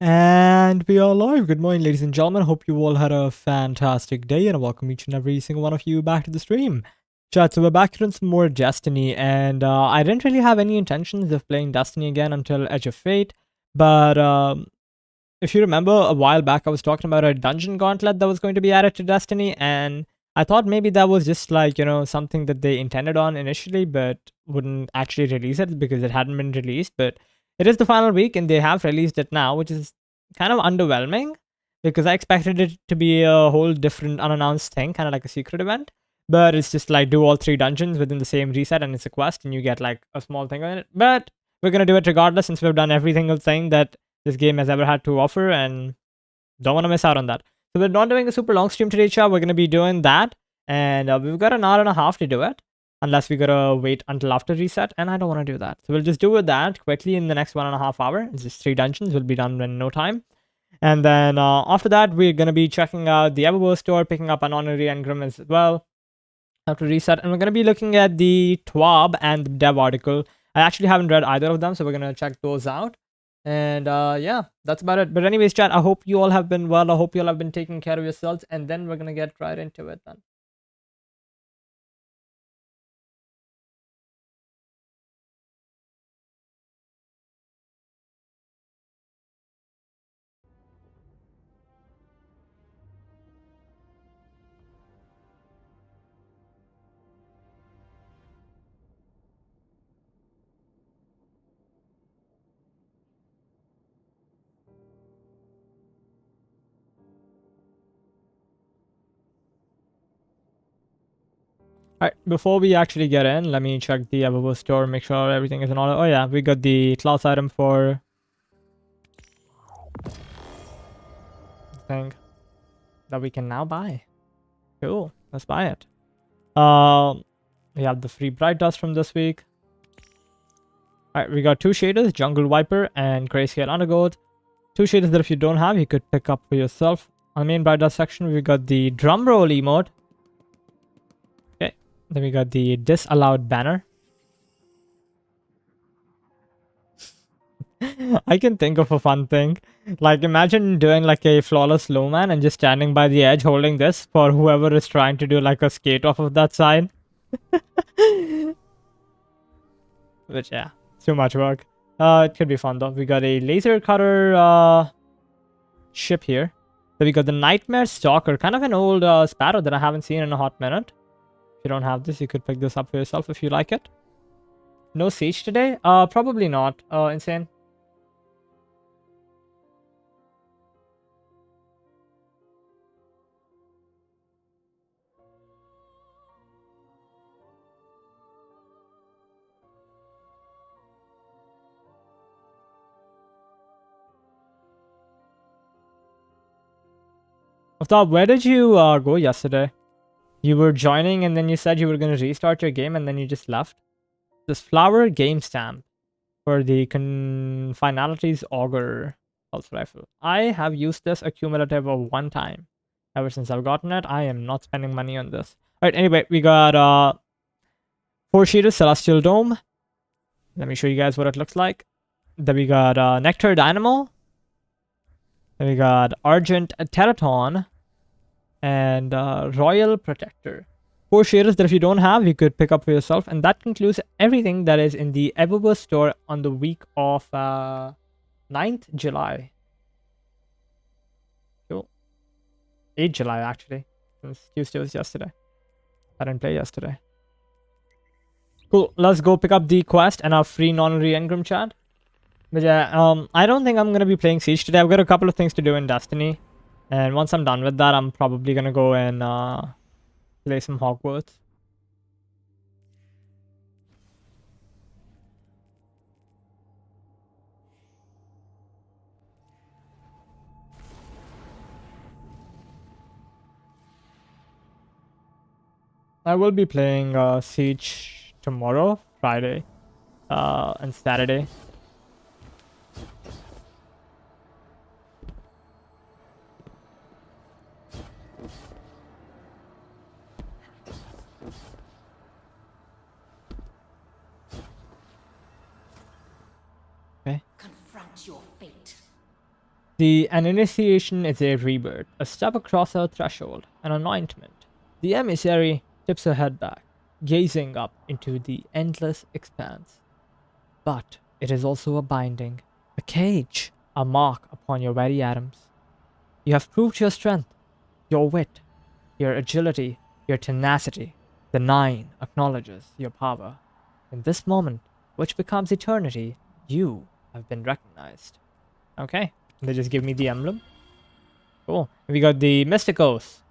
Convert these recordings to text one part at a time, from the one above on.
And we are live. Good morning, ladies and gentlemen. Hope you all had a fantastic day, and I welcome each and every single one of you back to the stream. Chat, so we're back here in some more Destiny, and I didn't really have any intentions of playing Destiny again until Edge of Fate, but if you remember, a while back I was talking about a dungeon gauntlet that was going to be added to Destiny, and I thought maybe that was just like, something that they intended on initially, but wouldn't actually release it because it hadn't been released, but it is the final week and they have released it now, which is kind of underwhelming because I expected it to be a whole different unannounced thing, kind of like a secret event. But it's just like do all 3 dungeons within the same reset and it's a quest and you get like a small thing on it. But we're gonna do it regardless since we've done every single thing that this game has ever had to offer and don't want to miss out on that. So we're not doing a super long stream today, chat. We're gonna be doing that, and we've got an hour and a half to do it, unless we gotta wait until after reset, and I don't want to do that. So we'll just do with that quickly in the next 1.5 hours. It's just 3 dungeons. We'll be done in no time. And then after that, we're gonna be checking out the Eververse store, picking up an honorary engram as well after reset, and we're gonna be looking at the TWAB and the dev article. I actually haven't read either of them, so we're gonna check those out. And yeah, that's about it. But anyways, chat, I hope you all have been well. I hope you all have been taking care of yourselves. And then we're gonna get right into it then. Alright, before we actually get in, let me check the Eververse store, make sure everything is in order. Oh yeah, we got the class item for the thing that we can now buy. Cool, let's buy it. We have the free bright dust from this week. Alright, we got 2 shaders, Jungle Viper and Grayscale Undergold. 2 shaders that if you don't have, you could pick up for yourself. On the main bright dust section, we got the drum roll emote. Okay, then we got the disallowed banner. I can think of a fun thing. Like, imagine doing like a flawless low man and just standing by the edge holding this for whoever is trying to do like a skate off of that side. Which, yeah, too much work. It could be fun though. We got a laser cutter ship here. So we got the Nightmare Stalker, kind of an old Sparrow that I haven't seen in a hot minute. If you don't have this, you could pick this up for yourself if you like it. No siege today? Probably not. Insane. Aftab, where did you go yesterday? You were joining and then you said you were going to restart your game and then you just left. This flower game stamp for the Finalities Augur pulse rifle. I have used this accumulative of 1 time. Ever since I've gotten it, I am not spending money on this. Alright, anyway, we got 4 sheeters Celestial Dome. Let me show you guys what it looks like. Then we got Nectar Dynamo. Then we got Argent Teraton. And Royal Protector. 4 shaders that if you don't have, you could pick up for yourself. And that concludes everything that is in the Eververse store on the week of 9th July. Cool. 8th July, actually. Since Tuesday was yesterday. I didn't play yesterday. Cool. Let's go pick up the quest and our free non-re engram chat. But yeah, I don't think I'm going to be playing Siege today. I've got a couple of things to do in Destiny. And once I'm done with that, I'm probably going to go and play some Hogwarts. I will be playing Siege tomorrow, Friday, and Saturday. Okay. Confront your fate. An initiation is a rebirth, a step across a threshold, an anointment. The emissary tips her head back, gazing up into the endless expanse. But it is also a binding, a cage, a mark upon your very atoms. You have proved your strength, your wit, your agility, your tenacity. The Nine acknowledges your power. In this moment, which becomes eternity, you have been recognized. Okay, they just give me the emblem. Cool. We got the Mystic Oath.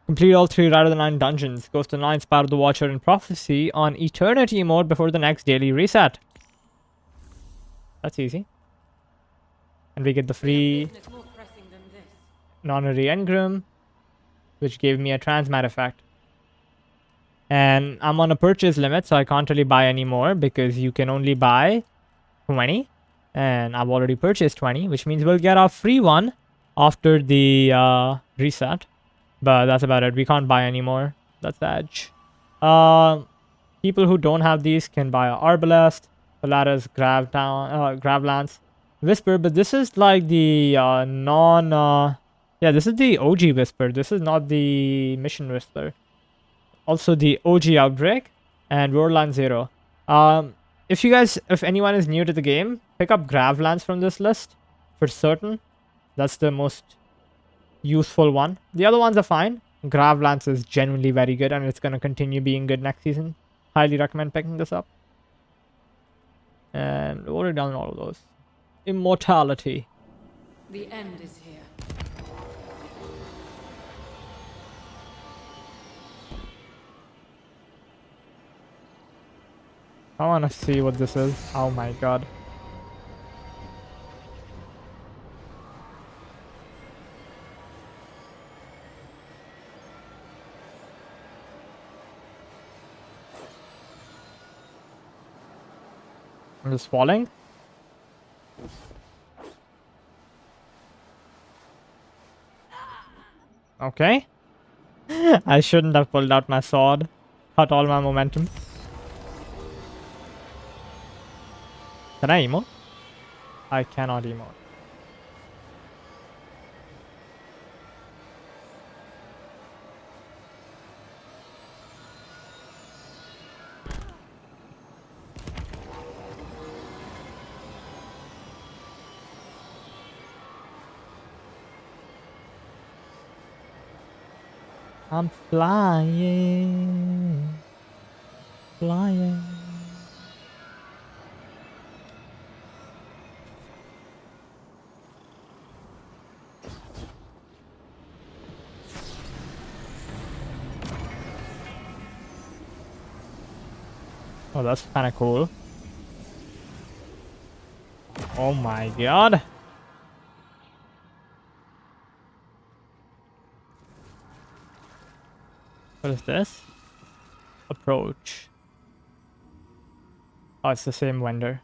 Complete all 3 out of the 9 dungeons. Goes to 9 Spot of the Watcher and Prophecy on Eternity mode before the next daily reset. That's easy. And we get the free Nonary Engram, which gave me a Transmat effect. And I'm on a purchase limit, so I can't really buy any more because you can only buy 20. And I've already purchased 20, which means we'll get our free one after the reset. But that's about it. We can't buy any more. That's the edge. People who don't have these can buy Arbalest, Polaris, Gravlance, Whisper. But this is like the yeah, this is the OG Whisper. This is not the Mission Whisper. Also the OG Outbreak and Roarland Zero. If anyone is new to the game, pick up Gravlance from this list for certain. That's the most useful one. The other ones are fine. Gravlance is genuinely very good and it's going to continue being good next season. Highly recommend picking this up. And we've already done all of those. Immortality. The end is here. I want to see what this is. Oh my god. I'm just falling. Okay. I shouldn't have pulled out my sword. Cut all my momentum. Can I emote? I cannot emote. I'm flying. Flying. Oh, that's kind of cool. Oh my god. What is this? Approach. Oh, it's the same vendor.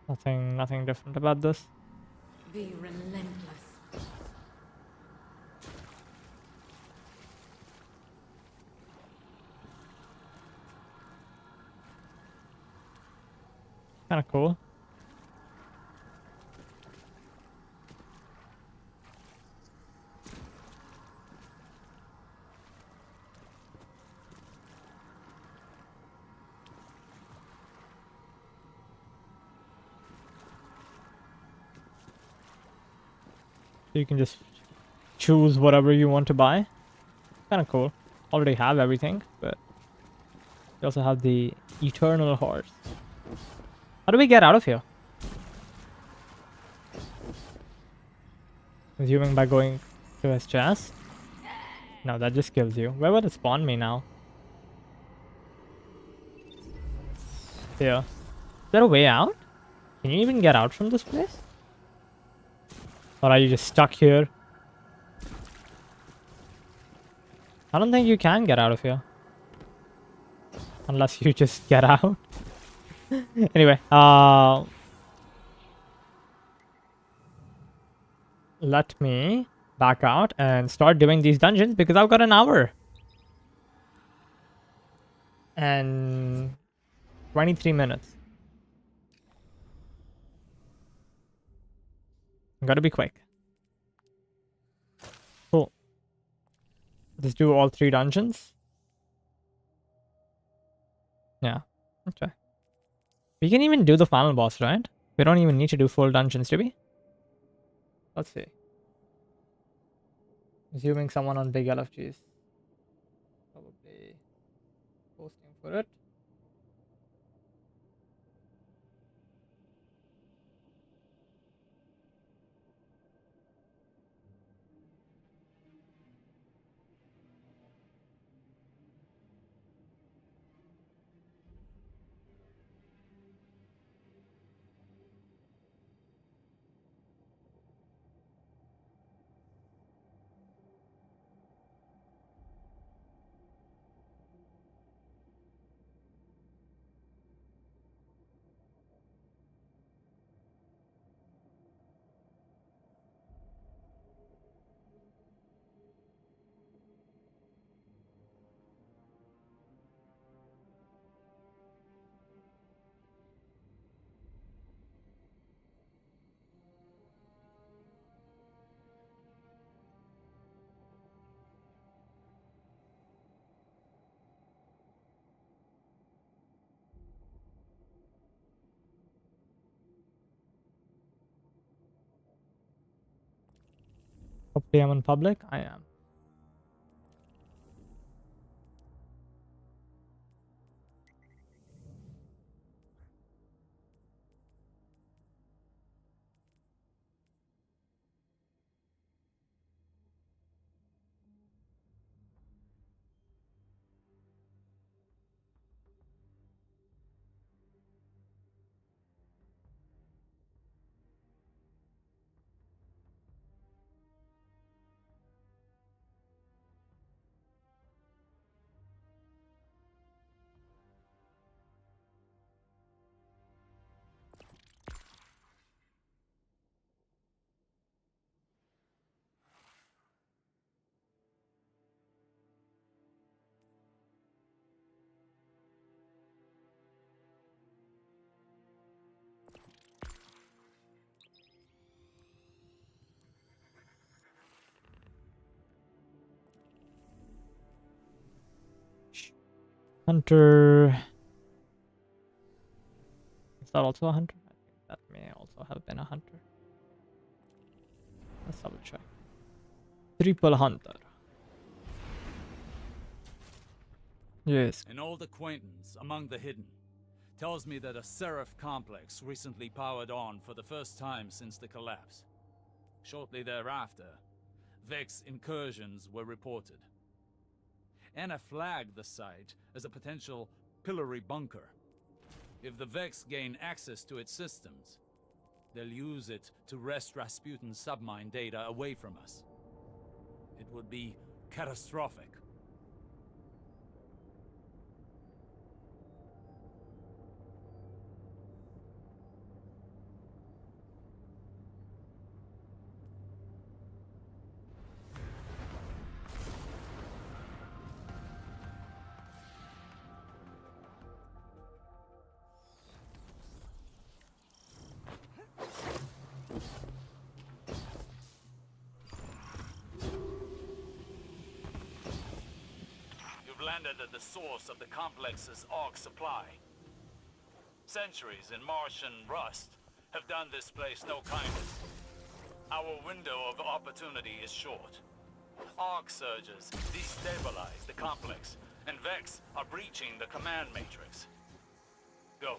Nothing different about this. Be relentless. Kind of cool. So you can just choose whatever you want to buy. Kind of cool. Already have everything, but you also have the Eternal Horse. How do we get out of here? Assuming by going to his chest? No, that just kills you. Where would it spawn me now? Here. Is there a way out? Can you even get out from this place? Or are you just stuck here? I don't think you can get out of here. Unless you just get out. Anyway, let me back out and start doing these dungeons because I've got an hour. And 23 minutes. Gotta be quick. Cool. Let's do all 3 dungeons. Yeah. Okay. We can even do the final boss, right? We don't even need to do full dungeons, do we? Let's see. Assuming someone on big LFGs. Probably posting for it. Hopefully I'm in public. I am. Hunter. Is that also a hunter? I think that may also have been a hunter. Let's double check. Triple hunter. Yes. An old acquaintance among the hidden tells me that a Seraph complex recently powered on for the first time since the collapse. Shortly thereafter, Vex incursions were reported. Anna flagged the site as a potential pillory bunker. If the Vex gain access to its systems, they'll use it to wrest Rasputin's submine data away from us. It would be catastrophic. Landed at the source of the complex's AUG supply. Centuries in Martian rust have done this place no kindness. Our window of opportunity is short. AUG surges destabilize the complex, and Vex are breaching the command matrix. Go.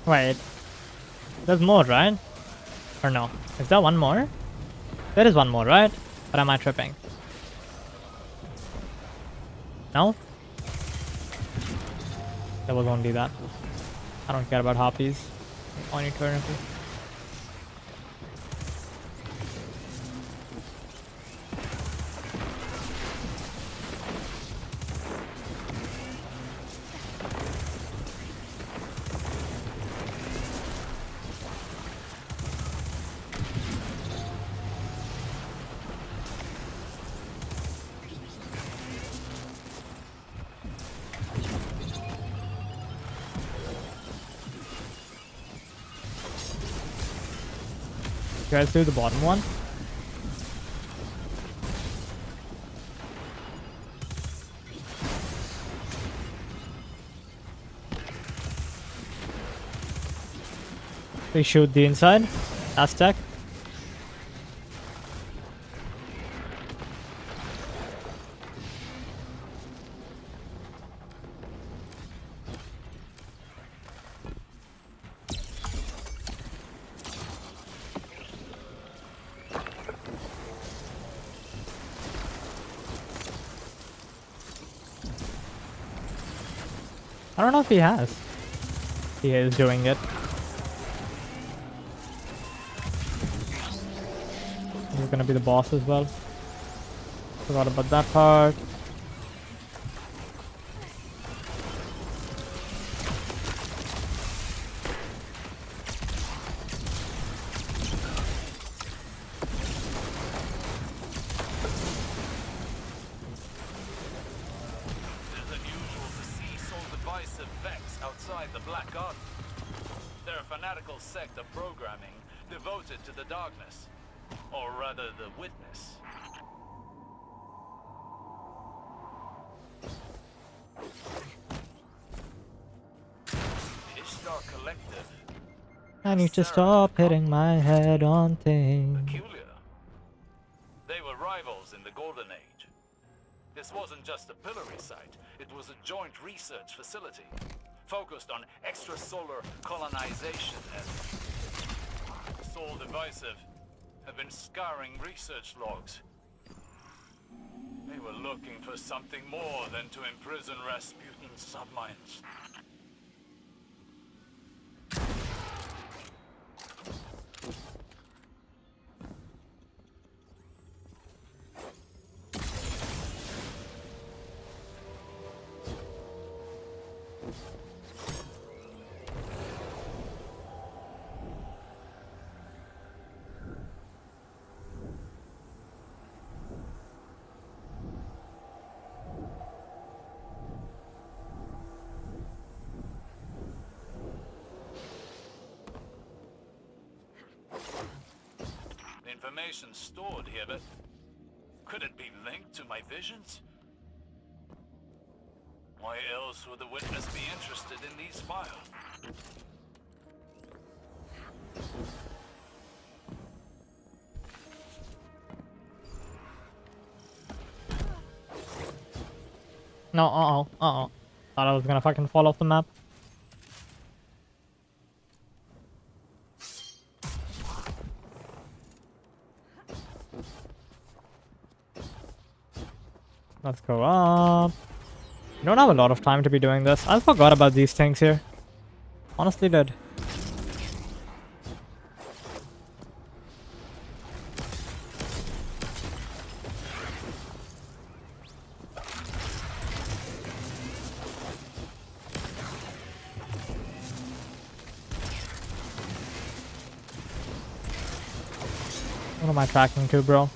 Wait. There's more, right? Or no? Is there one more? There is one more, right? Or am I tripping? No? There was only that. I don't care about harpies on eternity. You guys do the bottom one? We shoot the inside. Aztec. I don't know if he has. He is doing it. He's gonna be the boss as well. Forgot about that part. It is unusual to see so divisive Vex outside the Black Garden. They're a fanatical sect of programming devoted to the darkness. Or rather, the witness. Ishtar Collective. I need to stop hitting my head on things. Peculiar. They were rivals in the Golden Age. This wasn't just a pillory site, it was a joint research facility, focused on extrasolar colonization and Soul Divisive have been scouring research logs. They were looking for something more than to imprison Rasputin's subminds. Information stored here, but could it be linked to my visions? Why else would the witness be interested in these files? No, Thought I was gonna fucking fall off the map. Let's go up. You don't have a lot of time to be doing this. I forgot about these things here. Honestly did. What am I tracking to, bro?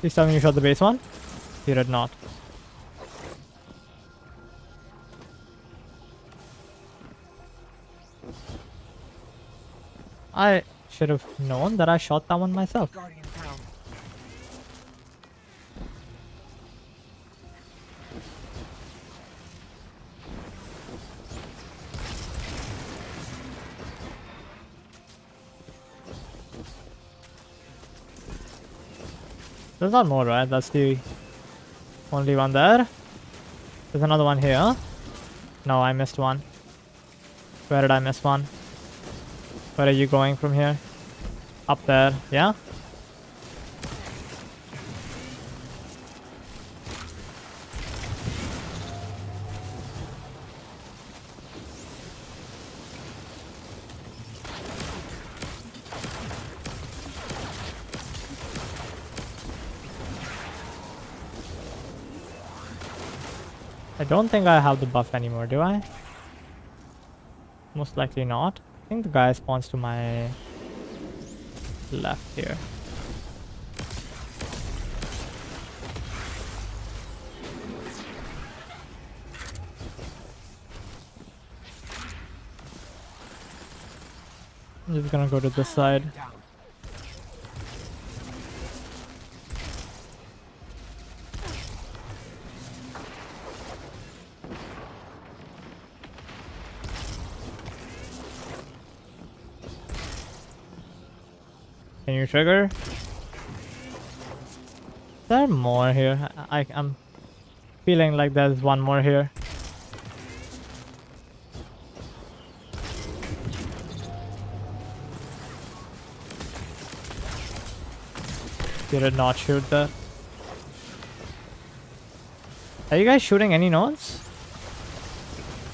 Please tell me you shot the base one? You did not. I should have known that I shot that one myself. Guardian down. There's not more, right? That's the only one there. There's another one here. No, I missed one. Where did I miss one? Where are you going from here? Up there, yeah? I don't think I have the buff anymore, do I? Most likely not. I think the guy spawns to my left here. I'm just gonna go to this side. Can you trigger? Is there more here? I'm feeling like there's one more here. You did not shoot that. Are you guys shooting any nodes?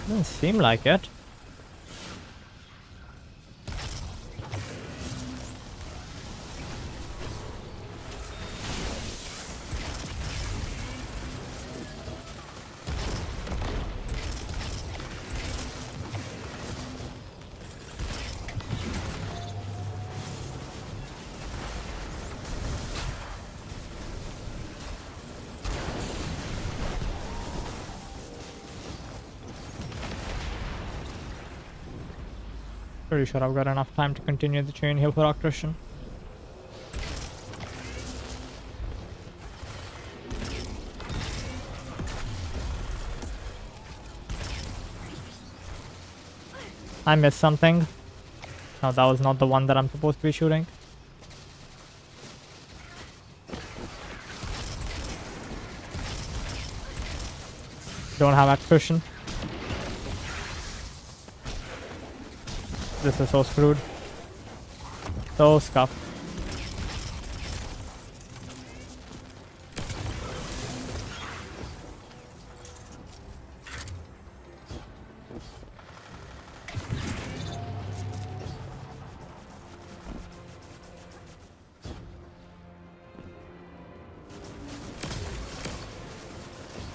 Doesn't seem like it. Pretty sure I've got enough time to continue the chain here for Octration. I missed something. No, that was not the one that I'm supposed to be shooting. Don't have attrition. This is so screwed. So scuffed.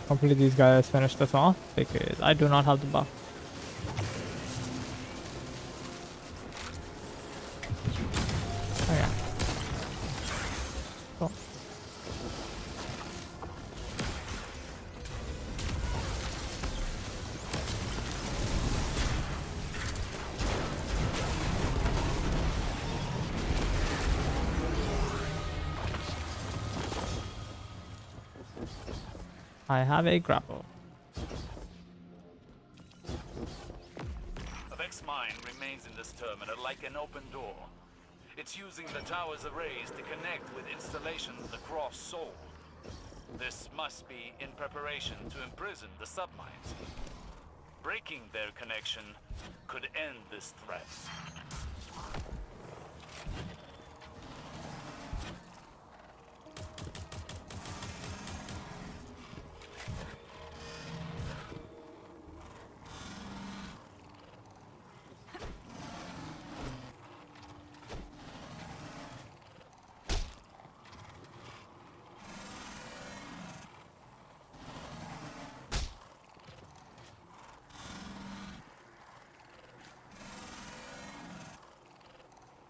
Hopefully these guys finish this off because I do not have the buff. Okay. Cool. I have a grapple. A Vex mine remains in this terminal like an open door. It's using the tower's arrays to connect with installations across Seoul. This must be in preparation to imprison the submines. Breaking their connection could end this threat.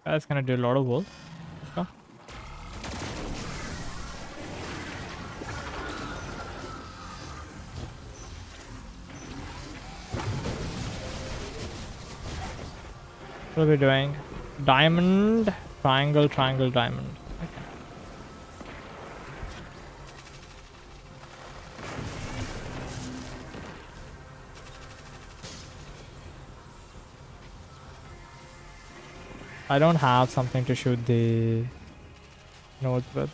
That's gonna do a lot of wool. Let's go. What are we doing? Diamond, triangle, triangle, diamond. Okay. I don't have something to shoot the nodes with.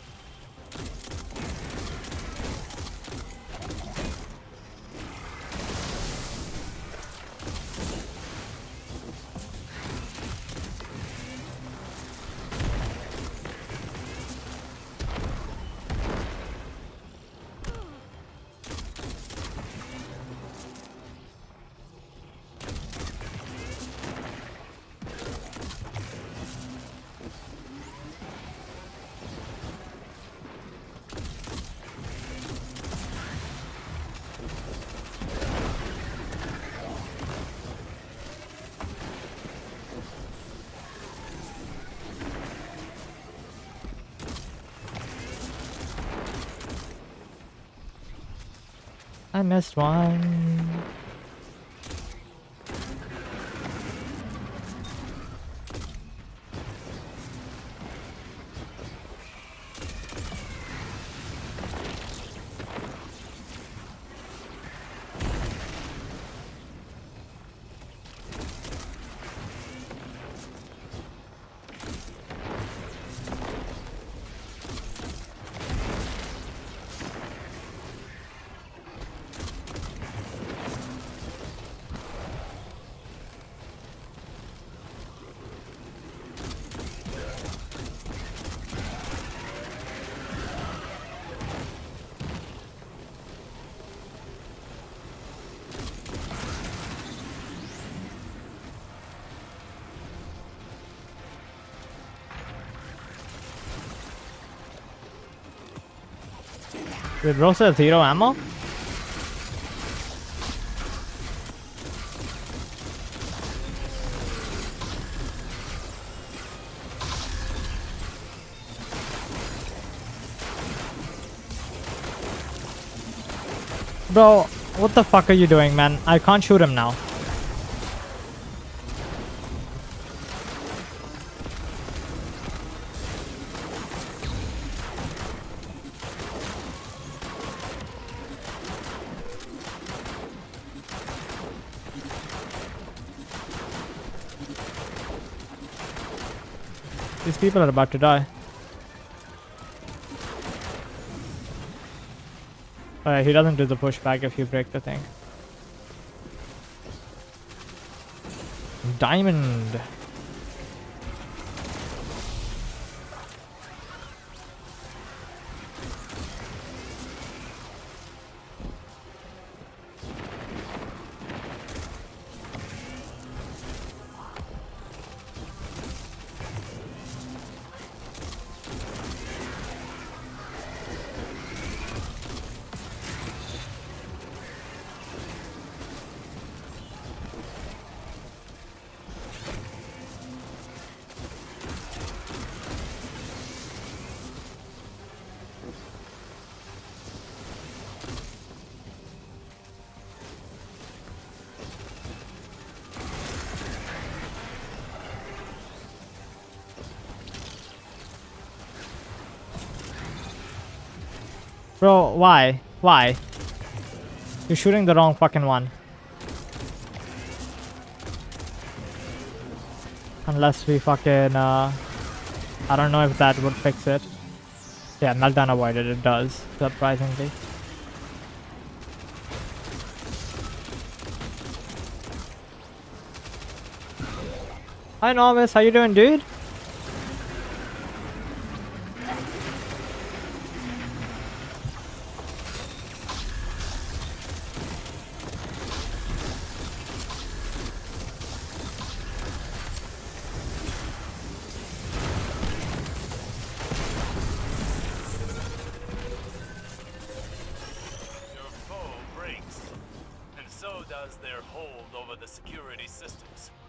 I missed one. Did Rosa have zero ammo? Bro, what the fuck are you doing, man? I can't shoot him now. These people are about to die. Alright, he doesn't do the pushback if you break the thing. Diamond. Bro, why? Why? You're shooting the wrong fucking one. Unless we fucking, I don't know if that would fix it. Yeah, meltdown avoided, it does, surprisingly. Hi Novice, how you doing, dude?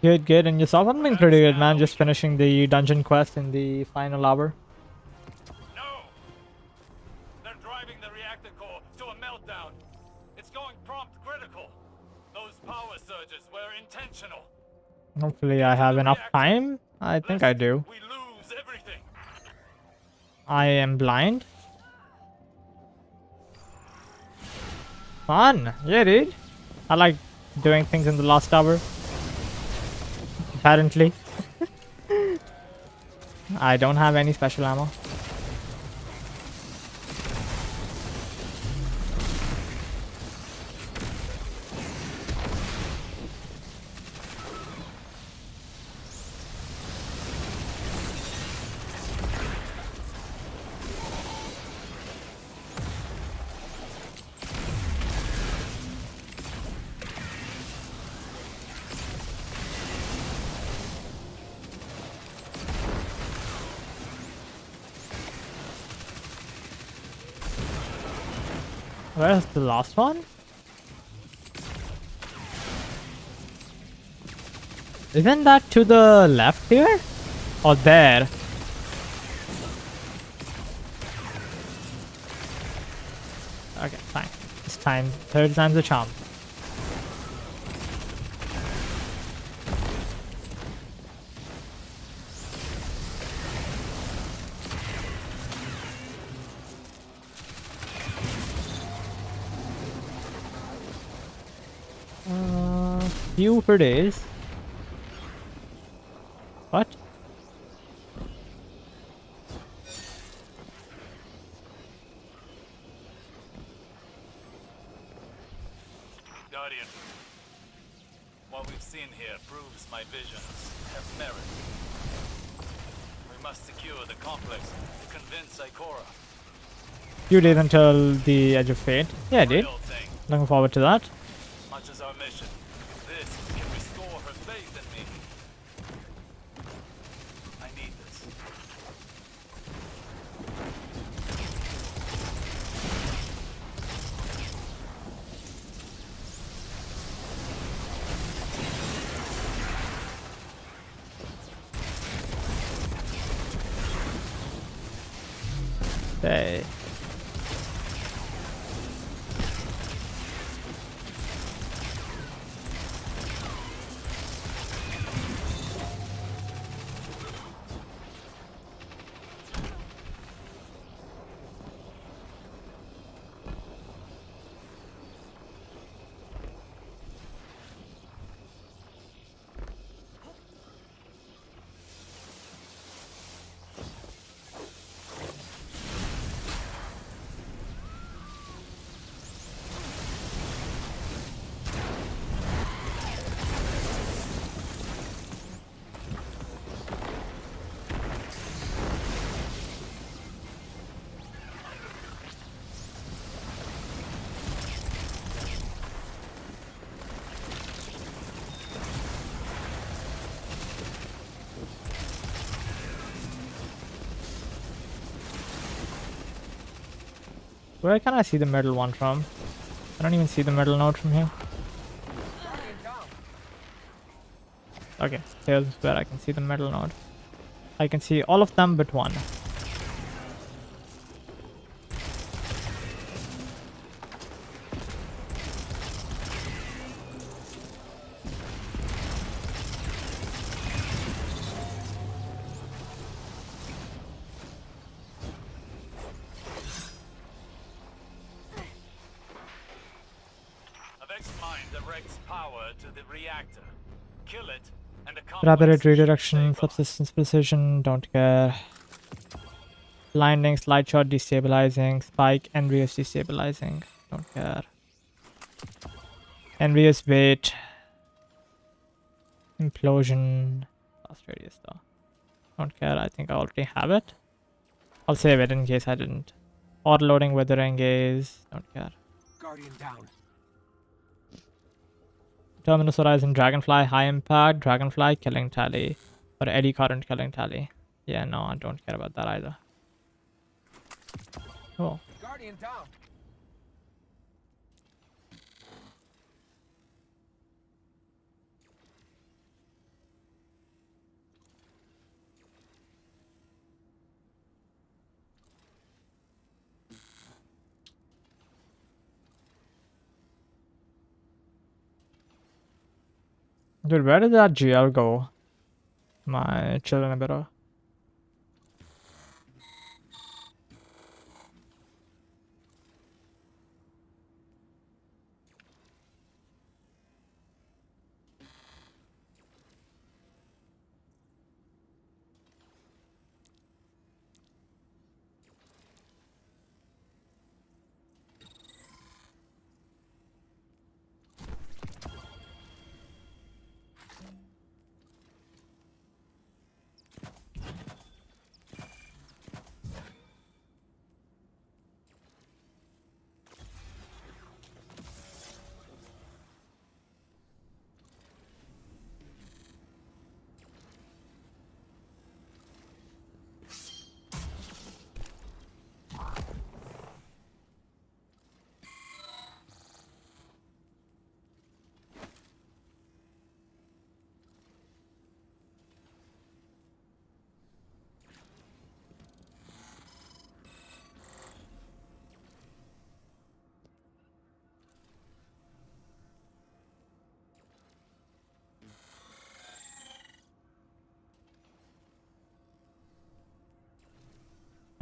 Good, good. And yourself? I've been pretty good, man. Just finishing the dungeon quest in the final hour. No! They're driving the reactor core to a meltdown. It's going prompt critical. Those power surges were intentional. Hopefully I have enough time. I think I do. We lose everything. I am blind. Fun. Yeah, dude. I like doing things in the last hour. Apparently. I don't have any special ammo. Where's the last one? Isn't that to the left here? Or there? Okay, fine. This time, third time's the charm. Few per days. What? Guardian, what we've seen here proves my visions have merit. We must secure the complex to convince Ikora. Few days until the Edge of Fate. Yeah, dude. Real thing. Looking forward to that. Much as our mission, this can restore her faith in me. I need this. Okay. Where can I see the middle one from? I don't even see the middle node from here. Okay, here's where I can see the middle node. I can see all of them but one. Avex's mind directs power to the reactor. Kill it, and the Rapid complex redirection, should stabilize. subsistence precision, don't care. Blinding, slide shot destabilizing, spike, envious destabilizing, don't care. Envious weight, implosion, blast radius though. Don't care, I think I already have it. I'll save it in case I didn't. Auto loading, withering gaze, don't care. Guardian down. Terminus Horizon, Dragonfly, high impact, Dragonfly, killing tally, or eddy current killing tally. Yeah, no, I don't care about that either. Cool. Guardian down. Dude, where did that GL go? My chill inhibitor.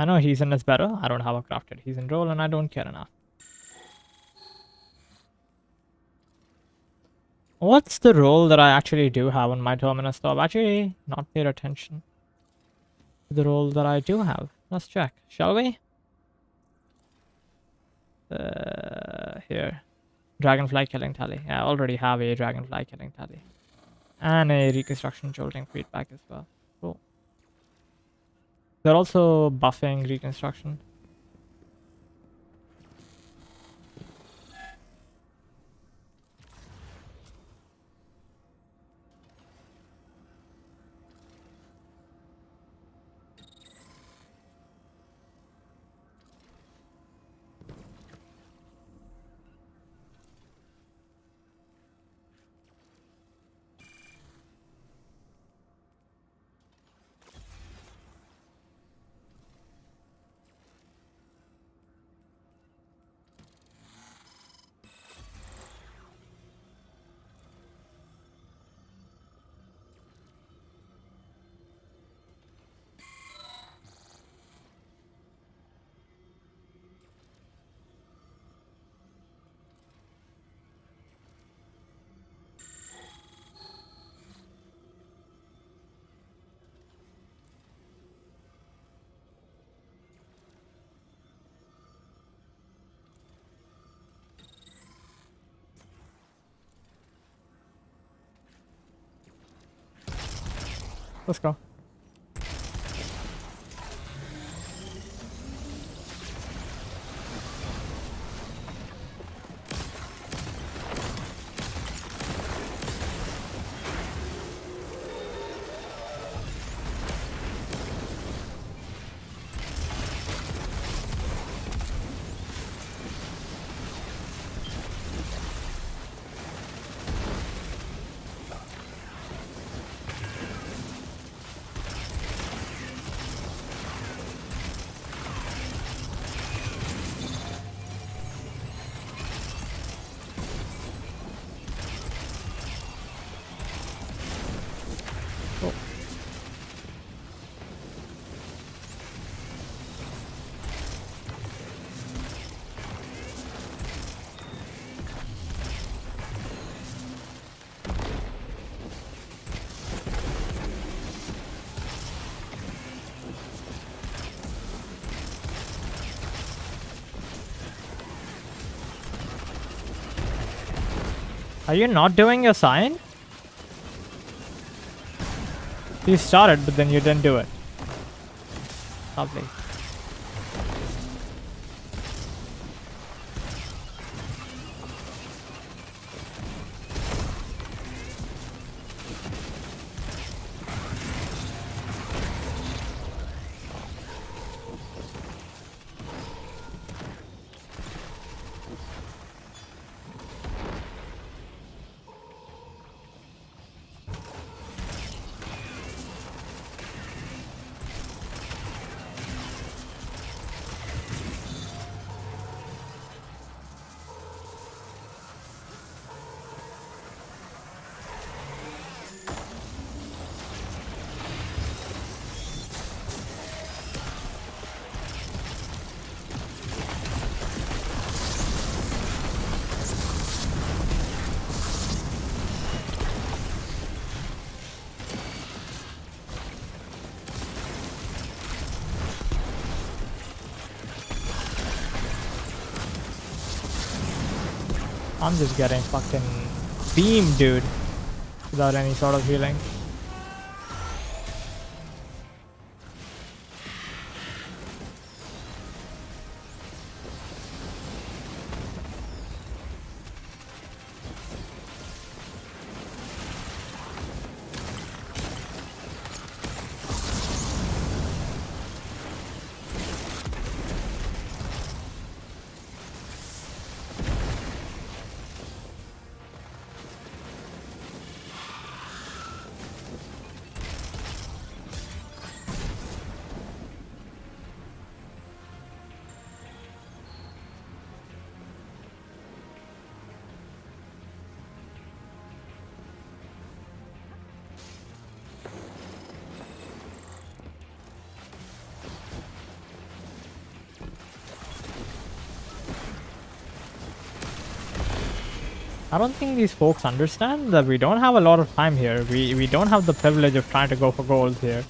I know Heathen is better. I don't have a crafted Heathen roll and I don't care enough. What's the role that I actually do have on my terminus though? I've actually not paid attention to the role that I do have. Let's check, shall we? Here. Dragonfly killing tally. Yeah, I already have a dragonfly killing tally. And a reconstruction jolting feedback as well. Cool. They're also buffing reconstruction. Let's go. Cool. Are you not doing your sign? You started, but then you didn't do it. Lovely. I'm just getting fucking beamed, dude. Without any sort of healing. I don't think these folks understand that we don't have a lot of time here. We don't have the privilege of trying to go for gold here.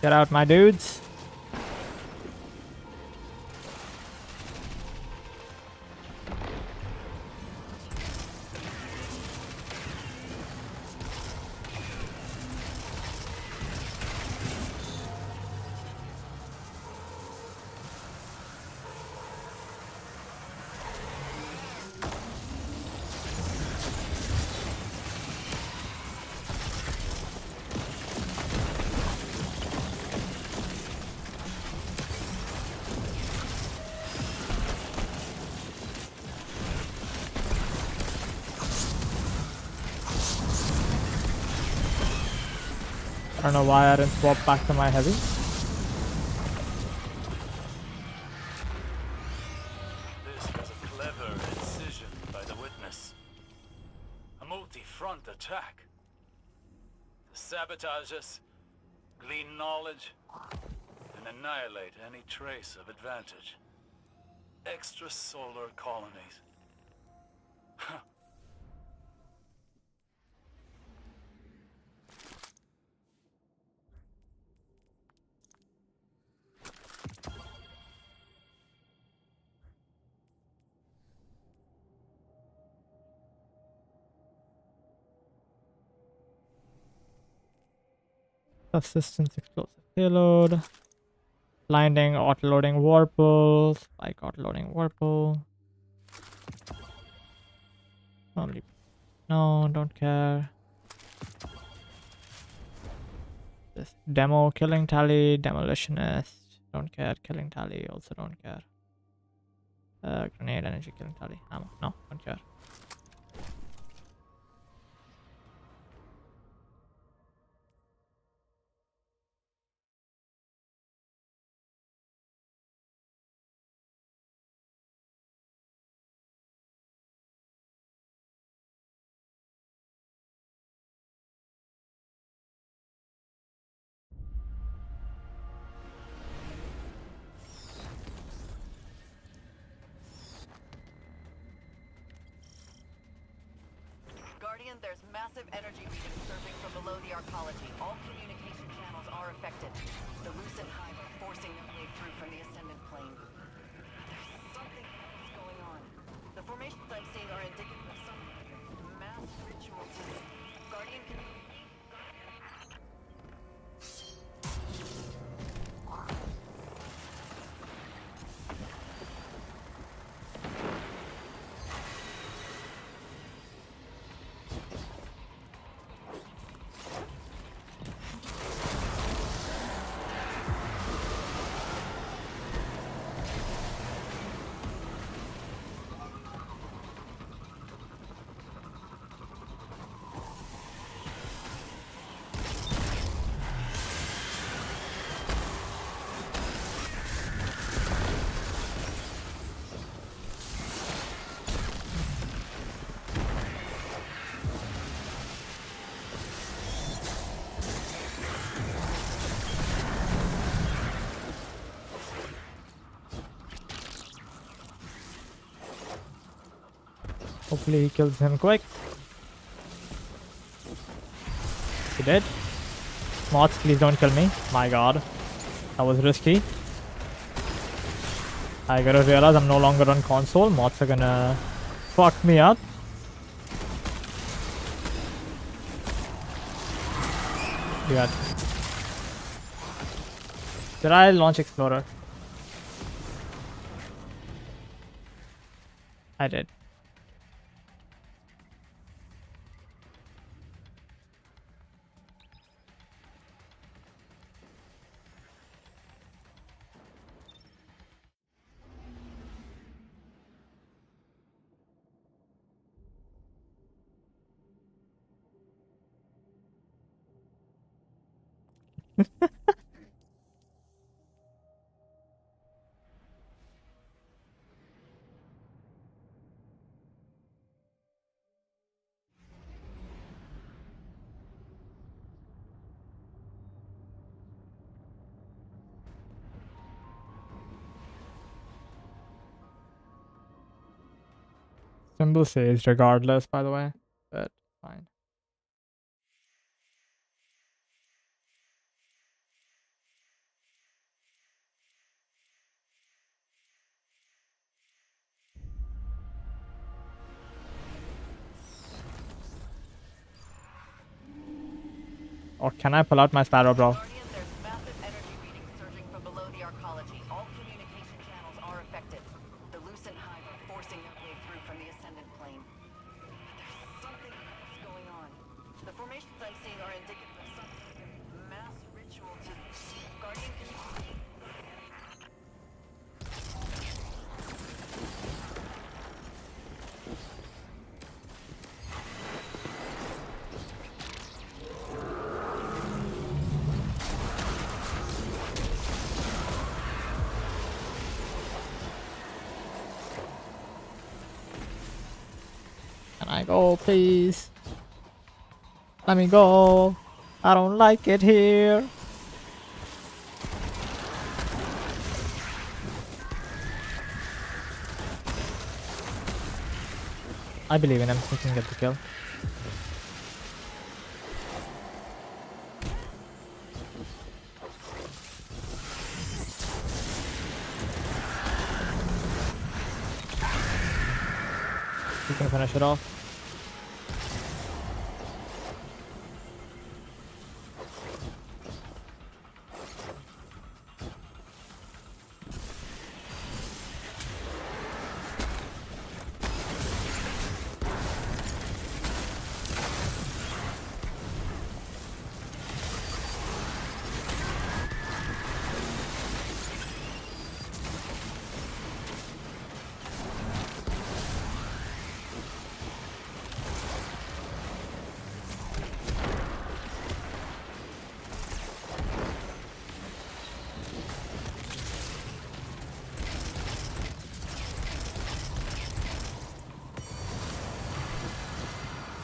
Get out, my dudes. I don't know why I didn't swap back to my heavy. This was a clever incision by the witness. A multi-front attack. To sabotage us, glean knowledge, and annihilate any trace of advantage. Extrasolar colonies. Huh. Subsistence explosive payload. Blinding, auto-loading warple. Spike auto-loading warple. Only. No, don't care. This demo killing tally, demolitionist. Don't care. Killing tally, also don't care. Grenade energy killing tally. Ammo. No, don't care. Guardian, there's massive energy readings surfing from below the arcology. All communication channels are affected. The Lucent Hive are forcing their way through from the Ascendant Plane. There's something else going on. The formations I'm seeing are indicative of some mass ritual. Guardian, can you... Hopefully he kills him quick. He did. Moths, please don't kill me. My god. That was risky. I gotta realize I'm no longer on console. Moths are gonna fuck me up. Yeah. Did I launch Explorer? I did. Symbol says regardless, by the way, but fine. Or can I pull out my sparrow, bro? Guardian, there's massive energy readings surging from below the arcology. All communication channels are affected. The Lucent Hive are forcing their way through from the ascendant plane. There's something else going on. The formations I'm seeing are indicative of some kind of mass ritual to... Guardian, can you... Can I go, please? Let me go. I don't like it here. I believe in him. He can get the kill. He can finish it off.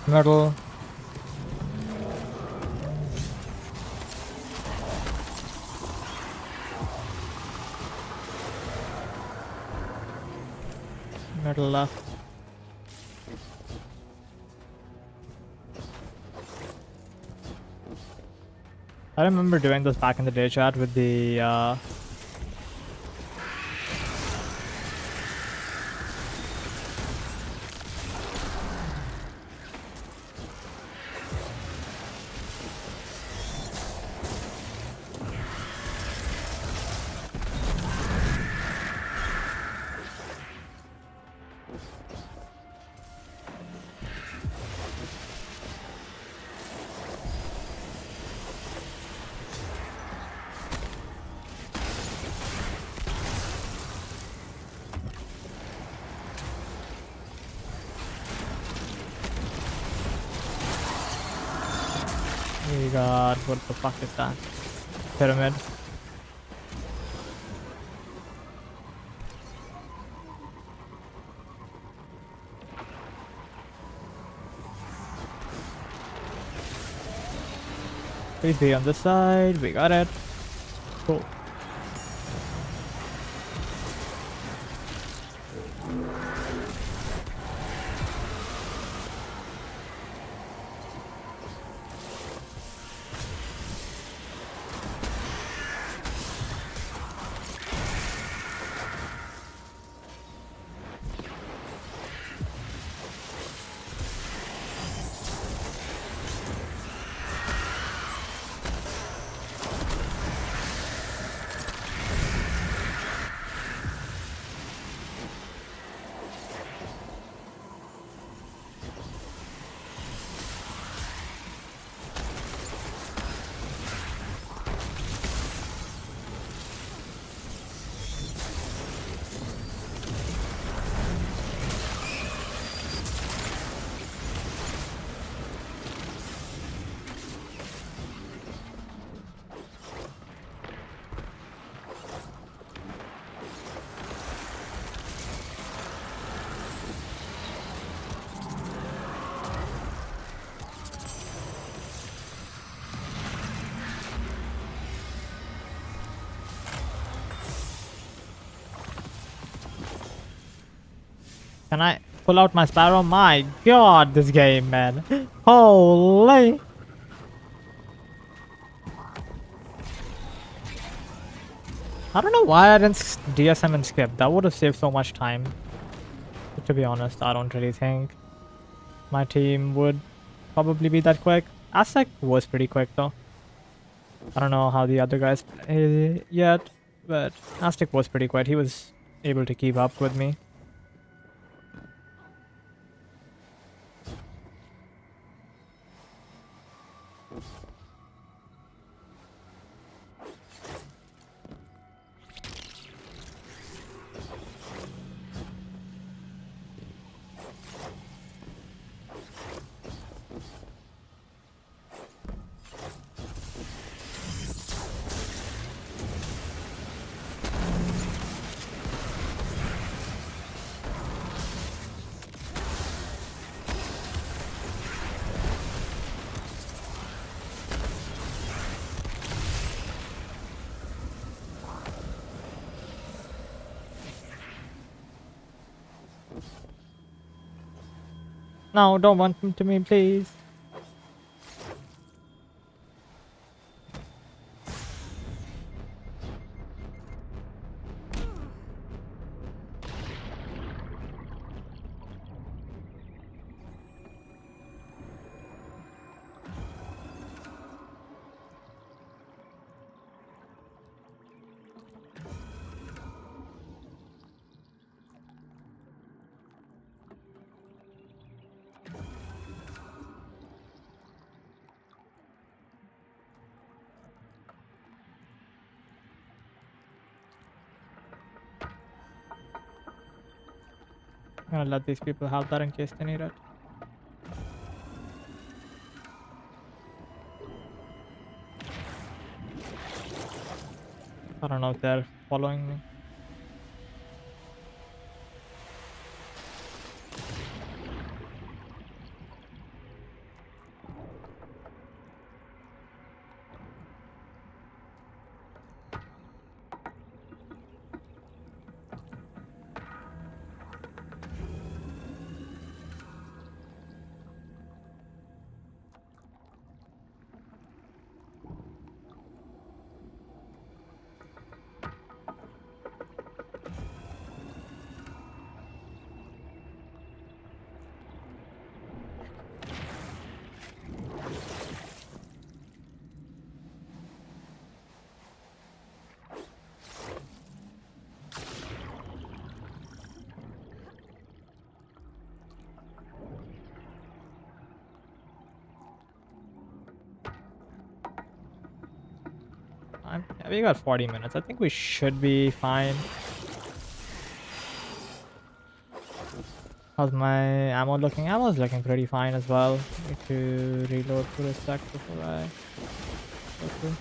Metal. Metal left. I remember doing this back in the day, chat, with the we got, what the fuck is that? Pyramid. Please be on this side. We got it. Cool. Can I pull out my Sparrow? My god, this game, man. Holy. I don't know why I didn't DSM and skip. That would have saved so much time. But to be honest, I don't really think my team would probably be that quick. Aztec was pretty quick though. I don't know how the other guys yet, but Aztec was pretty quick. He was able to keep up with me. No, don't want him to me, please. I'm gonna let these people have that in case they need it. I don't know if they're following me. Yeah, we got 40 minutes. I think we should be fine. How's my ammo looking? Ammo's looking pretty fine as well. Need to reload for a sec before I go through.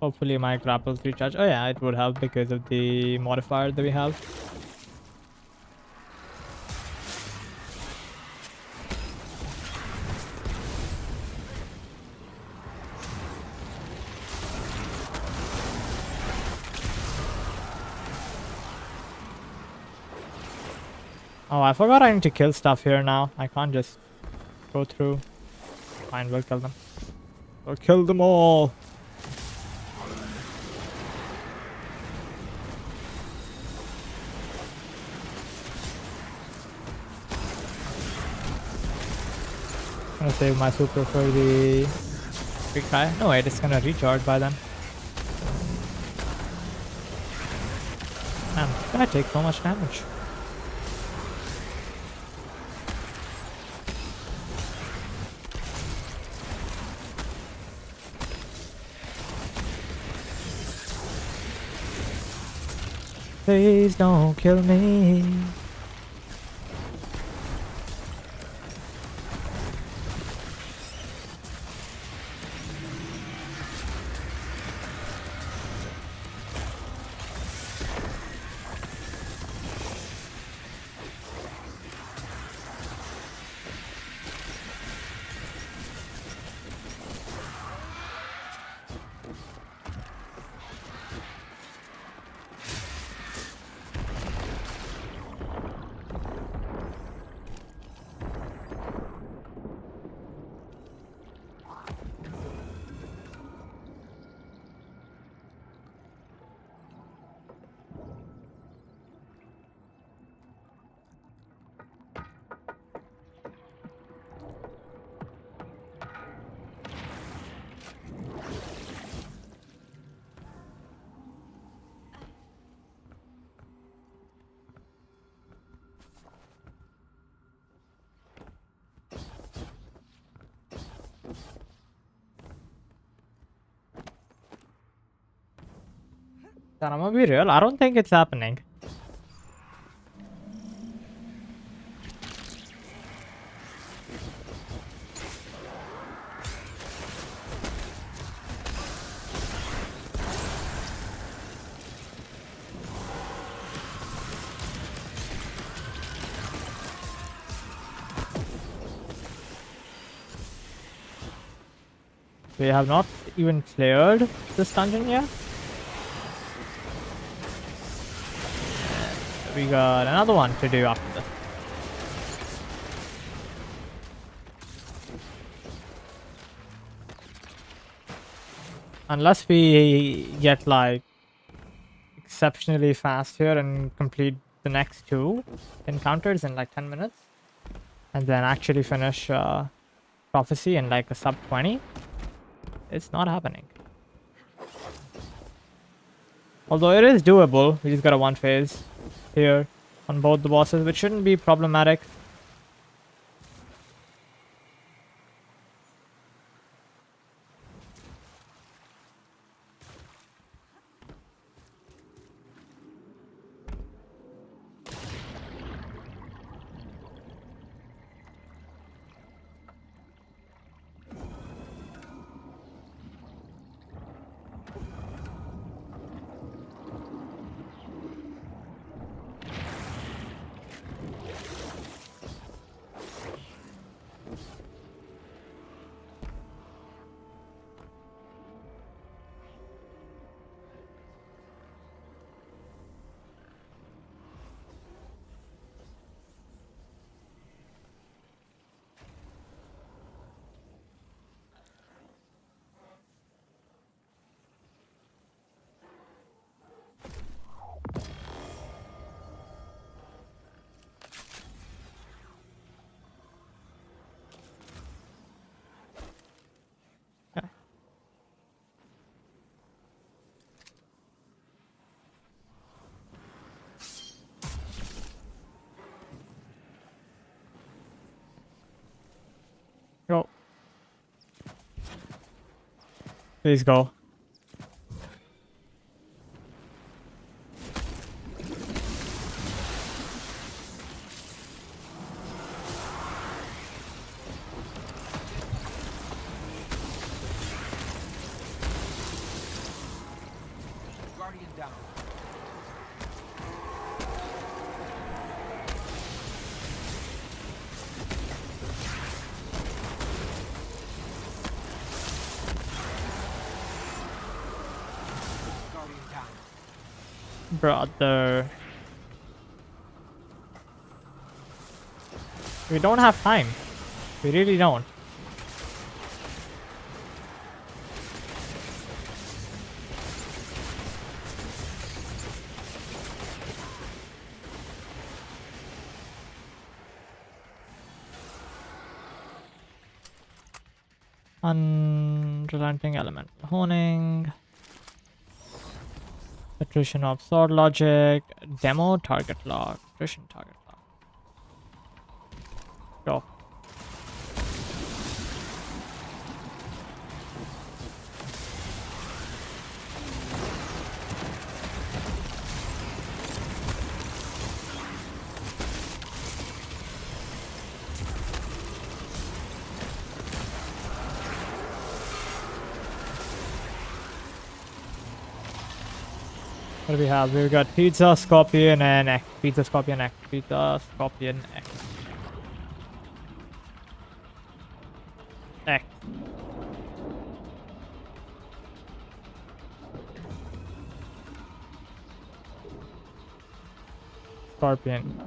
Hopefully my grapples recharge. Oh yeah, it would help because of the modifier that we have. Oh, I forgot I need to kill stuff here now. I can't just go through. Fine, we'll kill them. We'll kill them all. I'm gonna save my super for the big guy. No wait, it's gonna recharge by then. Man, this guy takes so much damage. Please don't kill me. Then I'm gonna be real. I don't think it's happening. We have not even cleared this dungeon yet. And we got another one to do after this. Unless we get like exceptionally fast here and complete the next 2 encounters in like 10 minutes. And then actually finish Prophecy in like a sub 20. It's not happening. Although it is doable. We just got a 1 phase here on both the bosses, which shouldn't be problematic. Go. Please go. Guardian down. Guardian down. Brother. We don't have time. We really don't. Unrelenting element honing. Attrition of sword logic. Demo target lock. Attrition target lock. Go. What do we have? We've got Pizza, Scorpion, and X. Pizza, Scorpion, X. Pizza, Scorpion, X. X. Scorpion.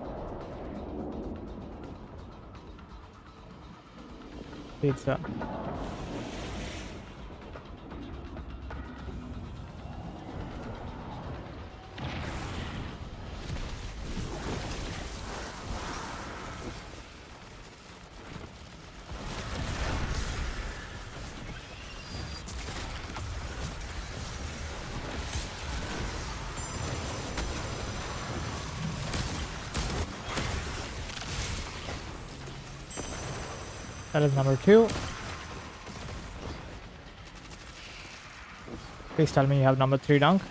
Pizza. That is number 2. Please tell me you have number 3 dunk.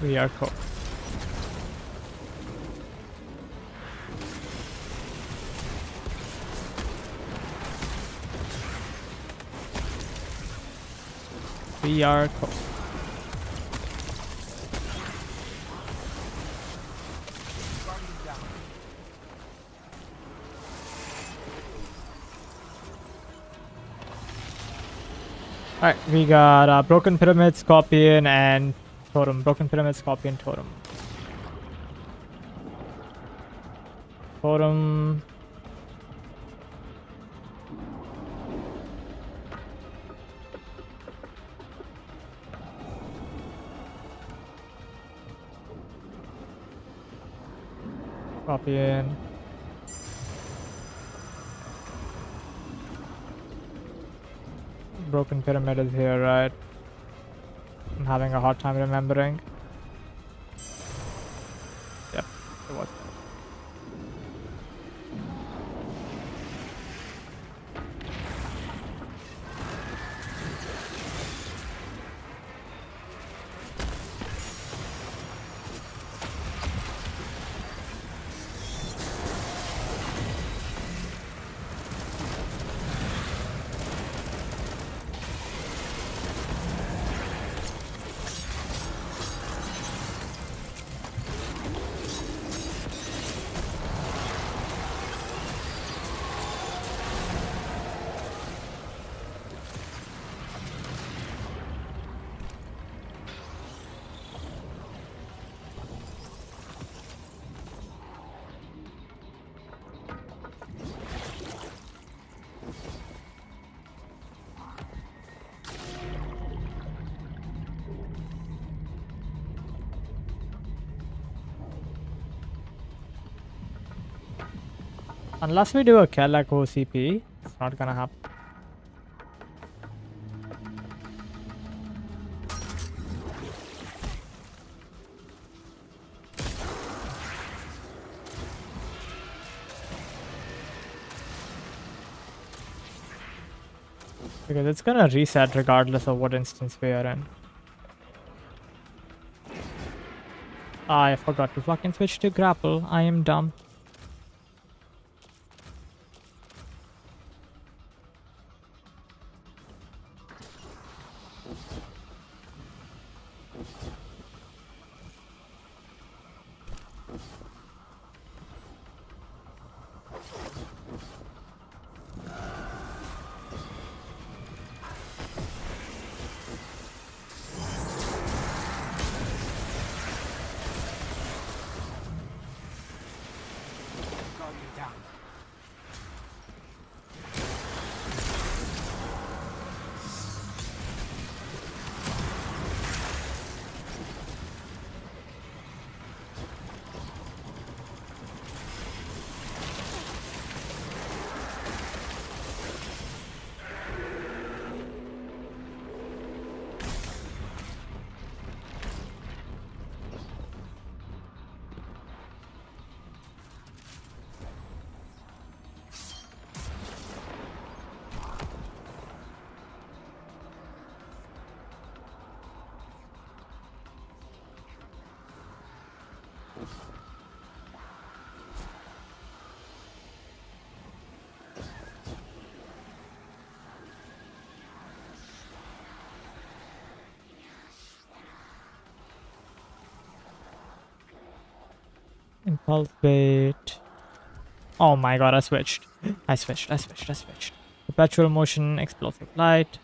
We are cooked. We are cooked. Guardian down. Alright, we got Broken Pyramid, Scorpion, and Totem. Broken Pyramid, Scorpion, Totem. Totem. Scorpion. Broken Pyramid is here, right? I'm having a hard time remembering. Yep, it was. Unless we do a kill like OCP, it's not gonna happen. Because it's gonna reset regardless of what instance we are in. I forgot to fucking switch to grapple. I am dumb. Guardian down. Impulse bait. Oh my god, I switched. I switched. Perpetual motion, explosive light.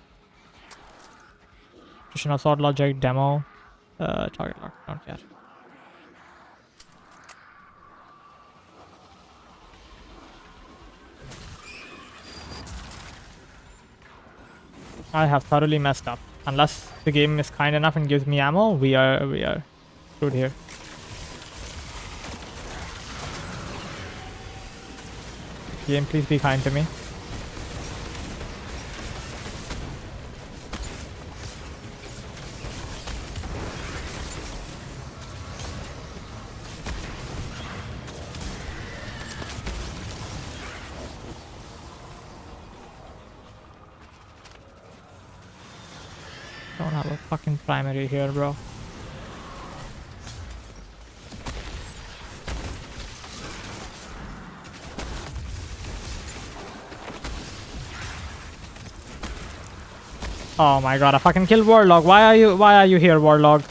Precision of sword logic, demo. Target lock, don't care. I have thoroughly messed up. Unless the game is kind enough and gives me ammo, we are screwed here. Game, please be kind to me. Don't have a fucking primary here, bro. Oh my god, I fucking killed Warlock. Why are you here, Warlock?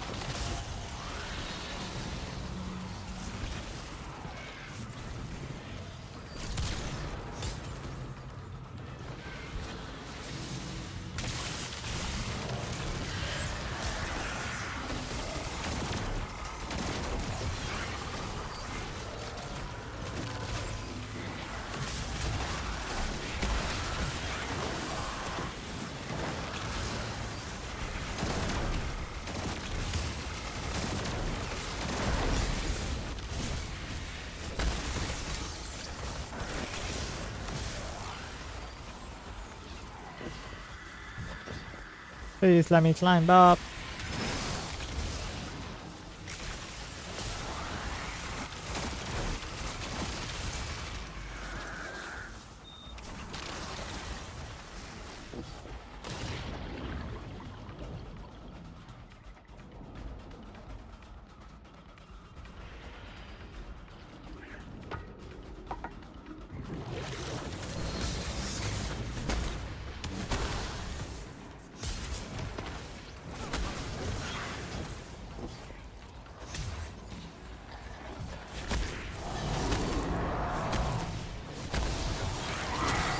Please let me climb up.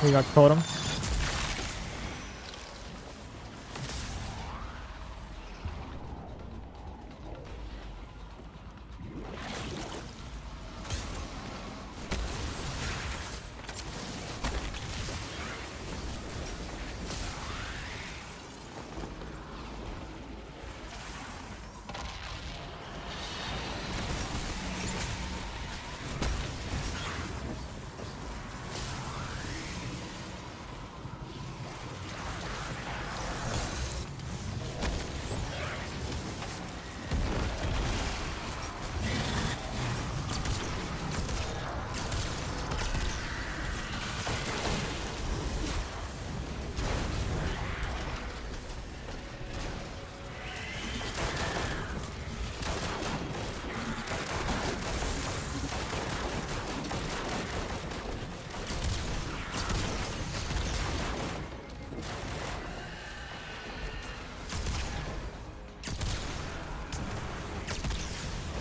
We got totem.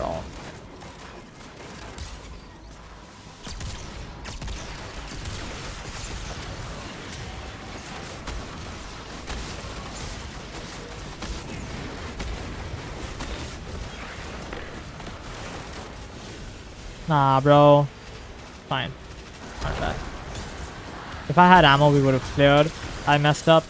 Oh. Nah, bro. Fine. Not bad. If I had ammo, we would have cleared. I messed up.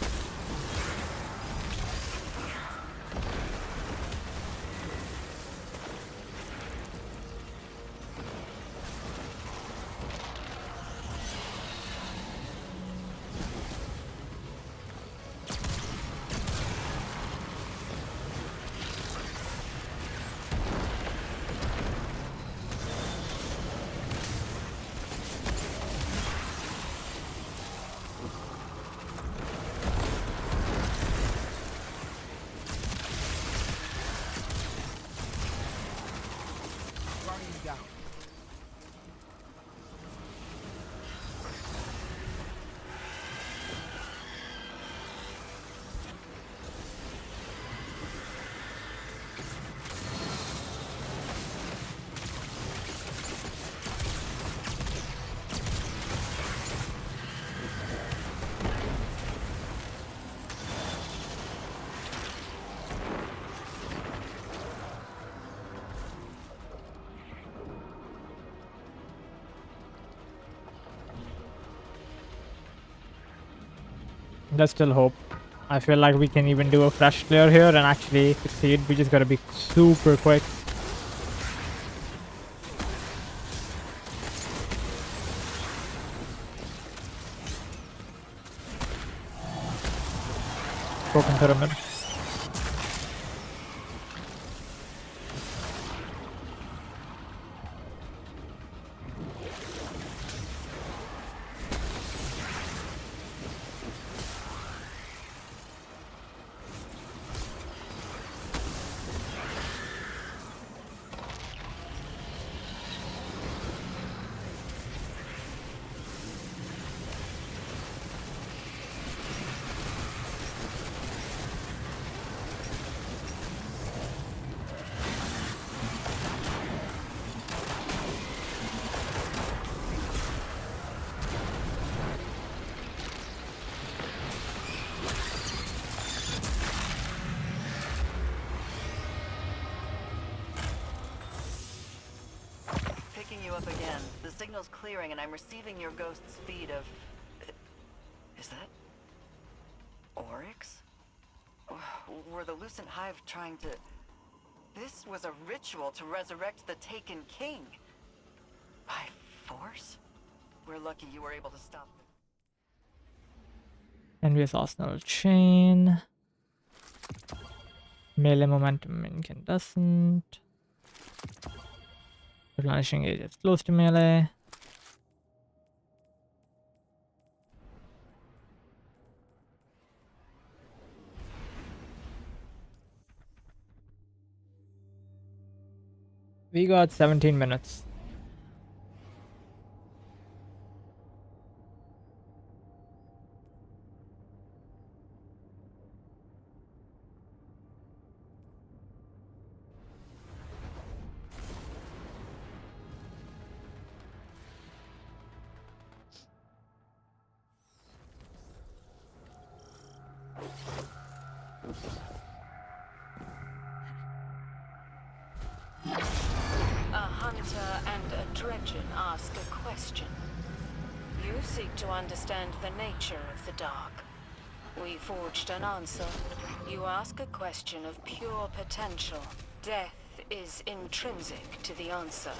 Guardian down. There's still hope. I feel like we can even do a fresh clear here and actually succeed. We just gotta be super quick. Broken pyramid. up again. The signal's clearing and I'm receiving your ghost's feed of... Is that... Oryx? Were the Lucent Hive trying to... This was a ritual to resurrect the Taken King. By force? We're lucky you were able to stop them. Envious Arsenal Chain. Melee momentum incandescent. Replenishing areas close to melee. We got 17 minutes. A hunter and a dredgen ask a question. You seek to understand the nature of the dark. We forged an answer. You ask a question of pure potential. Death is intrinsic to the answer.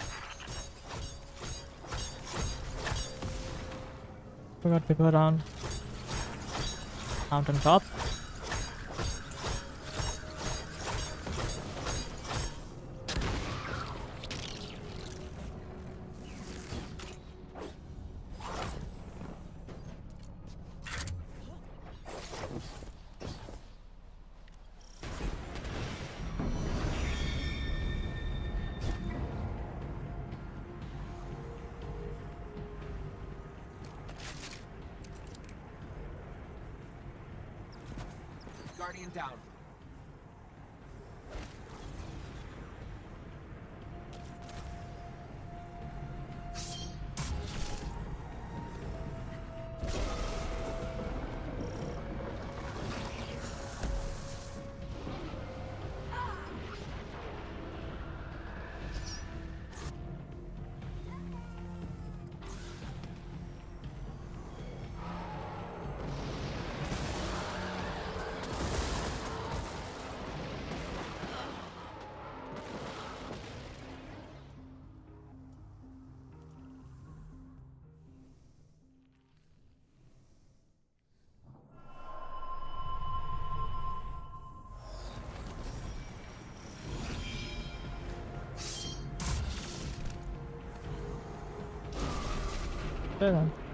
Forgot to go down. Mountain top. Guardian down.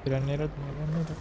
You don't need it. You don't need it.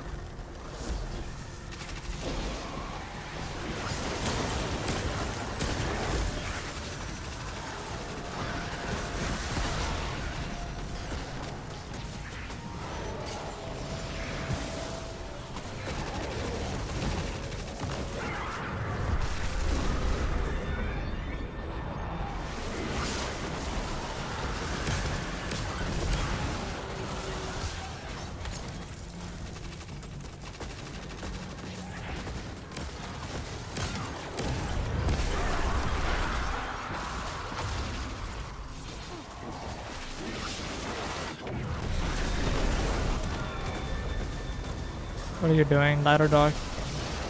What are you doing, light or dark?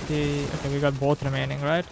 Okay, we got both remaining, right?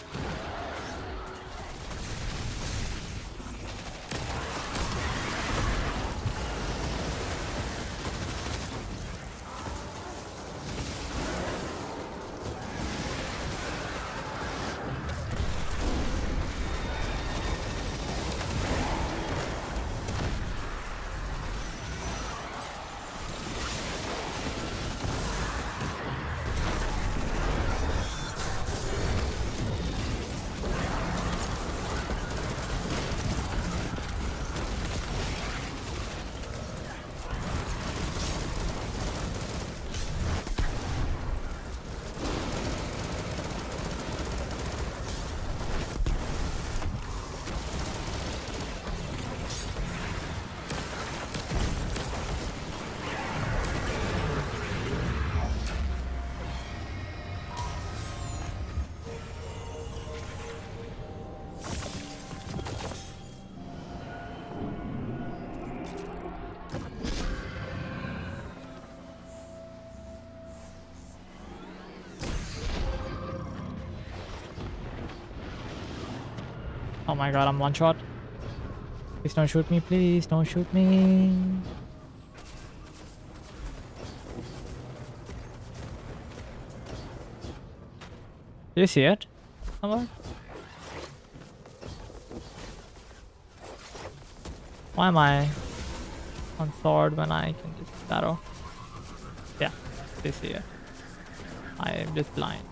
my god, I'm one shot. Please don't shoot me, please don't shoot me. Do you see it? Somewhere? Why am I on sword when I can just arrow? Yeah, do you see it? I am just blind.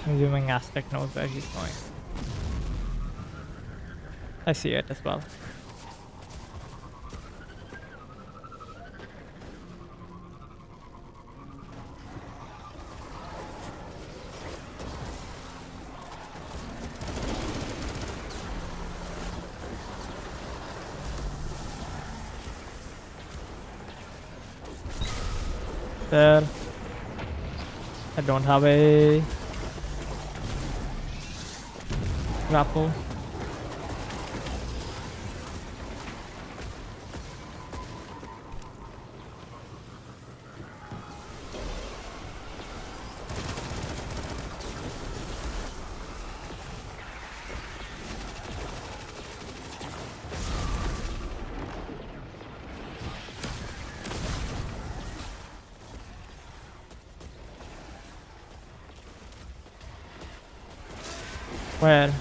I'm assuming Aztec knows where he's going. I see it as well. There. I don't have a grapple. Where?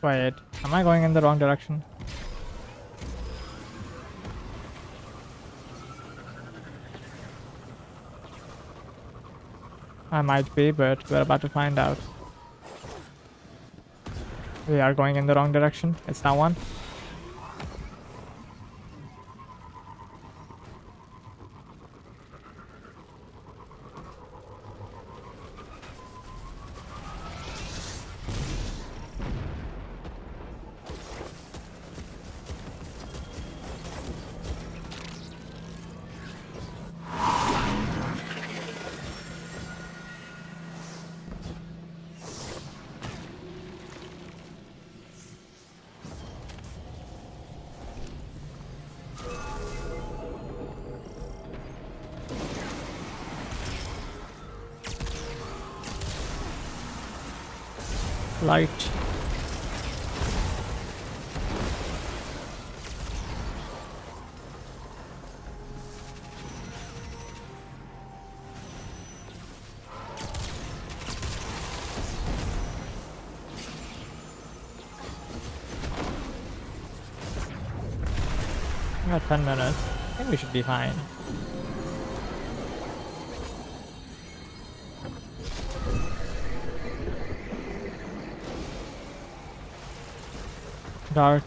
Wait, am I going in the wrong direction? I might be, but we're about to find out. We are going in the wrong direction. It's that one. Light. We got 10 minutes. I think we should be fine. Dark.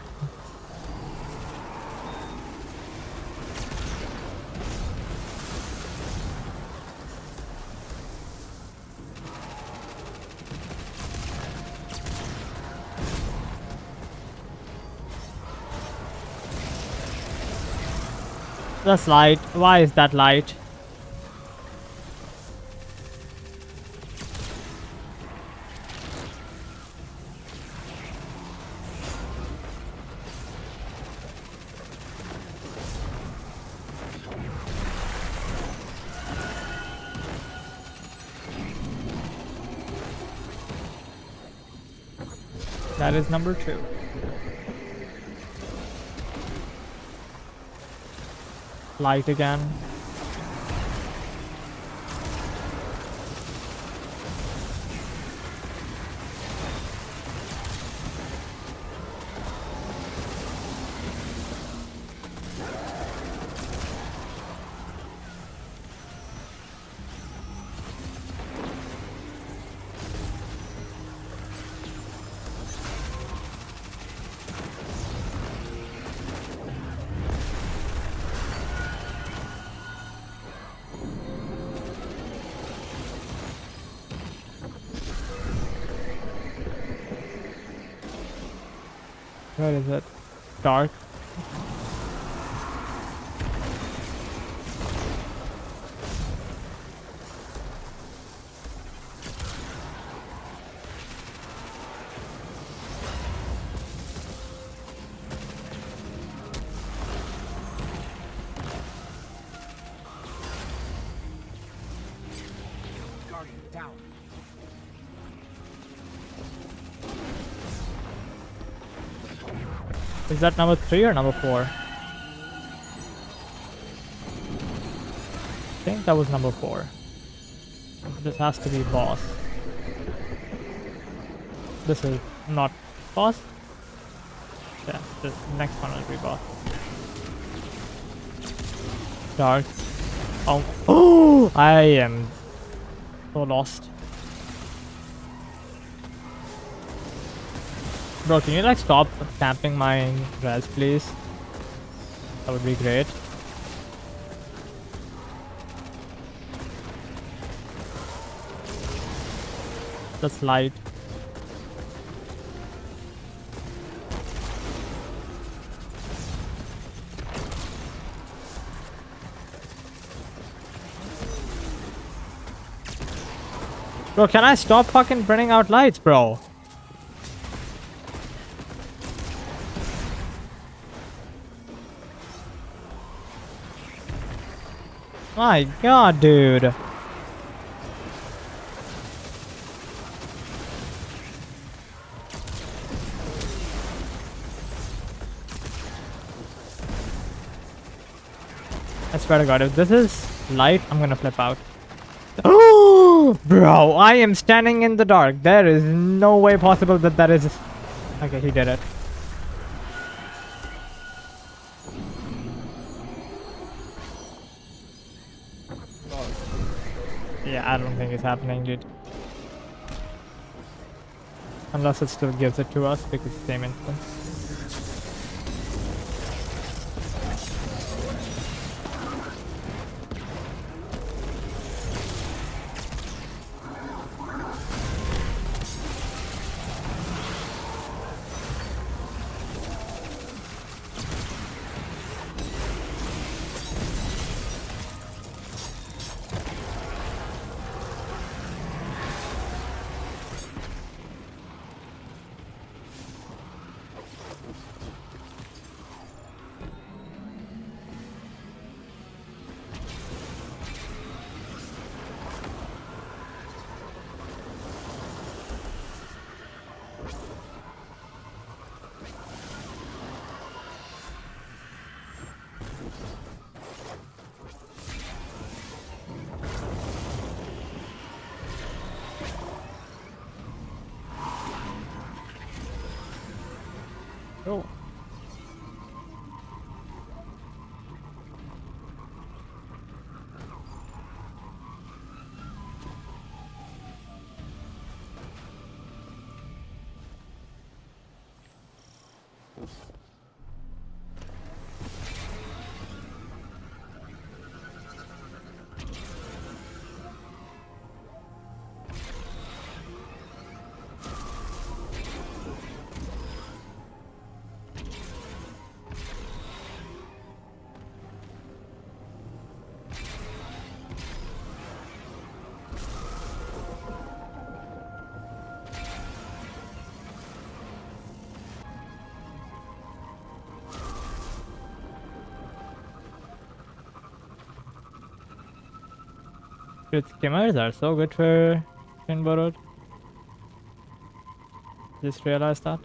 That's light. Why is that light? That is number 2. Light again. Where is it? Dark. Guardian down. Is that number 3 or number 4? I think that was number 4. This has to be boss. This is not boss. Yeah, the next one will be boss. Dark. Oh, oh! I am so lost. Bro, can you like stop camping my res, please? That would be great. That's light. Bro, can I stop fucking burning out lights, bro? My god, dude. I swear to god, if this is light, I'm gonna flip out. Oh, bro, I am standing in the dark. There is no way possible that that is... Okay, he did it. Yeah, I don't think it's happening, dude. Unless it still gives it to us because it's the same instance. Oh. Dude, skimmers are so good for Finborod. Just realized that.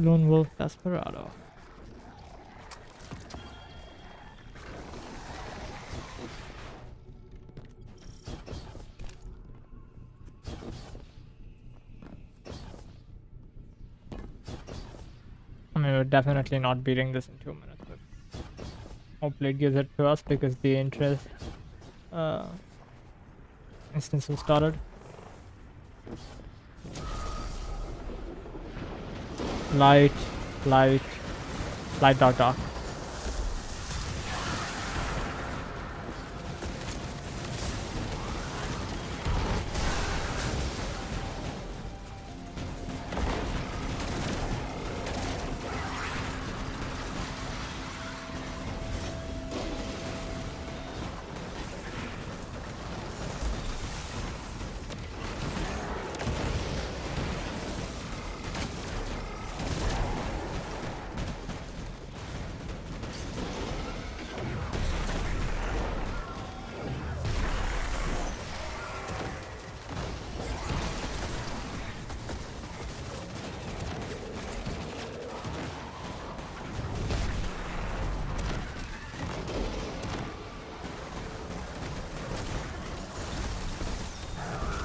Lone Wolf Desperado. I mean, we're definitely not beating this in 2 minutes, but hopefully it gives it to us because the interest instance was started. Light, light, light, dark, dark.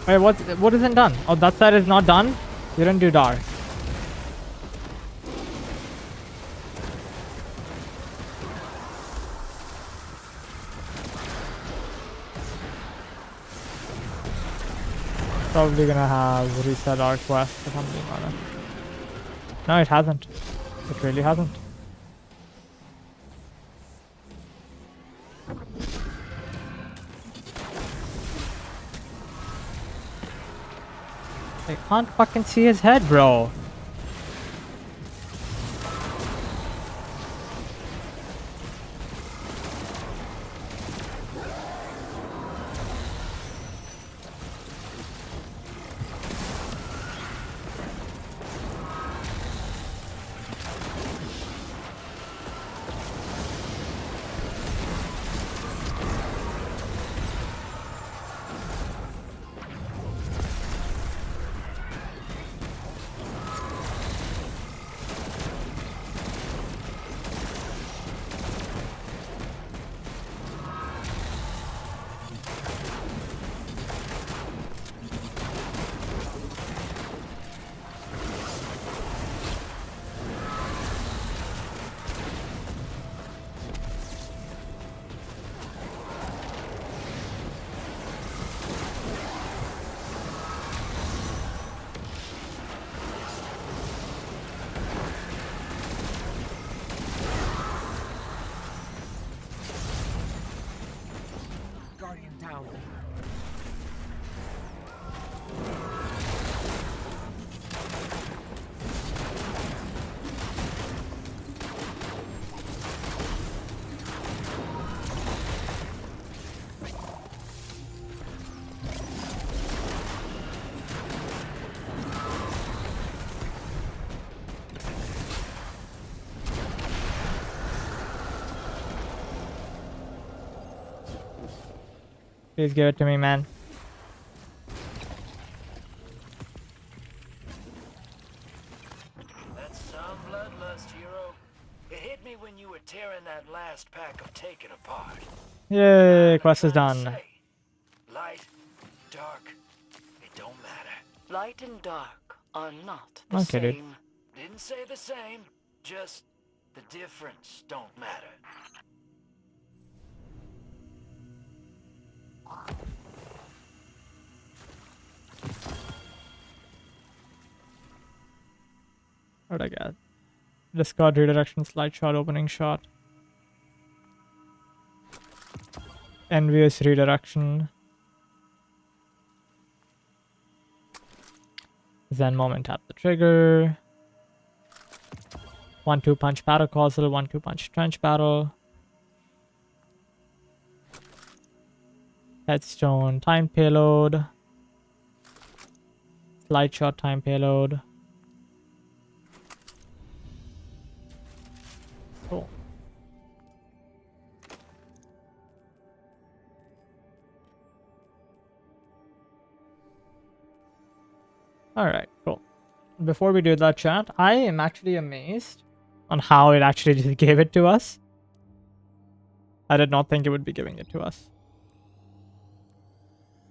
Wait, what isn't done? Oh, that side is not done? You didn't do dark. Probably gonna have reset our quest or something on it. No, it hasn't. It really hasn't. I can't fucking see his head, bro. Guardian down. Please give it to me, man. That's some bloodlust, hero. It hit me when you were tearing that last pack of Taken apart. Yay, quest is Trying to done. say, light, dark, it don't matter. Light and dark are not the Okay, dude. same. Didn't say the same, just the difference don't matter. What'd I get? Discard redirection, slide shot, opening shot. Envious redirection. Zen moment, tap the trigger. 1-2 punch battle causal, 1-2 punch trench battle. Headstone, time payload. Slide shot, time payload. Cool. Alright, cool. before we do that, chat, I am actually amazed on how it actually just gave it to us. I did not think it would be giving it to us.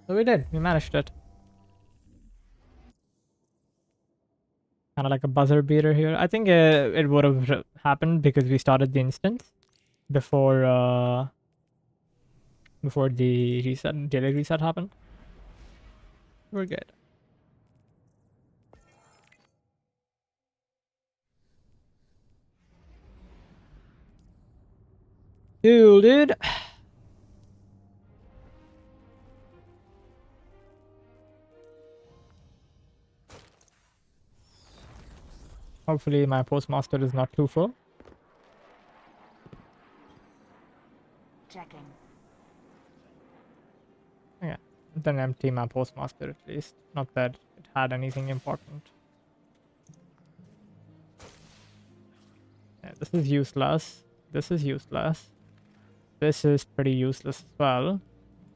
So we did. We managed it. Kind of like a buzzer beater here. I think it would have happened because we started the instance before before the reset, daily reset happened. We're good. Cool, dude. Hopefully my postmaster is not too full. Checking. Yeah, then empty my postmaster at least. Not that it had anything important. Yeah, this is useless. This is useless. This is pretty useless as well.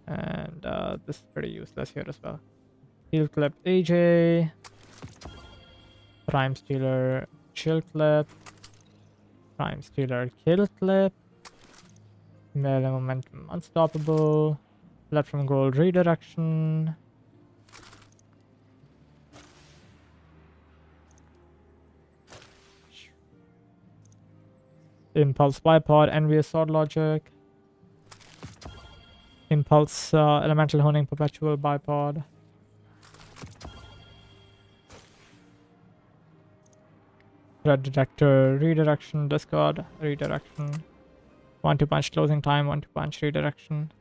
And this is pretty useless here as well. Heal clip AJ. Prime Stealer chill clip. Prime Stealer kill clip. Melee momentum unstoppable. Blood from gold redirection. Impulse bipod, envious sword logic. Impulse elemental honing perpetual bipod. Red detector redirection discard redirection. 1-2 punch closing time, 1-2 punch redirection.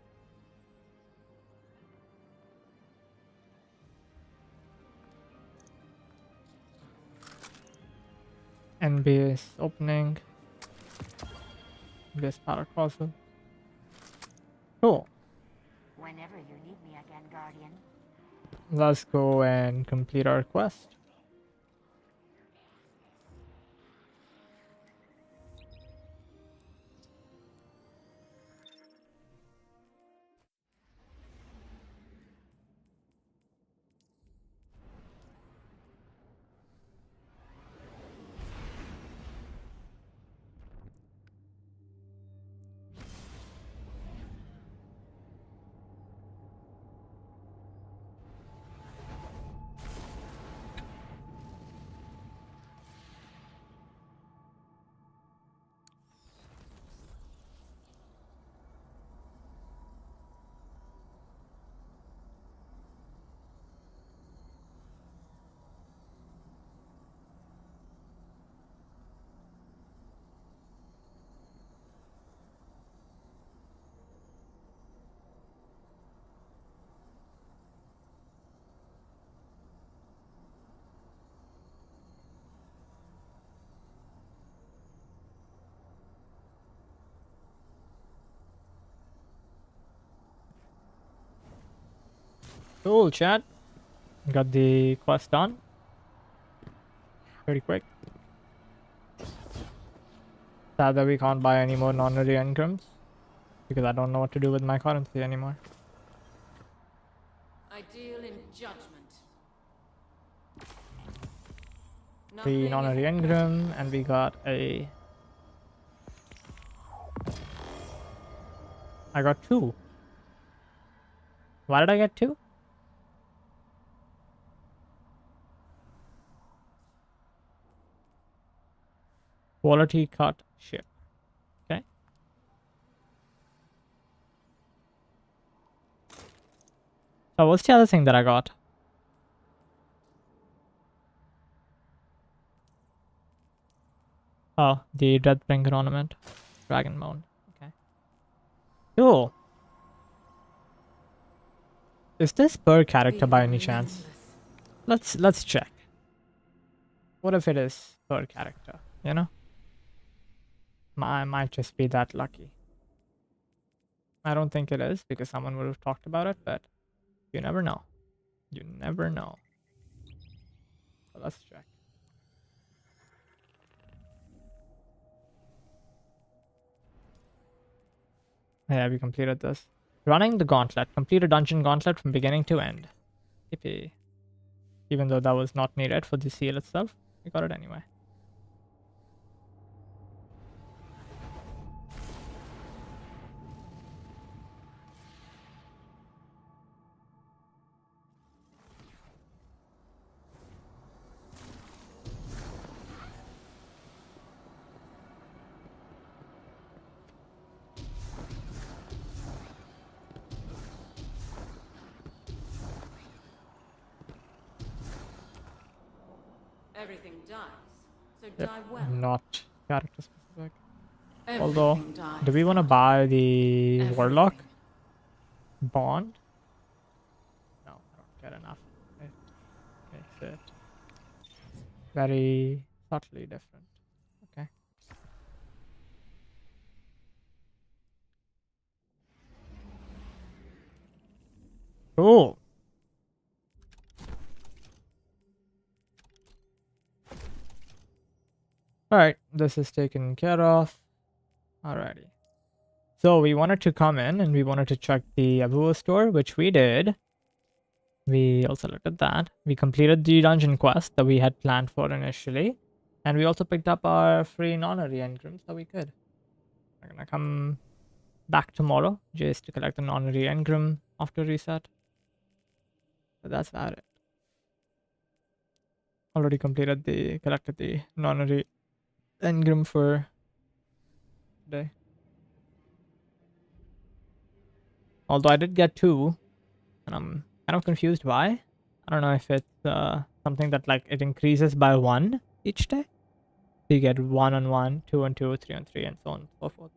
NBS opening. NBS power causal. Cool. Whenever you need me again, Guardian. Let's go and complete our quest. Cool, chat. Got the quest done. Pretty quick. Sad that we can't buy any more non-honorary engrams. Because I don't know what to do with my currency anymore. I deal in judgment. 3 non-honorary engram, and we got a... I got 2. Why did I get 2? Quality cut ship. Okay. So what's the other thing that I got? Oh, the Deathbringer ornament. Dragon Moan. Okay. Cool. Is this per character by any chance? Let's check. What if it is per character, you know? I might just be that lucky. I don't think it is because someone would have talked about it, but you never know. You never know. So let's check. Yeah, we completed this. Running the gauntlet. Complete a dungeon gauntlet from beginning to end. Yippee. even though that was not needed for the seal itself. We got it anyway. Everything dies, so Yep, die well. not character specific. Everything Although, dies, do we want to Guardian. buy the Warlock Everything. bond? No, I don't get enough. It makes it very subtly different. Okay. Cool. Alright, this is taken care of. Alrighty. So we wanted to come in and we wanted to check the Abu store, which we did. We also looked at that. We completed the dungeon quest that we had planned for initially. And we also picked up our free non-honorary engrams that we could. We're gonna come back tomorrow just to collect an honorary engram after reset. But that's about it. Already collected the non-honorary engram for today. Although I did get 2, and I'm kind of confused why. I don't know if it's something that like it increases by 1 each day. So you get 1 on 1, 2 on 2, 3 on 3, and so on and so forth.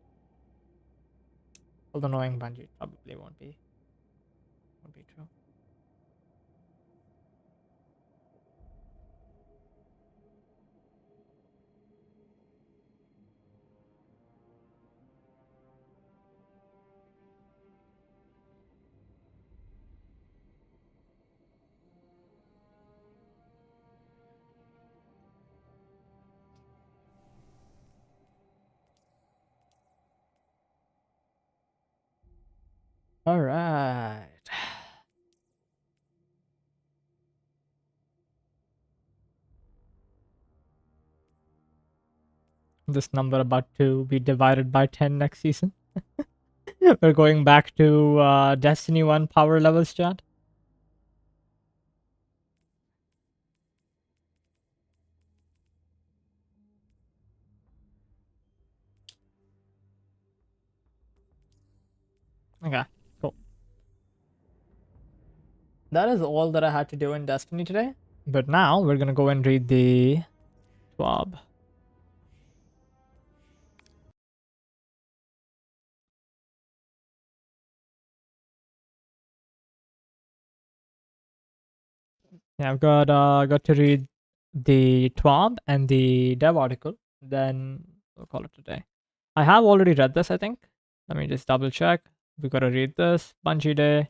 Although knowing Bungie probably won't be true. All right. This number about to be divided by 10 next season. We're going back to Destiny 1 power levels, chat. Okay, cool. That is all that I had to do in Destiny today. But now we're gonna go and read the swab. Yeah, I've got to read the TWAB and the dev article. Then we'll call it a day. I have already read this, I think. Let me just double check. We gotta read this. Bungie Day.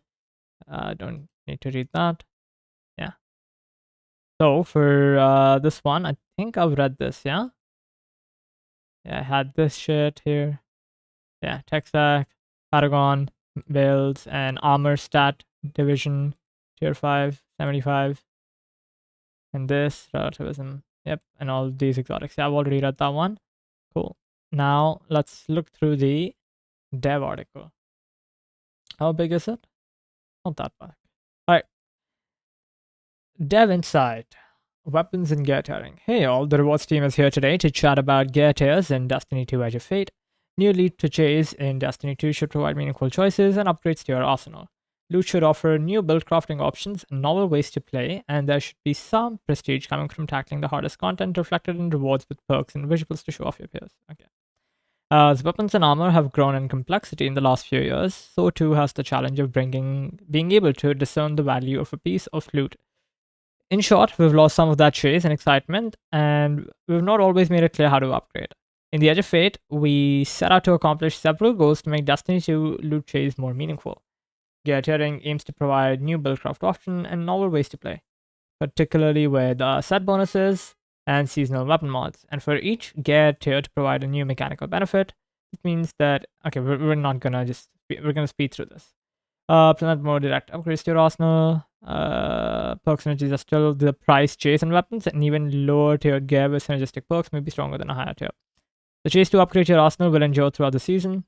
Don't need to read that. Yeah. So for this one, I think I've read this, yeah? Yeah, I had this shit here. Yeah, tech stack, Paragon, builds, and armor stat division, tier 5, 75. And this, relativism. Yep, and all these exotics. Yeah, I've already read that one. Cool. Now, let's look through the dev article. How big is it? Not that big. Alright. Dev Insight. Weapons and gear tiering. Hey all, the rewards team is here today to chat about gear tiers in Destiny 2 Edge of Fate. New loot purchase in Destiny 2 should provide meaningful choices and upgrades to your arsenal. Loot should offer new build crafting options and novel ways to play, and there should be some prestige coming from tackling the hardest content reflected in rewards with perks and visuals to show off your peers. Okay. As weapons and armor have grown in complexity in the last few years, so too has the challenge of being able to discern the value of a piece of loot. In short, we've lost some of that chase and excitement, and we've not always made it clear how to upgrade. In the Edge of Fate, we set out to accomplish several goals to make Destiny 2 loot chase more meaningful. Gear tiering aims to provide new buildcraft options and novel ways to play, particularly with set bonuses and seasonal weapon mods. And for each gear tier to provide a new mechanical benefit, it means that, okay, we're not gonna we're gonna speed through this. Present more direct upgrades to your arsenal. Perk synergies are still the price chase and weapons, and even lower tiered gear with synergistic perks may be stronger than a higher tier. The chase to upgrade your arsenal will endure throughout the season.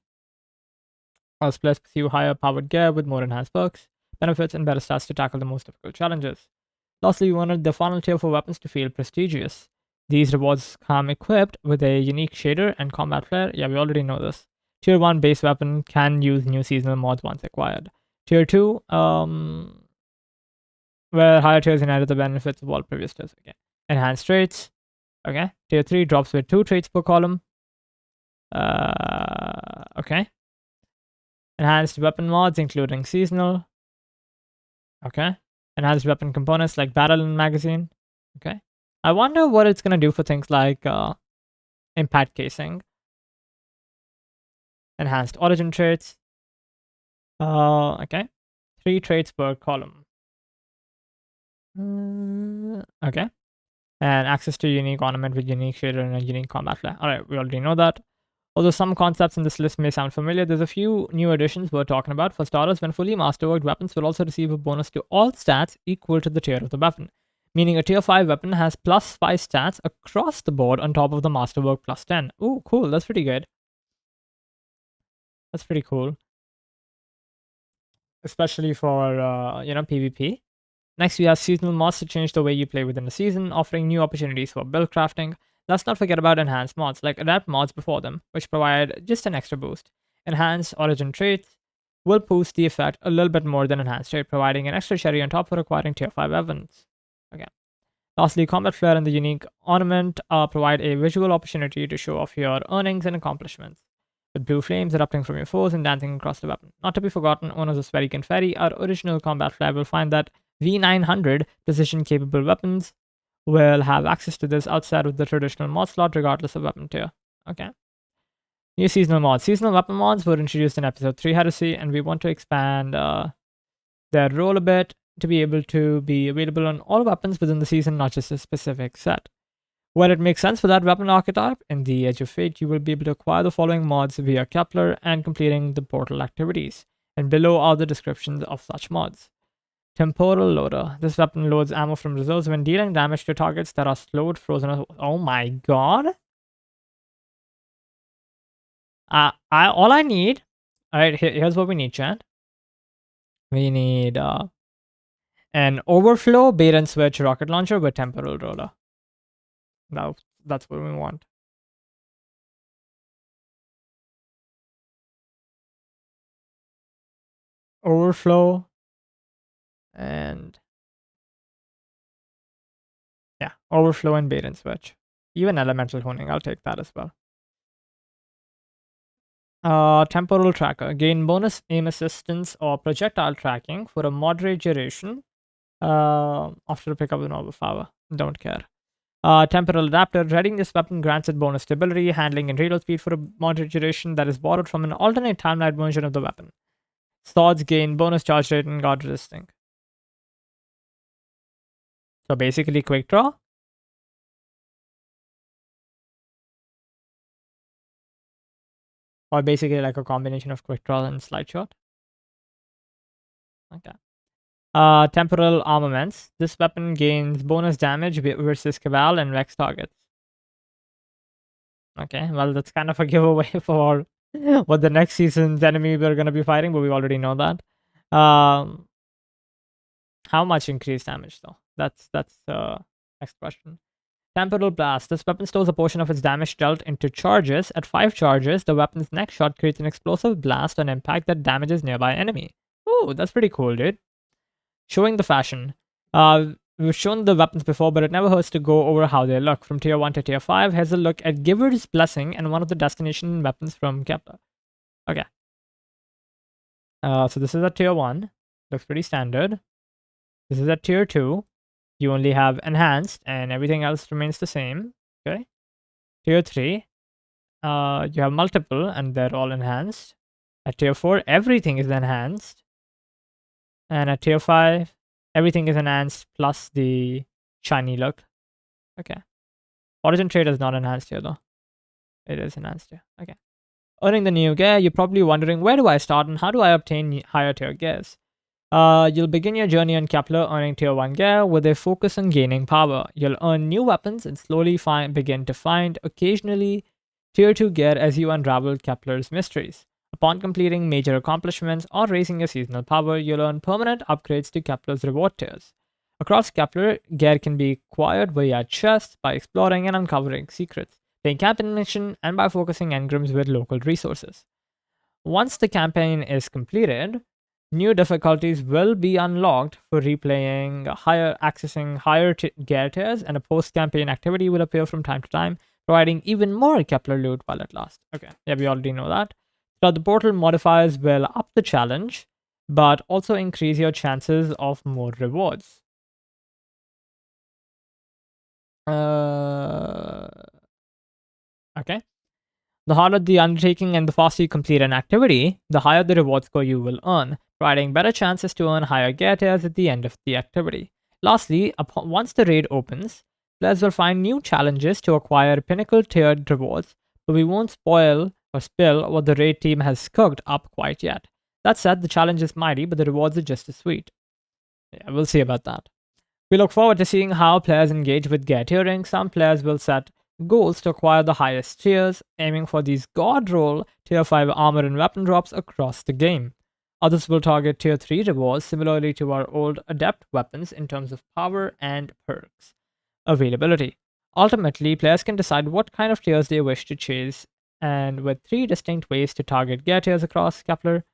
As players pursue higher powered gear with more enhanced perks, benefits, and better stats to tackle the most difficult challenges. Lastly, we wanted the final tier for weapons to feel prestigious. These rewards come equipped with a unique shader and combat flare. Yeah, we already know this. Tier 1 base weapon can use new seasonal mods once acquired. Tier 2, where higher tiers inherit the benefits of all previous tiers. Okay. Enhanced traits. Okay. Tier 3 drops with 2 traits per column. Okay. Enhanced weapon mods, including seasonal. Okay. Enhanced weapon components like barrel and magazine. Okay. I wonder what it's going to do for things like impact casing. Enhanced origin traits. Okay. 3 traits per column. Okay. And access to unique ornament with unique shader and a unique combat flare. Alright, we already know that. Although some concepts in this list may sound familiar, there's a few new additions we're talking about. For starters, when fully masterworked, weapons will also receive a bonus to all stats equal to the tier of the weapon, meaning a tier 5 weapon has plus 5 stats across the board on top of the masterwork plus 10. Ooh, cool. That's pretty good. That's pretty cool. Especially for, PvP. Next, we have seasonal mods to change the way you play within the season, offering new opportunities for build crafting. Let's not forget about enhanced mods, like adapt mods before them, which provide just an extra boost. Enhanced origin traits will boost the effect a little bit more than enhanced trait, providing an extra cherry on top for acquiring tier 5 weapons. Okay. Lastly, combat flare and the unique ornament provide a visual opportunity to show off your earnings and accomplishments, with blue flames erupting from your foes and dancing across the weapon. Not to be forgotten, owners of Spheric and Fairy, our original combat flare, will find that V900 precision-capable weapons will have access to this outside of the traditional mod slot, regardless of weapon tier. Okay. New seasonal mods. Seasonal weapon mods were introduced in episode 3 Heresy, and we want to expand their role a bit to be able to be available on all weapons within the season, not just a specific set. Where it makes sense for that weapon archetype, in the Edge of Fate, you will be able to acquire the following mods via Kepler and completing the portal activities. And below are the descriptions of such mods. Temporal Loader. This weapon loads ammo from reserves when dealing damage to targets that are slowed, frozen, or... Oh my god! All I need... Alright, here's what we need, chat. We need an overflow bait and switch rocket launcher with temporal roller. That's what we want. Overflow and yeah, overflow and bait and switch. Even elemental honing, I'll take that as well. Temporal tracker. Gain bonus aim assistance or projectile tracking for a moderate duration after a pick up with normal power. Don't care. Temporal adapter. Reading this weapon grants it bonus stability, handling, and reload speed for a moderate duration that is borrowed from an alternate timeline version of the weapon. Swords gain bonus charge rate and guard resisting. So basically quick draw. Or basically like a combination of quick draw and slide shot. Okay. Temporal armaments. This weapon gains bonus damage versus Cabal and Vex targets. Okay, well that's kind of a giveaway for what the next season's enemy we're going to be fighting, but we already know that. How much increased damage though? That's next question. Temporal Blast. This weapon stores a portion of its damage dealt into charges. At 5 charges, the weapon's next shot creates an explosive blast on impact that damages nearby enemy. Ooh, that's pretty cool, dude. Showing the fashion. We've shown the weapons before, but it never hurts to go over how they look. From tier 1 to tier 5, here's a look at Giver's Blessing and one of the destination weapons from Kepler. Okay. So this is at tier 1. Looks pretty standard. This is at tier 2. You only have enhanced and everything else remains the same. Okay. Tier 3. You have multiple and they're all enhanced. At tier 4, everything is enhanced. And at tier 5, everything is enhanced plus the shiny look. Okay. Origin trait is not enhanced here though. It is enhanced here. Okay. Earning the new gear, you're probably wondering, where do I start and how do I obtain higher tier gears? You'll begin your journey on Kepler earning tier 1 gear with a focus on gaining power. You'll earn new weapons and slowly begin to find occasionally tier 2 gear as you unravel Kepler's mysteries. Upon completing major accomplishments or raising your seasonal power, you'll earn permanent upgrades to Kepler's reward tiers. Across Kepler, gear can be acquired via chests by exploring and uncovering secrets, playing campaign mission, and by focusing engrams with local resources. Once the campaign is completed, new difficulties will be unlocked for accessing higher gear tiers, and a post-campaign activity will appear from time to time, providing even more Kepler loot while it lasts. Okay, yeah, we already know that. So the portal modifiers will up the challenge, but also increase your chances of more rewards. Okay. The harder the undertaking and the faster you complete an activity, the higher the reward score you will earn, providing better chances to earn higher gear tiers at the end of the activity. Lastly, once the raid opens, players will find new challenges to acquire pinnacle tiered rewards, but we won't spoil or spill what the raid team has cooked up quite yet. That said, the challenge is mighty, but the rewards are just as sweet. Yeah, we'll see about that. We look forward to seeing how players engage with gear tiering. Some players will set goals to acquire the highest tiers, aiming for these god roll tier 5 armor and weapon drops across the game. Others will target tier 3 rewards similarly to our old adept weapons in terms of power and perks availability. Ultimately, players can decide what kind of tiers they wish to chase, and with 3 distinct ways to target gear tiers across Kepler.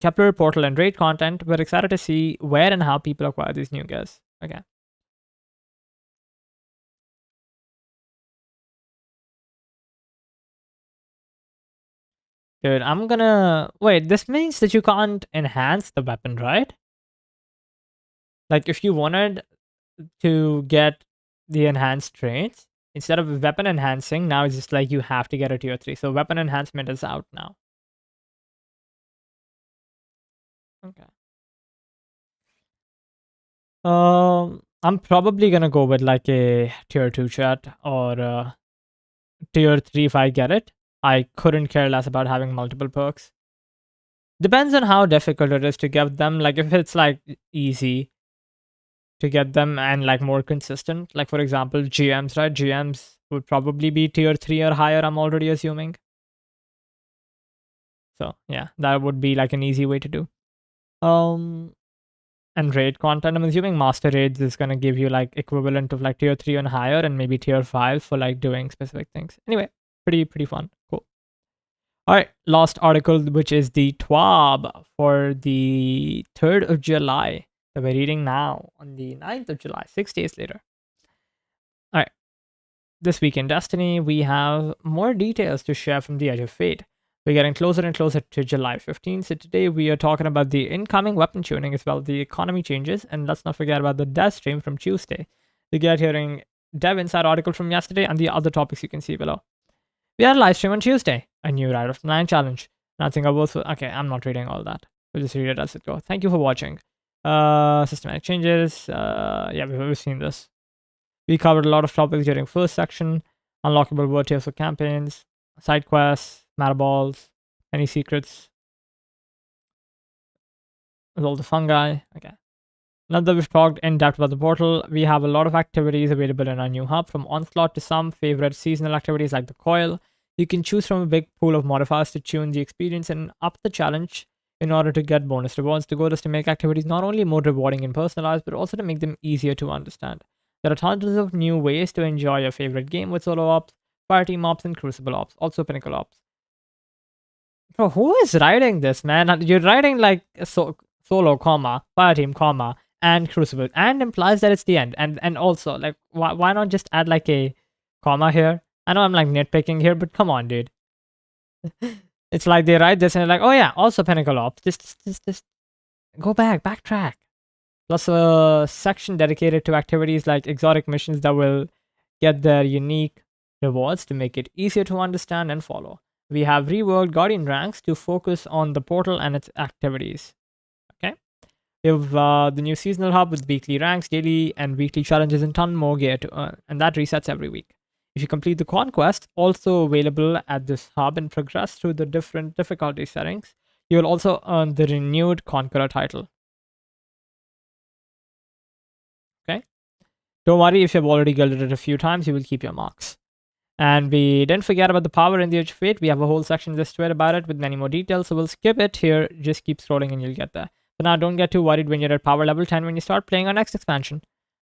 Kepler, Portal, and Raid content. We're excited to see where and how people acquire these new gears. Okay. Dude, I'm gonna... Wait, this means that you can't enhance the weapon, right? Like, if you wanted to get the enhanced traits, instead of weapon enhancing, now it's just like you have to get a tier 3. So weapon enhancement is out now. Okay. I'm probably gonna go with like a tier 2 chat or tier 3 if I get it. I couldn't care less about having multiple perks. Depends on how difficult it is to get them. Like if it's like easy to get them and like more consistent, like for example GMs, right? GMs would probably be tier 3 or higher, I'm already assuming. So yeah, that would be like an easy way to do. And raid content, I'm assuming master raids is gonna give you like equivalent of like tier 3 and higher, and maybe tier 5 for like doing specific things. Anyway, pretty fun. Cool. Alright, last article, which is the TWAB for the 3rd of July that we're reading now on the 9th of July, 6 days later. Alright, this week in Destiny, we have more details to share from the Edge of Fate. We're getting closer and closer to July 15th, so today we are talking about the incoming weapon tuning as well, the economy changes, and let's not forget about the dev stream from Tuesday. You get hearing dev inside article from yesterday and the other topics you can see below. We had a live stream on Tuesday, a new Ride of the 9 challenge. Nothing worth... Okay, I'm not reading all that. We'll just read it as it goes. Thank you for watching. Systematic changes. Yeah, we've seen this. We covered a lot of topics during first section. Unlockable word tiers for campaigns, side quests, matter balls, any secrets. With all the fungi. Okay. Now that we've talked in depth about the portal, we have a lot of activities available in our new hub, from Onslaught to some favorite seasonal activities like the Coil. You can choose from a big pool of modifiers to tune the experience and up the challenge in order to get bonus rewards. The goal is to make activities not only more rewarding and personalized, but also to make them easier to understand. There are tons of new ways to enjoy your favorite game with solo ops, fire team ops, and crucible ops, also pinnacle ops. Bro, who is writing this, man? You're writing like solo, comma, fire team, comma, and crucible, and implies that it's the end. And also, like, why not just add like a comma here? I know I'm like nitpicking here, but come on, dude. It's like they write this and they're like, oh yeah, also pinnacle ops. Just go backtrack. Plus a section dedicated to activities like exotic missions that will get their unique rewards to make it easier to understand and follow. We have reworked Guardian ranks to focus on the portal and its activities. Okay. We have the new seasonal hub with weekly ranks, daily and weekly challenges, and ton more gear to earn, and that resets every week. If you complete the conquest, also available at this hub, and progress through the different difficulty settings, you will also earn the renewed Conqueror title. Okay? Don't worry, if you've already gilded it a few times, you will keep your marks. And we didn't forget about the power in the Edge of Fate. We have a whole section in this tweet about it with many more details, so we'll skip it here. Just keep scrolling and you'll get there. But now don't get too worried when you're at power level 10 when you start playing our next expansion.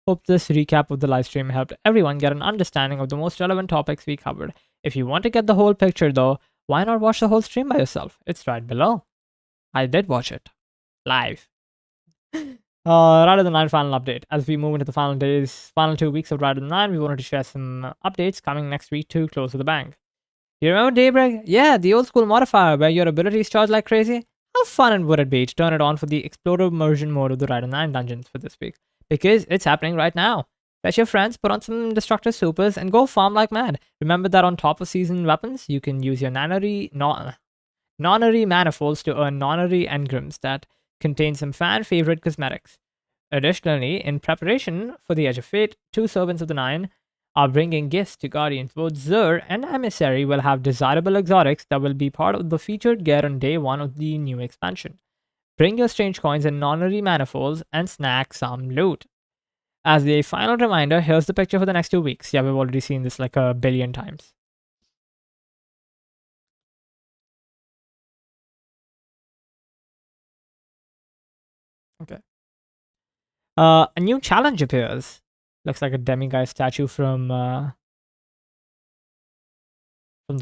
Hope this recap of the live stream helped everyone get an understanding of the most relevant topics we covered. If you want to get the whole picture though, why not watch the whole stream by yourself? It's right below. I did watch it. Live. Rider the 9 final update. As we move into the final 2 weeks of Rider the 9, we wanted to share some updates coming next week to close to the bank. Do you remember Daybreak? Yeah, the old school modifier where your abilities charge like crazy. How fun would it be to turn it on for the Explorer immersion mode of the Rider 9 dungeons for this week? Because it's happening right now. Fetch your friends, put on some destructive supers, and go farm like mad. Remember that on top of seasoned weapons, you can use your nonary manifolds to earn nonary engrams that contain some fan favorite cosmetics. Additionally, in preparation for the Edge of Fate, 2 Servants of the Nine are bringing gifts to Guardians. Both Zur and Emissary will have desirable exotics that will be part of the featured gear on day 1 of the new expansion. Bring your strange coins and nonary manifolds and snag some loot. As a final reminder, here's the picture for the next 2 weeks. Yeah, we've already seen this like a billion times. Okay. A new challenge appears. Looks like a demiguise statue from the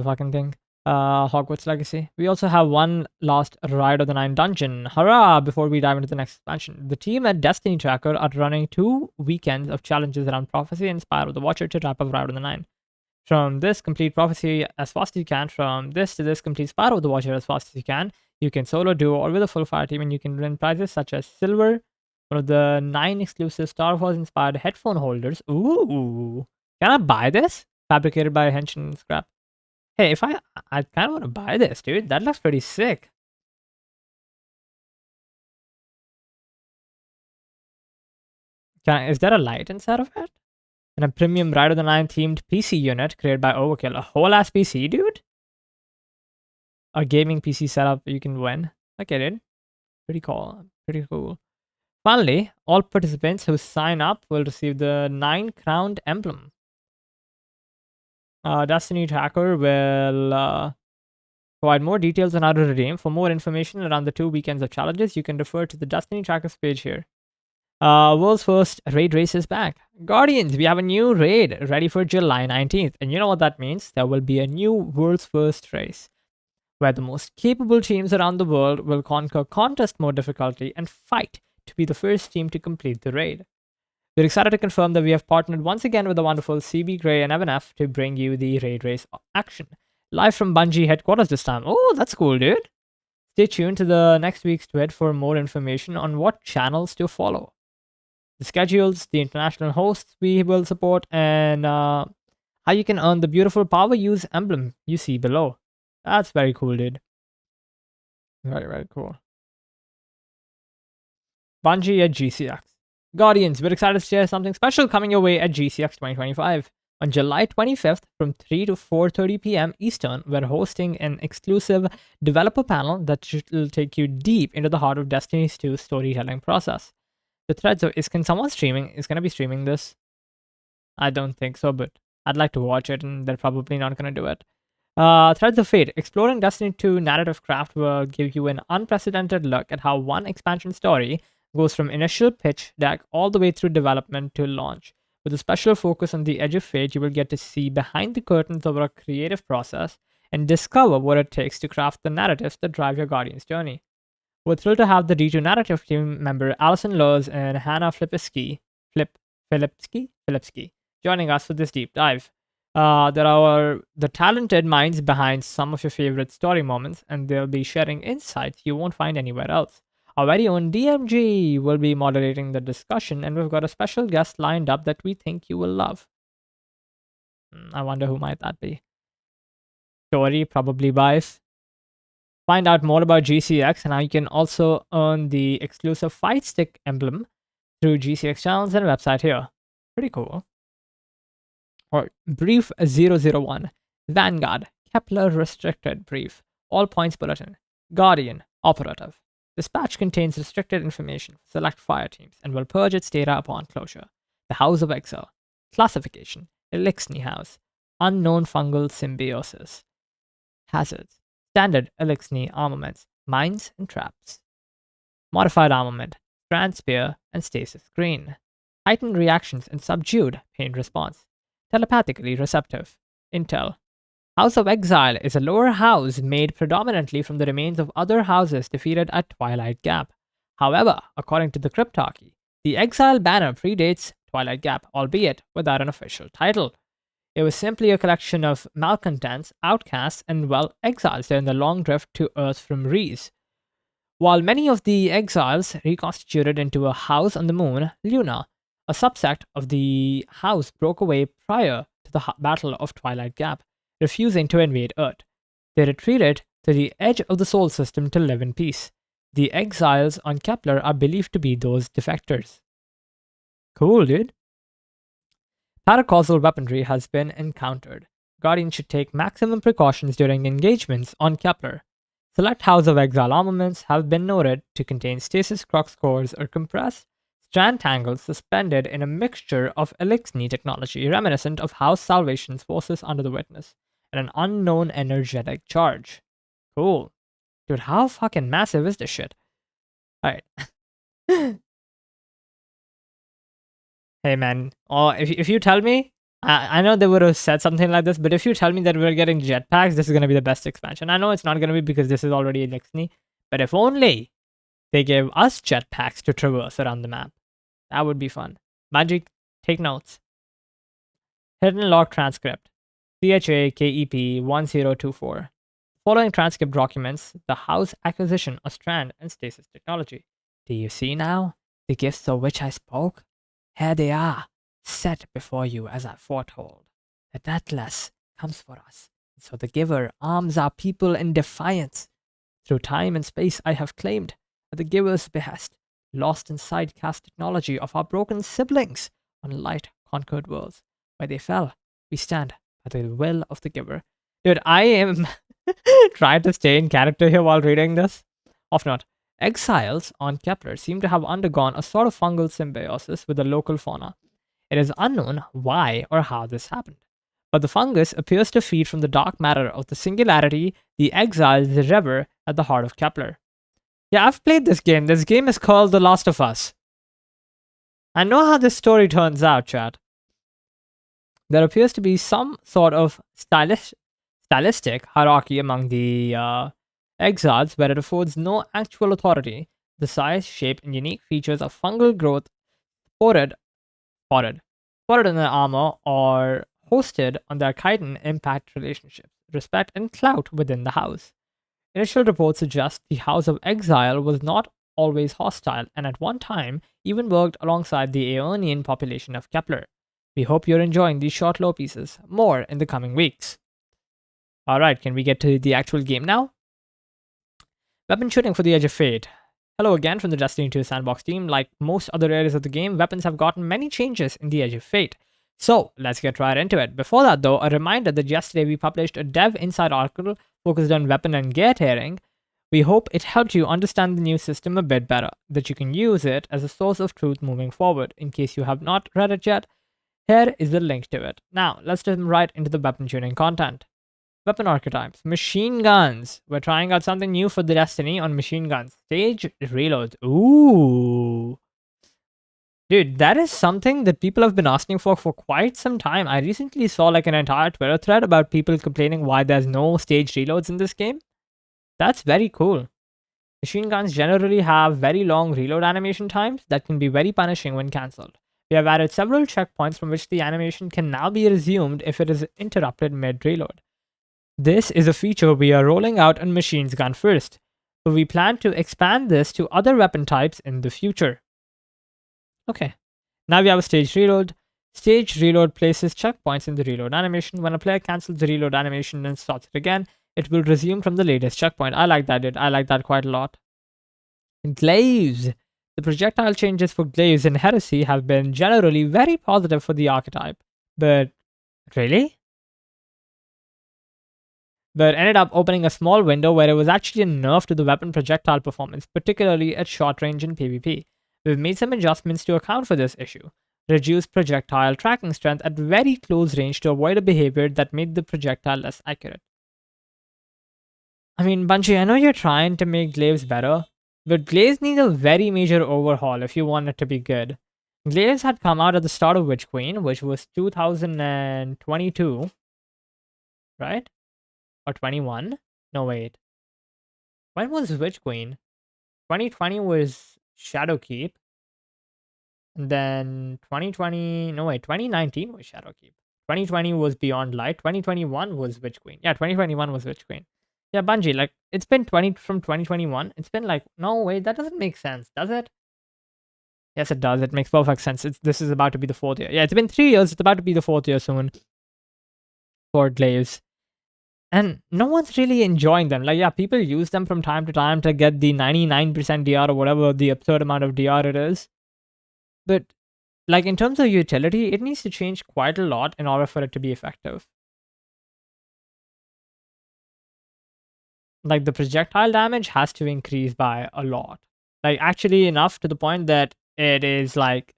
fucking thing. Hogwarts Legacy. We also have one last Ride of the 9 dungeon. Hurrah! Before we dive into the next expansion. The team at Destiny Tracker are running 2 weekends of challenges around Prophecy and Spire of the Watcher to wrap up Ride of the 9. From this, complete Prophecy as fast as you can. From this to this, complete Spire of the Watcher as fast as you can. You can solo, duo, or with a full fire team, and you can win prizes such as silver, one of the 9 exclusive Star Wars inspired headphone holders. Ooh! Can I buy this? Fabricated by Henshin Scrap. Hey, if I kind of want to buy this, dude. That looks pretty sick. Is there a light inside of it? And a premium Rider the 9 themed PC unit created by Overkill. A whole ass PC, dude? A gaming PC setup you can win. Okay, dude. Pretty cool. Pretty cool. Finally, all participants who sign up will receive the 9 crowned emblem. Destiny Tracker will provide more details on how to redeem. For more information around the 2 weekends of challenges, you can refer to the Destiny Trackers page here. World's first raid race is back. Guardians, we have a new raid ready for July 19th. And you know what that means? There will be a new world's first race where the most capable teams around the world will conquer contest mode difficulty and fight to be the first team to complete the raid. We're excited to confirm that we have partnered once again with the wonderful CB Gray and Evan F to bring you the raid race action. Live from Bungie headquarters this time. Oh, that's cool, dude. Stay tuned to the next week's tweet for more information on what channels to follow, the schedules, the international hosts we will support, and how you can earn the beautiful power use emblem you see below. That's very cool, dude. Very, very cool. Bungie at GCX. Guardians, we're excited to share something special coming your way at GCX 2025. On July 25th from 3 to 4:30 p.m. Eastern, we're hosting an exclusive developer panel that will take you deep into the heart of Destiny's 2 storytelling process. The threads of can someone is going to be streaming this? I don't think so, but I'd like to watch it, and they're probably not going to do it. Threads of Fate. Exploring Destiny 2 narrative craft will give you an unprecedented look at how one expansion story goes from initial pitch deck all the way through development to launch. With a special focus on the Edge of Fate, you will get to see behind the curtains of our creative process and discover what it takes to craft the narratives that drive your Guardian's journey. We're thrilled to have the D2 narrative team member Alison Lurs and Hannah Filipski joining us for this deep dive. There are the talented minds behind some of your favorite story moments, and they'll be sharing insights you won't find anywhere else. Our very own DMG will be moderating the discussion, and we've got a special guest lined up that we think you will love. I wonder who might that be. Story, probably Bice. Find out more about GCX and how you can also earn the exclusive Fight Stick emblem through GCX channels and website here. Pretty cool. or Brief 001, Vanguard, Kepler Restricted Brief, All Points Bulletin, Guardian, Operative. Dispatch contains restricted information for select fire teams and will purge its data upon closure. The House of Exile. Classification, Elixni House, Unknown Fungal Symbiosis. Hazards, Standard Elixni Armaments, Mines and Traps. Modified Armament, Strand Spear and Stasis Screen. Heightened reactions and subdued pain response. Telepathically receptive. Intel. House of Exile is a lower house made predominantly from the remains of other houses defeated at Twilight Gap. However, according to the Cryptarchy, the Exile banner predates Twilight Gap, albeit without an official title. It was simply a collection of malcontents, outcasts, and, well, exiles during the long drift to Earth from Reese. While many of the exiles reconstituted into a house on the moon, Luna, a subsect of the house broke away prior to the Battle of Twilight Gap, refusing to invade Earth. They retreated to the edge of the Sol system to live in peace. The exiles on Kepler are believed to be those defectors. Cool, dude. Paracausal weaponry has been encountered. Guardians should take maximum precautions during engagements on Kepler. Select House of Exile armaments have been noted to contain stasis crux cores or compressed strand tangles suspended in a mixture of Elixni technology reminiscent of House Salvation's forces under the Witness, and an unknown energetic charge. Cool. Dude, how fucking massive is this shit? Alright. Hey man, if you tell me, I know they would have said something like this, but if you tell me that we're getting jetpacks, this is going to be the best expansion. I know it's not going to be because this is already Elixni, but if only they gave us jetpacks to traverse around the map. That would be fun. Magic, take notes. Hidden log transcript. CHA KEP 1024. Following transcript documents the House acquisition of Strand and Stasis technology. Do you see now the gifts of which I spoke? Here they are, set before you as I foretold. The deathless comes for us, so the giver arms our people in defiance. Through time and space I have claimed, at the giver's behest, lost in sidecast technology of our broken siblings on light-conquered worlds. Where they fell, we stand by the will of the giver. Dude, I am trying to stay in character here while reading this. Off note. Exiles on Kepler seem to have undergone a sort of fungal symbiosis with the local fauna. It is unknown why or how this happened, but the fungus appears to feed from the dark matter of the singularity the exiles rever at the heart of Kepler. Yeah, I've played this game. This game is called The Last of Us. I know how this story turns out, chat. There appears to be some sort of stylistic hierarchy among the exiles where it affords no actual authority. The size, shape, and unique features of fungal growth spotted in their armor or hosted on their chitin impact relationships, respect, and clout within the house. Initial reports suggest the House of Exile was not always hostile and at one time even worked alongside the Aeonian population of Kepler. We hope you're enjoying these short lore pieces. More in the coming weeks. Alright, can we get to the actual game now? Weapon shooting for the Edge of Fate. Hello again from the Destiny 2 sandbox team. Like most other areas of the game, weapons have gotten many changes in the Edge of Fate. So, let's get right into it. Before that though, a reminder that yesterday we published a Dev Inside article focused on weapon and gear tiering. We hope it helped you understand the new system a bit better, that you can use it as a source of truth moving forward. In case you have not read it yet, here is the link to it. Now, let's jump right into the weapon tuning content. Weapon archetypes. Machine guns. We're trying out something new for the Destiny on machine guns. Stage reloads. Ooh. Dude, that is something that people have been asking for quite some time. I recently saw like an entire Twitter thread about people complaining why there's no stage reloads in this game. That's very cool. Machine guns generally have very long reload animation times that can be very punishing when cancelled. We have added several checkpoints from which the animation can now be resumed if it is interrupted mid-reload. This is a feature we are rolling out on machine gun first, but we plan to expand this to other weapon types in the future. Okay, now we have a stage reload. Stage reload places checkpoints in the reload animation. When a player cancels the reload animation and starts it again, it will resume from the latest checkpoint. I like that, dude. I like that quite a lot. Glaives. The projectile changes for glaives in Heresy have been generally very positive for the archetype, but Really? But ended up opening a small window where it was actually a nerf to the weapon projectile performance, particularly at short range in PvP. We've made some adjustments to account for this issue. Reduced projectile tracking strength at very close range to avoid a behavior that made the projectile less accurate. I mean, Bungie, I know you're trying to make Glaives better, but Glaives needs a very major overhaul if you want it to be good. Glaives had come out at the start of Witch Queen, which was 2022, right? Or 21? No, wait. When was Witch Queen? 2020 was Shadowkeep. And then 2020, no wait, 2019 was Shadowkeep. 2020 was Beyond Light. 2021 was Witch Queen. Yeah, 2021 was Witch Queen. Yeah, Bungie, like, it's been 20 from 2021. It's been like, no, wait, that doesn't make sense, does it? Yes, it does. It makes perfect sense. This is about to be the 4th year. Yeah, it's been 3 years. It's about to be the 4th year soon for Glaives. And no one's really enjoying them. Like, yeah, people use them from time to time to get the 99% DR or whatever the absurd amount of DR it is. But, like, in terms of utility, it needs to change quite a lot in order for it to be effective. Like, the projectile damage has to increase by a lot. Like, actually enough to the point that it is, like,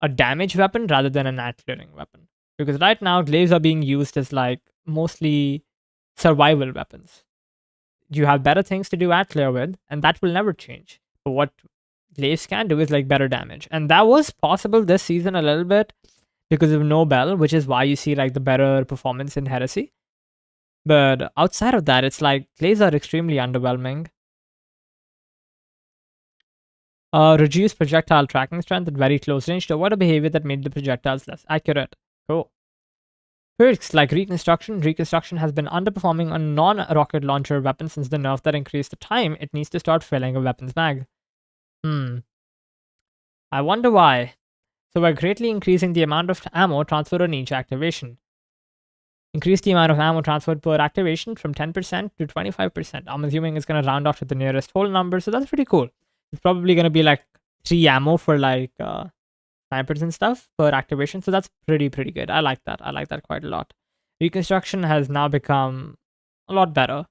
a damage weapon rather than an at-clearing weapon. Because right now, glaives are being used as, like, mostly survival weapons. You have better things to do at clear with, and that will never change. But what glaives can do is like better damage, and that was possible this season a little bit because of Nobel, which is why you see like the better performance in Heresy. But outside of that, it's like glaives are extremely underwhelming. Reduce projectile tracking strength at very close range to avoid a behavior that made the projectiles less accurate. Cool. Perks like Reconstruction. Reconstruction has been underperforming on non-rocket launcher weapons since the nerf that increased the time it needs to start filling a weapon's mag. I wonder why. So we're greatly increasing the amount of ammo transferred on each activation. Increase the amount of ammo transferred per activation from 10% to 25%. I'm assuming it's going to round off to the nearest whole number, so that's pretty cool. It's probably going to be like 3 ammo for like snipers and stuff per activation, so that's pretty good. I like that. I like that quite a lot. Reconstruction has now become a lot better.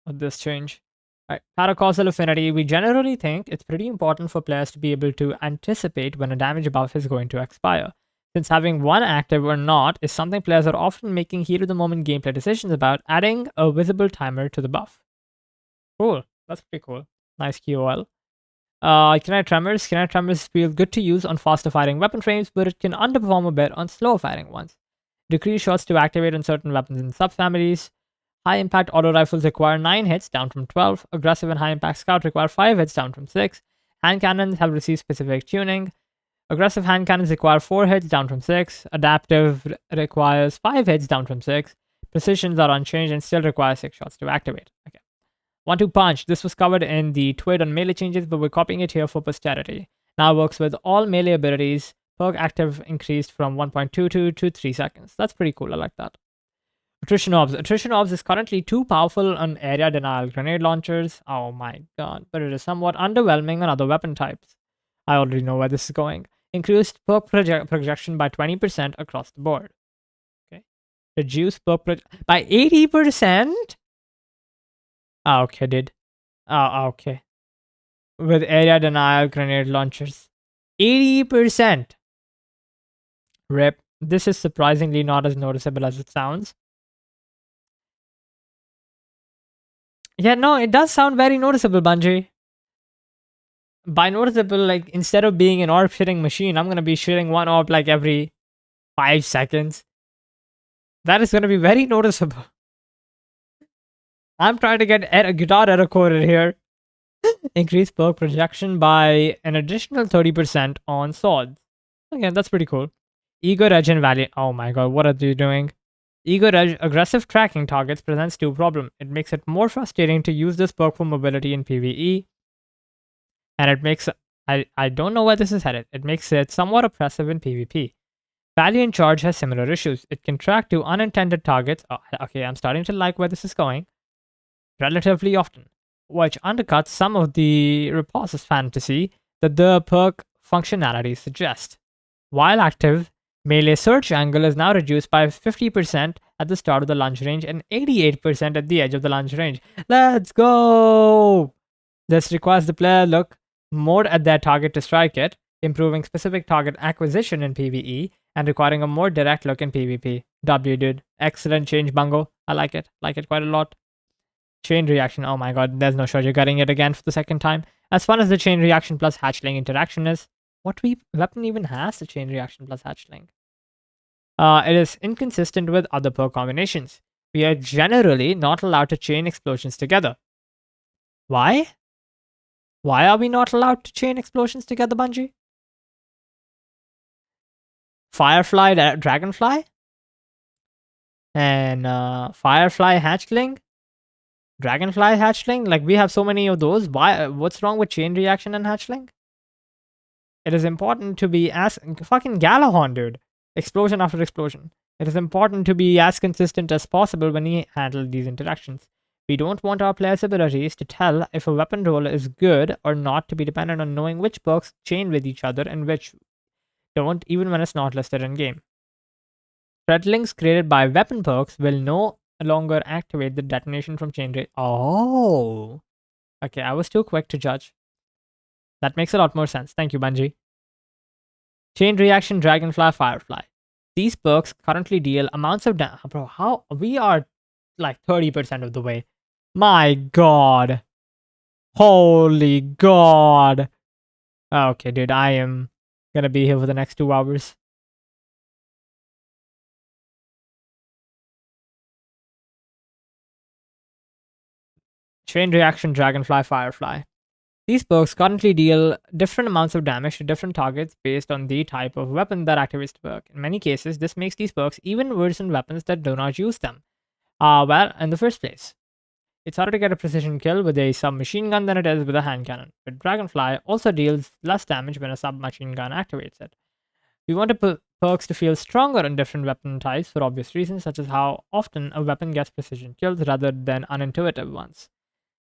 With this change. Right. Paracausal affinity. We generally think it's pretty important for players to be able to anticipate when a damage buff is going to expire. Since having one active or not is something players are often making heat-of-the-moment gameplay decisions about, adding a visible timer to the buff. Cool. That's pretty cool. Nice QOL. Kinetic Tremors. Kinetic Tremors feel good to use on faster-firing weapon frames, but it can underperform a bit on slower-firing ones. Decrease shots to activate on certain weapons and subfamilies. High impact auto rifles require 9 hits, down from 12. Aggressive and high impact scout require 5 hits, down from 6. Hand cannons have received specific tuning. Aggressive hand cannons require 4 hits, down from 6. Adaptive requires 5 hits, down from 6. Precisions are unchanged and still require 6 shots to activate. Okay. 1-2 punch. This was covered in the TWID on melee changes, but we're copying it here for posterity. Now works with all melee abilities. Perk active increased from 1.22 to 3 seconds. That's pretty cool. I like that. Attrition Orbs. Attrition Orbs is currently too powerful on area denial grenade launchers. Oh my god. But it is somewhat underwhelming on other weapon types. I already know where this is going. Increased perk projection by 20% across the board. Okay. Reduce perk by 80%? Ah, okay, dude. Ah, okay. With area denial grenade launchers. 80%. Rip. This is surprisingly not as noticeable as it sounds. Yeah, no, it does sound very noticeable, Bungie. By noticeable, like, instead of being an orb shitting machine, I'm gonna be shitting one orb like every 5 seconds. That is gonna be very noticeable. I'm trying to get a guitar error coded here. Increase perk projection by an additional 30% on swords. Again, that's pretty cool. Ego Reg and Valiant. Oh my god, what are you doing? Ego Reg aggressive tracking targets presents two problems. It makes it more frustrating to use this perk for mobility in PvE. And it makes... I don't know where this is headed. It makes it somewhat oppressive in PvP. Valiant Charge has similar issues. It can track to unintended targets. Oh, okay, I'm starting to like where this is going. Relatively often. Which undercuts some of the Repulse's fantasy that the perk functionality suggests. While active, melee search angle is now reduced by 50% at the start of the lunge range and 88% at the edge of the lunge range. Let's go! This requires the player look more at their target to strike it, improving specific target acquisition in PvE and requiring a more direct look in PvP. W, dude. Excellent change, Bungo. I like it. Like it quite a lot. Chain reaction. Oh my god, there's no shot you're getting it again for the second time. As fun as the chain reaction plus hatchling interaction is, what weapon even has the chain reaction plus hatchling? It is inconsistent with other perk combinations. We are generally not allowed to chain explosions together. Why? Why are we not allowed to chain explosions together, Bungie? Firefly, Dragonfly? And Firefly Hatchling? Dragonfly Hatchling? Like, we have so many of those. Why? What's wrong with chain reaction and Hatchling? It is important to be as... Fucking Galahorn, dude. Explosion after explosion. It is important to be as consistent as possible when we handle these interactions. We don't want our players' abilities to tell if a weapon roll is good or not to be dependent on knowing which perks chain with each other and which don't, even when it's not listed in game. Thread links created by weapon perks will no longer activate the detonation from chain rate. Oh, okay. I was too quick to judge. That makes a lot more sense. Thank you, Bungie. Chain reaction, Dragonfly, Firefly. These perks currently deal amounts of damage. Bro, how we are like 30% of the way. My god. Holy god. Okay, dude, I am gonna be here for the next 2 hours. Chain reaction, Dragonfly, Firefly. These perks currently deal different amounts of damage to different targets based on the type of weapon that activates the perk. In many cases, this makes these perks even worse in weapons that do not use them. Well, in the first place. It's harder to get a precision kill with a submachine gun than it is with a hand cannon, but Dragonfly also deals less damage when a submachine gun activates it. We want the perks to feel stronger in different weapon types for obvious reasons, such as how often a weapon gets precision kills rather than unintuitive ones.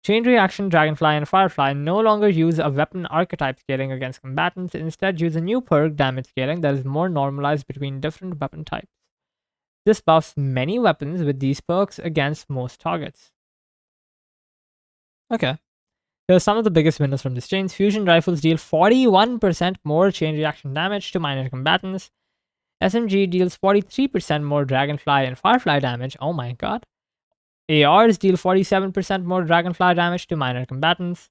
Chain Reaction, Dragonfly, and Firefly no longer use a weapon archetype scaling against combatants, instead use a new perk, damage scaling, that is more normalized between different weapon types. This buffs many weapons with these perks against most targets. Okay. Here are some of the biggest winners from this change. Fusion rifles deal 41% more chain reaction damage to minor combatants. SMG deals 43% more Dragonfly and Firefly damage. Oh my god. ARs deal 47% more Dragonfly damage to minor combatants.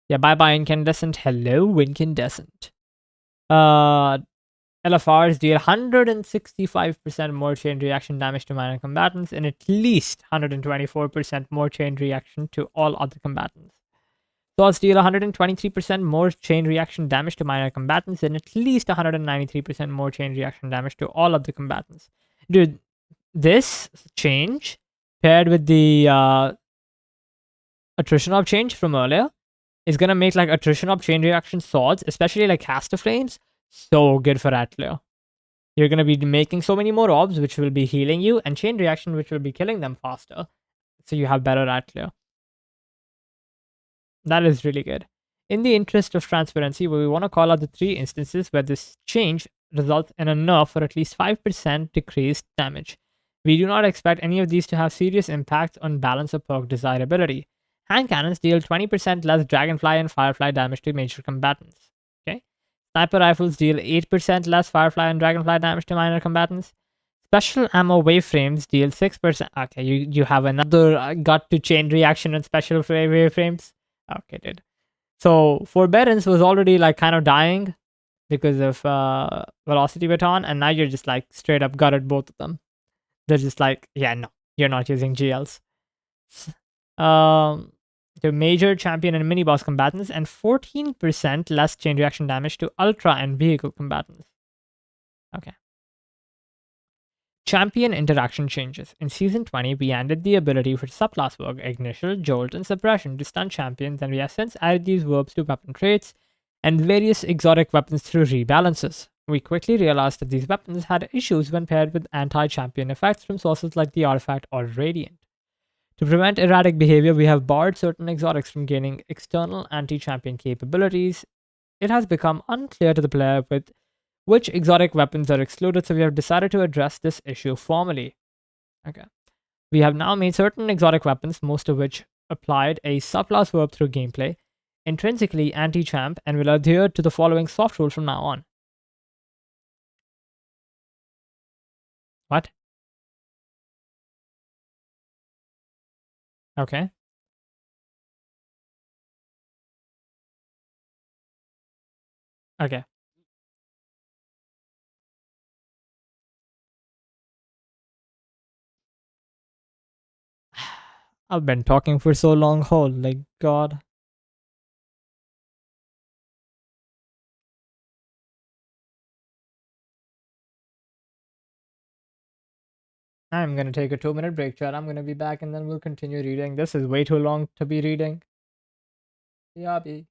Yeah, bye-bye Incandescent. Hello, Incandescent. LFRs deal 165% more chain reaction damage to minor combatants and at least 124% more chain reaction to all other combatants. Swords deal 123% more chain reaction damage to minor combatants and at least 193% more chain reaction damage to all other combatants. Dude, this change paired with the attrition of change from earlier is gonna make like attrition of chain reaction swords, especially like caster flames, so good for Atlayer. You're gonna be making so many more orbs which will be healing you, and chain reaction which will be killing them faster. So you have better Atlayer. That is really good. In the interest of transparency, we want to call out the 3 instances where this change results in a nerf for at least 5% decreased damage. We do not expect any of these to have serious impacts on balance of perk desirability. Hand cannons deal 20% less Dragonfly and Firefly damage to major combatants. Okay. Sniper rifles deal 8% less Firefly and Dragonfly damage to minor combatants. Special ammo wave frames deal 6%. Okay, you have another gut to chain reaction and special wave frames. Okay, dude. So Forbearance was already like kind of dying because of Velocity Baton, and now you're just like straight up gutted both of them. They're just like, yeah, no, you're not using GLs. The major champion and mini boss combatants, and 14% less chain reaction damage to ultra and vehicle combatants. Okay. Champion interaction changes. In Season 20, we added the ability for subclass work, Ignition, Jolt, and Suppression to stun champions, and we have since added these verbs to weapon traits and various exotic weapons through rebalances. We quickly realized that these weapons had issues when paired with anti-champion effects from sources like the Artifact or Radiant. To prevent erratic behavior, we have barred certain exotics from gaining external anti-champion capabilities it has become unclear to the player with which exotic weapons are excluded, so we have decided to address this issue formally. Okay. We have now made certain exotic weapons, most of which applied a subclass verb through gameplay, intrinsically anti-champ, and will adhere to the following soft rule from now on. What? Okay. Okay. I've been talking for so long, holy god. I'm gonna take a 2-minute break, chat. I'm gonna be back and then we'll continue reading. This is way too long to be reading. Yabby.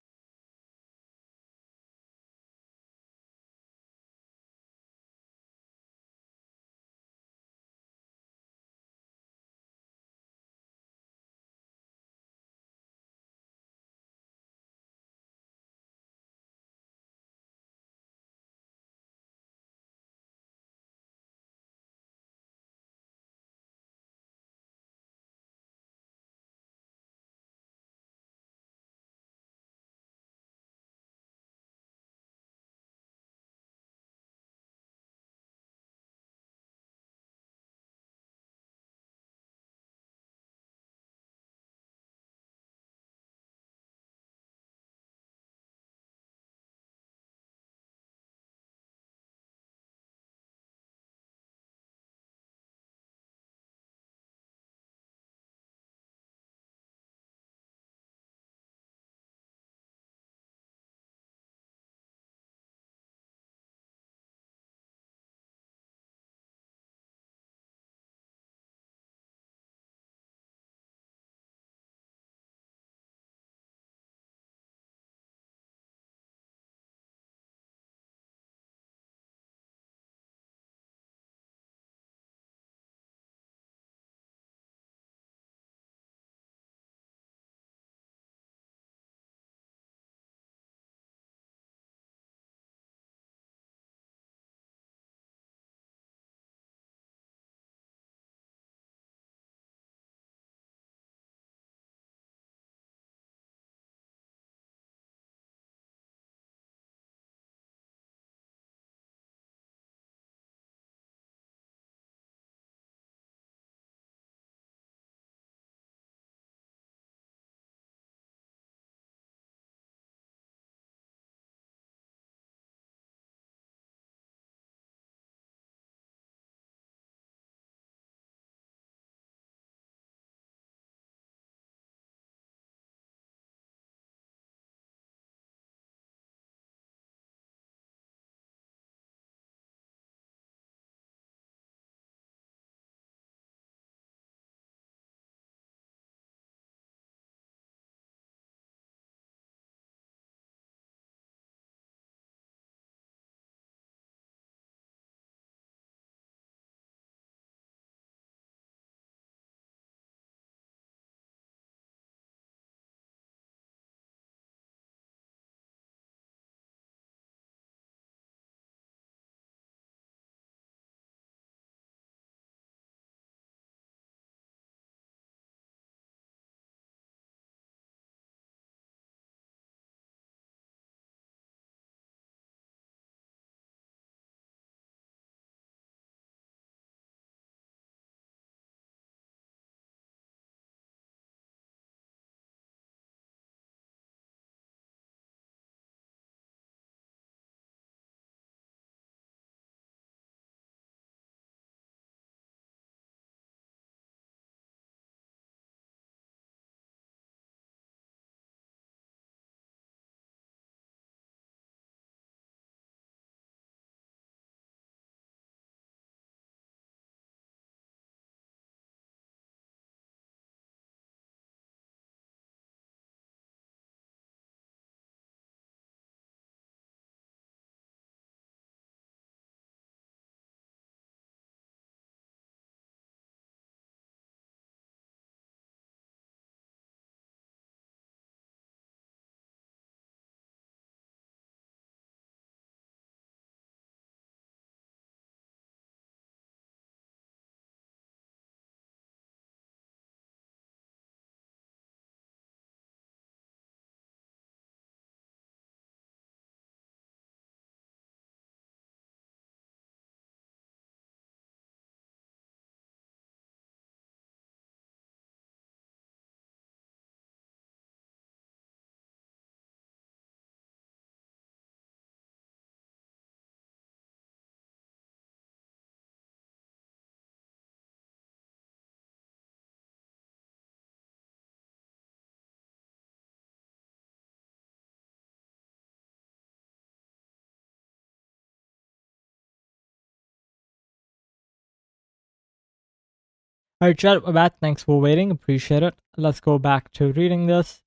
Alright, chat with that. Thanks for waiting. Appreciate it. Let's go back to reading this.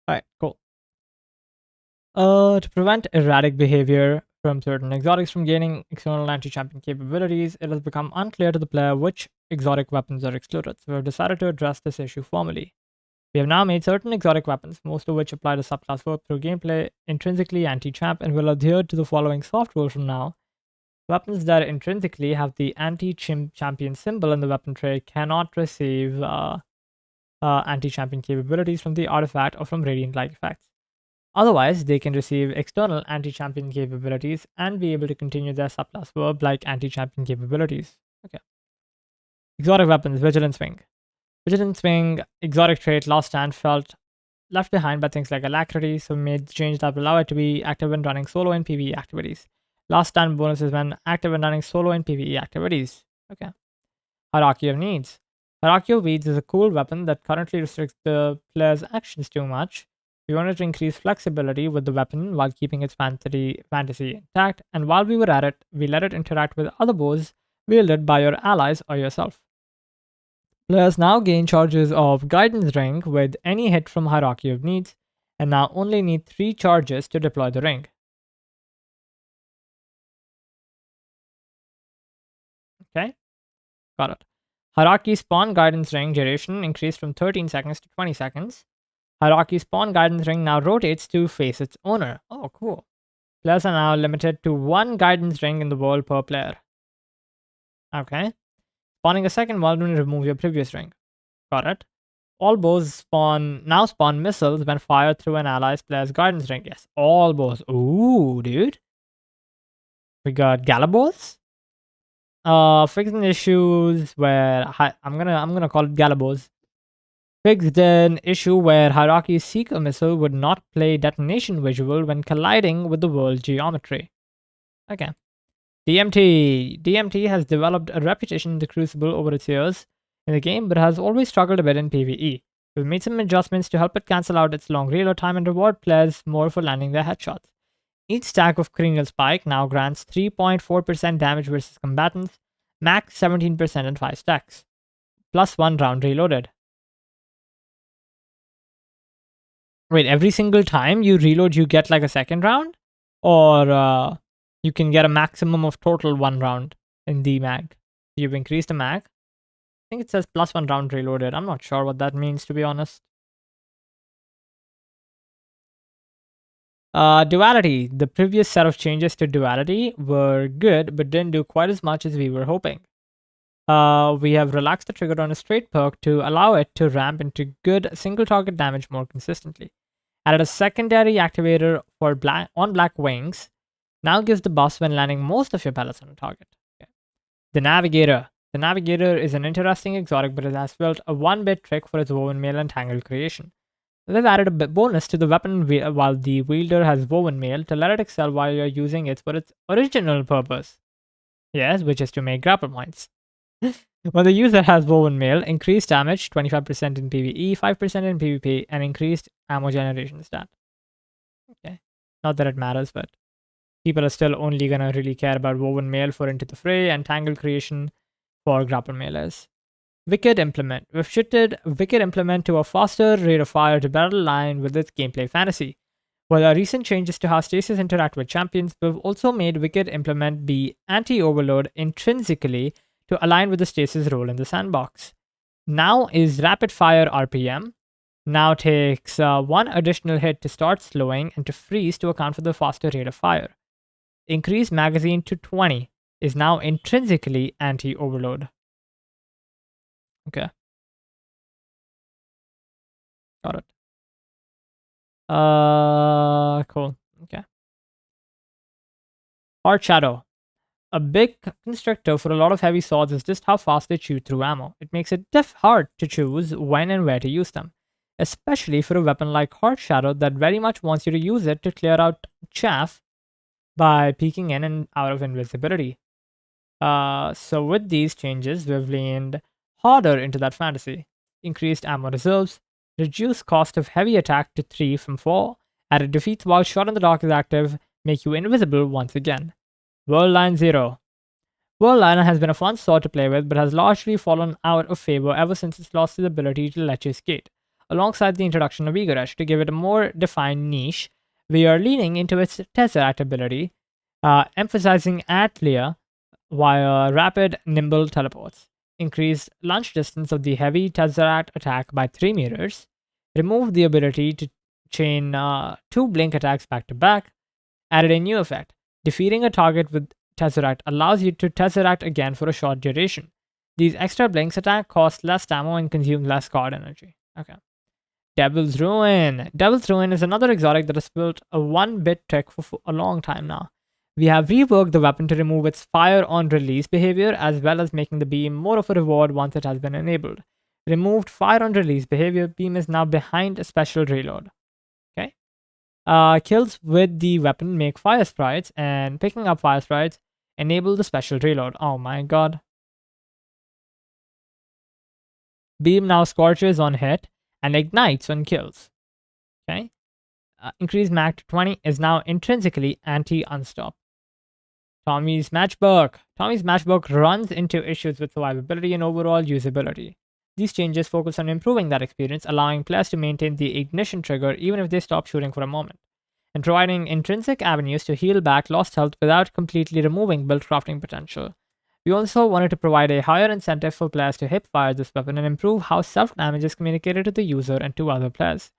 Alright, cool. To prevent erratic behavior from certain exotics from gaining external anti-champion capabilities, it has become unclear to the player which exotic weapons are excluded, so we have decided to address this issue formally. We have now made certain exotic weapons, most of which apply to subclass 4 through gameplay, intrinsically anti-champ, and will adhere to the following soft rules from now. Weapons that intrinsically have the anti-champion symbol in the weapon tray cannot receive anti-champion capabilities from the artifact or from radiant-like effects. Otherwise, they can receive external anti-champion capabilities and be able to continue their subclass verb like anti-champion capabilities. Okay. Exotic weapons, Vigilance Wing. Vigilance Wing, exotic trait, last stand, felt left behind by things like alacrity, so we made the change that will allow it to be active when running solo and PvE activities. Last stand bonuses when active when running solo and PvE activities. Okay. Hierarchy of Needs. Hierarchy of Needs is a cool weapon that currently restricts the player's actions too much. We wanted to increase flexibility with the weapon while keeping its fantasy intact, and while we were at it, we let it interact with other bows wielded by your allies or yourself. Players now gain charges of Guidance Ring with any hit from Hierarchy of Needs, and now only need 3 charges to deploy the ring. Okay, got it. Hierarchy Spawn Guidance Ring duration increased from 13 seconds to 20 seconds. Hierarchy Spawn Guidance Ring now rotates to face its owner. Oh, cool. Players are now limited to 1 Guidance Ring in the world per player. Okay. Spawning a second one will remove your previous ring. Got it. All bows now spawn missiles when fired through an ally's player's Guidance Ring. Yes, all bows. Ooh, dude. We got Galabos. Fixing issues where I'm gonna call it Galabos. Fixed an issue where Hierarchy's Seeker missile would not play detonation visual when colliding with the world geometry. Okay. DMT. DMT has developed a reputation in the Crucible over its years in the game, but has always struggled a bit in PvE. We've made some adjustments to help it cancel out its long reload time and reward players more for landing their headshots. Each stack of Cranial Spike now grants 3.4% damage versus combatants, max 17% in 5 stacks, plus 1 round reloaded. Wait, every single time you reload, you get like a second round? Or you can get a maximum of total 1 round in the mag. You've increased the mag. I think it says plus 1 round reloaded. I'm not sure what that means, to be honest. Duality. The previous set of changes to Duality were good, but didn't do quite as much as we were hoping. We have relaxed the trigger on a straight perk to allow it to ramp into good single target damage more consistently. Added a secondary activator for black wings. Now gives the buffs when landing most of your pellets on a target. Okay. The Navigator. The Navigator is an interesting exotic, but it has built a 1-bit trick for its woven mail and tangle creation. They've added a bonus to the weapon while the wielder has woven mail to let it excel while you're using it for its original purpose. Yes, which is to make grapple points. When the user has woven mail, increased damage 25% in PvE, 5% in PvP, and increased ammo generation stat. Okay. Not that it matters, but people are still only gonna really care about woven mail for Into the Fray and tangle creation for grapple mailers. Wicked Implement. We've shifted Wicked Implement to a faster rate of fire to better align with its gameplay fantasy. With our recent changes to how stasis interact with champions, we've also made Wicked Implement be anti-overload intrinsically to align with the stasis role in the sandbox. Now is rapid fire RPM. Now takes 1 additional hit to start slowing and to freeze to account for the faster rate of fire. Increase magazine to 20 is now intrinsically anti-overload. Okay. Got it. Cool. Okay. Hard Shadow. A big constrictor for a lot of heavy swords is just how fast they chew through ammo. It makes it hard to choose when and where to use them, especially for a weapon like Hard Shadow that very much wants you to use it to clear out chaff by peeking in and out of invisibility. So with these changes, we've leaned harder into that fantasy. Increased ammo reserves, reduced cost of heavy attack to 3 from 4, added defeats while Shot in the Dark is active, make you invisible once again. World Line 0. Whirl Liner has been a fun sword to play with, but has largely fallen out of favor ever since it's lost its ability to let you skate. Alongside the introduction of Vigor to give it a more defined niche, we are leaning into its Tesseract ability, emphasizing Atlia via rapid, nimble teleports. Increased launch distance of the heavy Tesseract attack by 3 meters. Removed the ability to chain 2 blink attacks back to back. Added a new effect. Defeating a target with Tesseract allows you to Tesseract again for a short duration. These extra blinks attack cost less ammo and consume less card energy. Okay. Devil's Ruin. Devil's Ruin is another exotic that has built a 1-bit trick for a long time now. We have reworked the weapon to remove its fire on release behavior, as well as making the beam more of a reward once it has been enabled. Removed fire on release behavior, beam is now behind a special reload. Okay. Kills with the weapon make fire sprites, and picking up fire sprites enable the special reload. Oh my god. Beam now scorches on hit and ignites on kills. Okay. Increased mag to 20 is now intrinsically anti-unstop. Tommy's Matchbook. Tommy's Matchbook runs into issues with survivability and overall usability. These changes focus on improving that experience, allowing players to maintain the ignition trigger even if they stop shooting for a moment, and providing intrinsic avenues to heal back lost health without completely removing build crafting potential. We also wanted to provide a higher incentive for players to hip-fire this weapon and improve how self-damage is communicated to the user and to other players.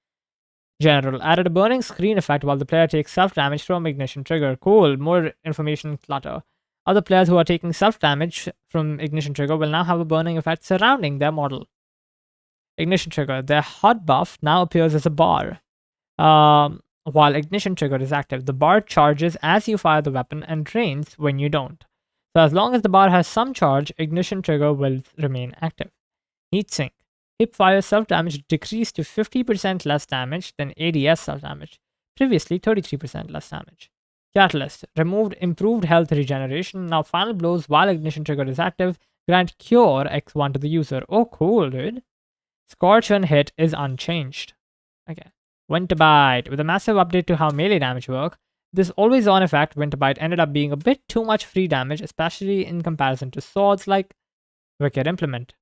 General added a burning screen effect while the player takes self-damage from ignition trigger. Cool, more information clutter. Other players who are taking self-damage from ignition trigger will now have a burning effect surrounding their model. Ignition trigger. Their hot buff now appears as a bar. While ignition trigger is active, the bar charges as you fire the weapon and drains when you don't. So as long as the bar has some charge, ignition trigger will remain active. Heatsink. Hipfire self-damage decreased to 50% less damage than ADS self-damage, previously 33% less damage. Catalyst. Removed improved health regeneration. Now final blows while ignition trigger is active grant cure X1 to the user. Oh cool, dude. Scorch on hit is unchanged. Okay. Winterbite. With a massive update to how melee damage work, this always-on effect, Winterbite, ended up being a bit too much free damage, especially in comparison to swords like Wicked Implement.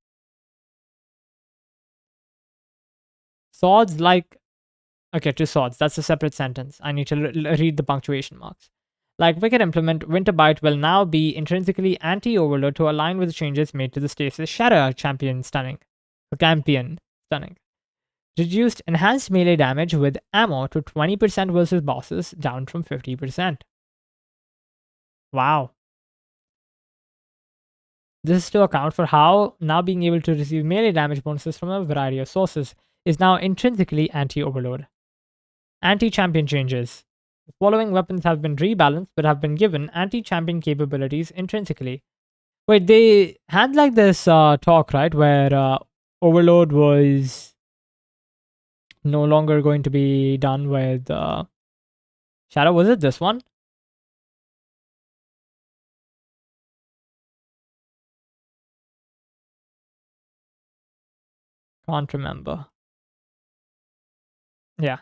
Swords like... Okay, to swords. That's a separate sentence. I need to read the punctuation marks. Like Wicked Implement, Winterbite will now be intrinsically anti-overload to align with the changes made to the Stasis Shadow Champion Stunning. Reduced enhanced melee damage with ammo to 20% versus bosses, down from 50%. Wow. This is to account for how now being able to receive melee damage bonuses from a variety of sources is now intrinsically anti-overload. Anti-champion changes. The following weapons have been rebalanced but have been given anti-champion capabilities intrinsically. Wait, they had like this talk, right, where overload was no longer going to be done with Shadow. Was it this one? Can't remember. Yeah.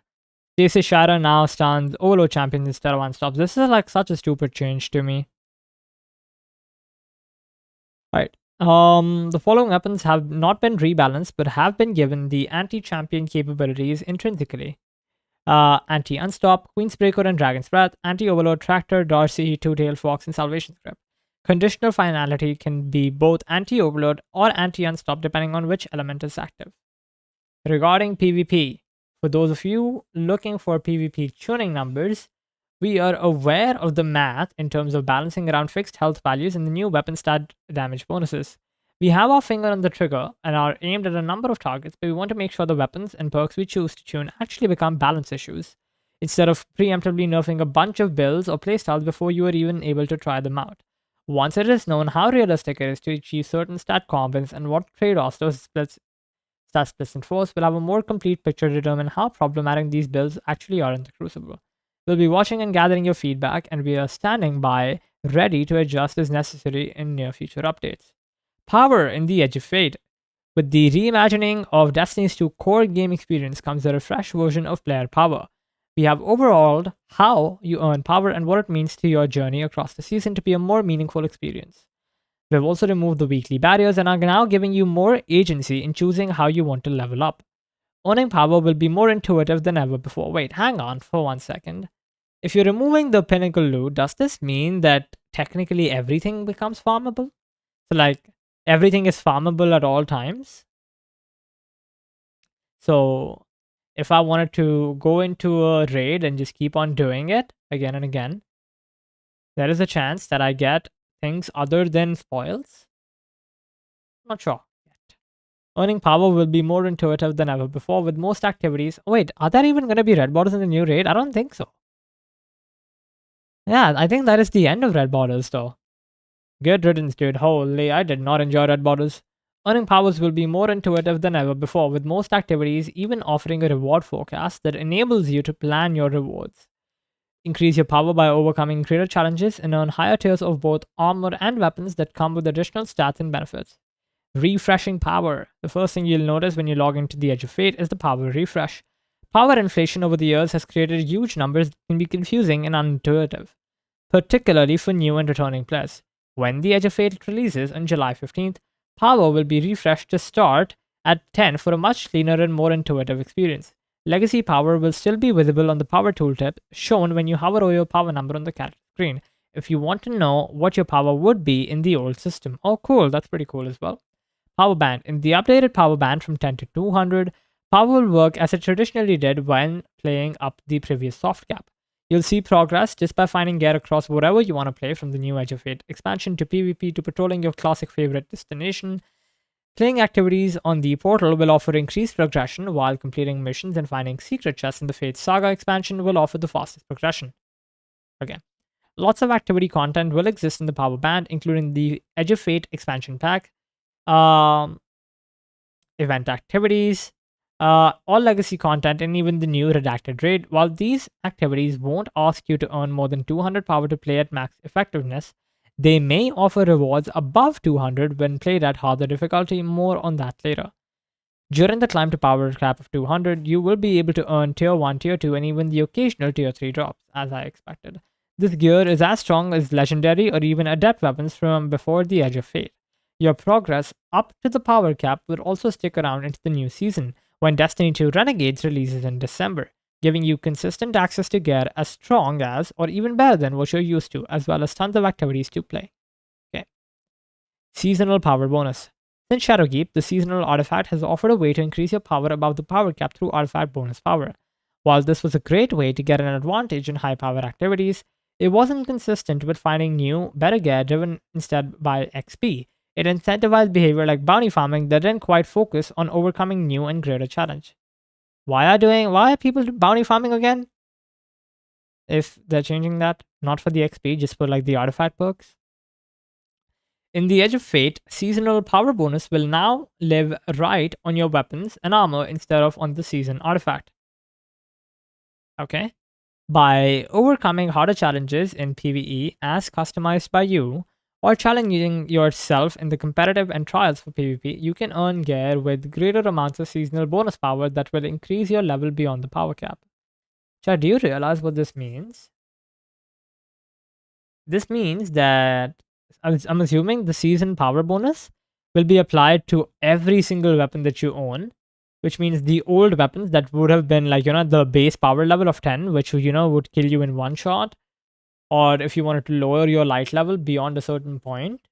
JC Shadow now stands Overload champion instead of Unstops. This is like such a stupid change to me. Right. The following weapons have not been rebalanced but have been given the anti-champion capabilities intrinsically. Anti-Unstop, Queensbreaker and Dragon's Breath, Anti-Overload, Tractor, Darcy, Two-Tailed Fox, and Salvation Script. Conditional finality can be both anti-overload or anti-unstop depending on which element is active. Regarding PvP, for those of you looking for PvP tuning numbers, we are aware of the math in terms of balancing around fixed health values and the new weapon stat damage bonuses. We have our finger on the trigger and are aimed at a number of targets, but we want to make sure the weapons and perks we choose to tune actually become balance issues, instead of preemptively nerfing a bunch of builds or playstyles before you are even able to try them out. Once it is known how realistic it is to achieve certain stat combos and what trade-offs those stat splits enforce, we'll have a more complete picture to determine how problematic these builds actually are in the Crucible. We'll be watching and gathering your feedback, and we are standing by, ready to adjust as necessary in near future updates. Power in the Edge of Fate. With the reimagining of Destiny's 2 core game experience comes a refreshed version of player power. We have overhauled how you earn power and what it means to your journey across the season to be a more meaningful experience. We've also removed the weekly barriers and are now giving you more agency in choosing how you want to level up. Owning power will be more intuitive than ever before. Wait, hang on for 1 second. If you're removing the pinnacle loot, does this mean that technically everything becomes farmable? So like, everything is farmable at all times? So if I wanted to go into a raid and just keep on doing it again and again, there is a chance that I get things other than spoils. Not sure yet. Earning power will be more intuitive than ever before with most activities. Wait, are there even going to be red borders in the new raid? I don't think so. Yeah, I think that is the end of red borders though. Good riddance, dude. Holy, I did not enjoy red borders. Earning powers will be more intuitive than ever before, with most activities even offering a reward forecast that enables you to plan your rewards. Increase your power by overcoming greater challenges and earn higher tiers of both armor and weapons that come with additional stats and benefits. Refreshing power. The first thing you'll notice when you log into the Edge of Fate is the power refresh. Power inflation over the years has created huge numbers that can be confusing and unintuitive, particularly for new and returning players. When the Edge of Fate releases on July 15th, power will be refreshed to start at 10 for a much cleaner and more intuitive experience. Legacy power will still be visible on the power tooltip, shown when you hover over your power number on the character screen, if you want to know what your power would be in the old system. Oh cool, that's pretty cool as well. Power band. In the updated power band from 10 to 200, power will work as it traditionally did when playing up the previous soft cap. You'll see progress just by finding gear across whatever you want to play, from the new Edge of Fate expansion to PvP to patrolling your classic favorite destination. Playing activities on the portal will offer increased progression, while completing missions and finding secret chests in the Fate Saga expansion will offer the fastest progression. Okay. Lots of activity content will exist in the power band, including the Edge of Fate expansion pack, event activities, all legacy content, and even the new redacted raid. While these activities won't ask you to earn more than 200 power to play at max effectiveness, they may offer rewards above 200 when played at harder difficulty. More on that later. During the climb to power cap of 200, you will be able to earn tier 1, tier 2, and even the occasional tier 3 drops, as I expected. This gear is as strong as legendary or even adept weapons from before the Edge of Fate. Your progress up to the power cap will also stick around into the new season, when Destiny 2 Renegades releases in December, giving you consistent access to gear as strong as, or even better than, what you're used to, as well as tons of activities to play. Okay. Seasonal power bonus. Since Shadowkeep, the seasonal artifact has offered a way to increase your power above the power cap through artifact bonus power. While this was a great way to get an advantage in high power activities, it wasn't consistent with finding new, better gear driven instead by XP. It incentivized behavior like bounty farming that didn't quite focus on overcoming new and greater challenge. Why are people bounty farming again? If they're changing that, not for the XP, just for like the artifact perks. In the Edge of Fate, seasonal power bonus will now live right on your weapons and armor instead of on the season artifact. Okay? By overcoming harder challenges in PvE as customized by you, or challenging yourself in the competitive and trials for PvP, you can earn gear with greater amounts of seasonal bonus power that will increase your level beyond the power cap. Chad, do you realize what this means? This means that I'm assuming the season power bonus will be applied to every single weapon that you own, which means the old weapons that would have been like, the base power level of 10, which, would kill you in one shot, or if you wanted to lower your light level beyond a certain point,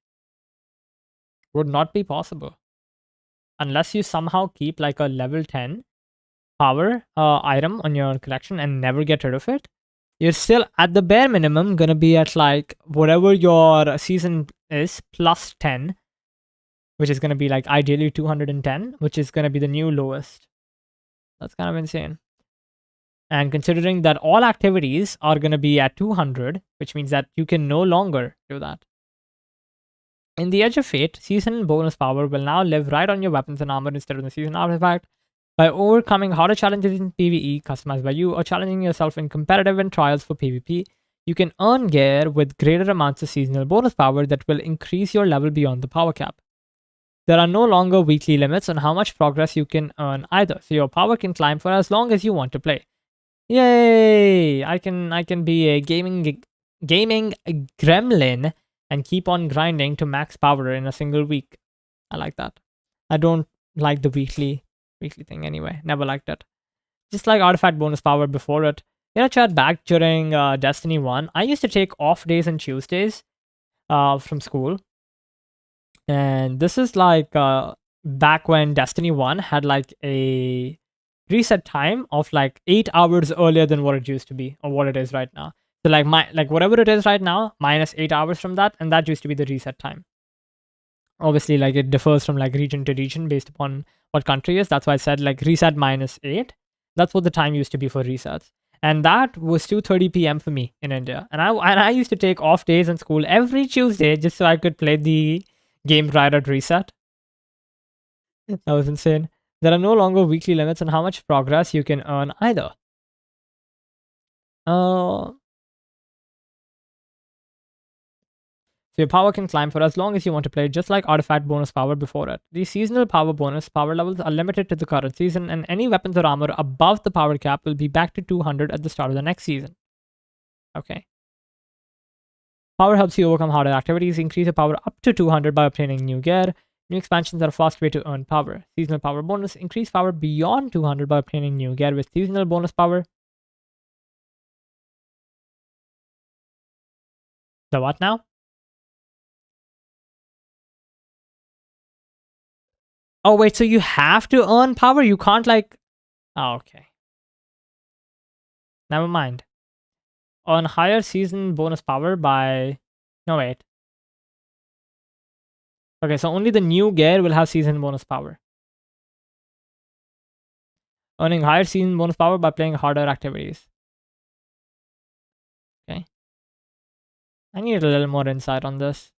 would not be possible. Unless you somehow keep like a level 10 power item on your collection and never get rid of it, you're still at the bare minimum gonna be at like whatever your season is plus 10, which is gonna be like ideally 210, which is gonna be the new lowest. That's kind of insane. And considering that all activities are gonna be at 200, which means that you can no longer do that. In the Edge of Fate, season bonus power will now live right on your weapons and armor instead of the season artifact. By overcoming harder challenges in PvE customized by you, or challenging yourself in competitive and trials for PvP, you can earn gear with greater amounts of seasonal bonus power that will increase your level beyond the power cap. There are no longer weekly limits on how much progress you can earn either, so your power can climb for as long as you want to play. Yay! I can be a gaming gremlin and keep on grinding to max power in a single week. I like that. I don't like the weekly thing anyway. Never liked it. Just like artifact bonus power before it. Chat, back during Destiny 1, I used to take off days and Tuesdays from school. And this is like back when Destiny 1 had like a reset time of like 8 hours earlier than what it used to be or what it is right now. So like whatever it is right now, minus 8 hours from that, and that used to be the reset time. Obviously, like it differs from like region to region based upon what country is. That's why I said like reset minus 8. That's what the time used to be for resets. And that was 2:30 p.m. for me in India. And I used to take off days in school every Tuesday just so I could play the game right at reset. That was insane. There are no longer weekly limits on how much progress you can earn either. So your power can climb for as long as you want to play, just like artifact bonus power before it. The seasonal power bonus power levels are limited to the current season, and any weapons or armor above the power cap will be back to 200 at the start of the next season. Okay. Power helps you overcome harder activities, increase your power up to 200 by obtaining new gear. New expansions are a fast way to earn power. Seasonal power bonus, increase power beyond 200 by obtaining new gear with seasonal bonus power. The what now? Oh, wait, so you have to earn power? You can't like... Oh, okay. Never mind. Earn higher season bonus power by... No, wait. Okay, so only the new gear will have season bonus power. Earning higher season bonus power by playing harder activities. Okay. I need a little more insight on this.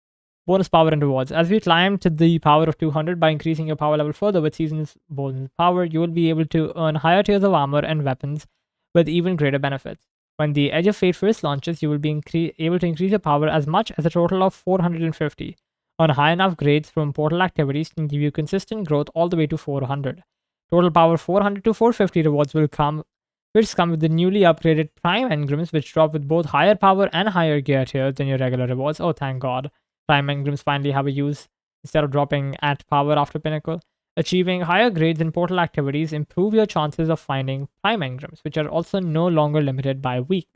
Bonus power and rewards. As we climb to the power of 200 by increasing your power level further with season's bonus power, you will be able to earn higher tiers of armor and weapons with even greater benefits. When the Edge of Fate first launches, you will be able to increase your power as much as a total of 450. On high enough grades from portal activities can give you consistent growth all the way to 400. Total power 400 to 450 rewards will come with the newly upgraded Prime Engrams, which drop with both higher power and higher gear tiers than your regular rewards. Oh, thank God. Prime Engrams finally have a use instead of dropping at power after Pinnacle. Achieving higher grades in portal activities improve your chances of finding Prime Engrams, which are also no longer limited by week.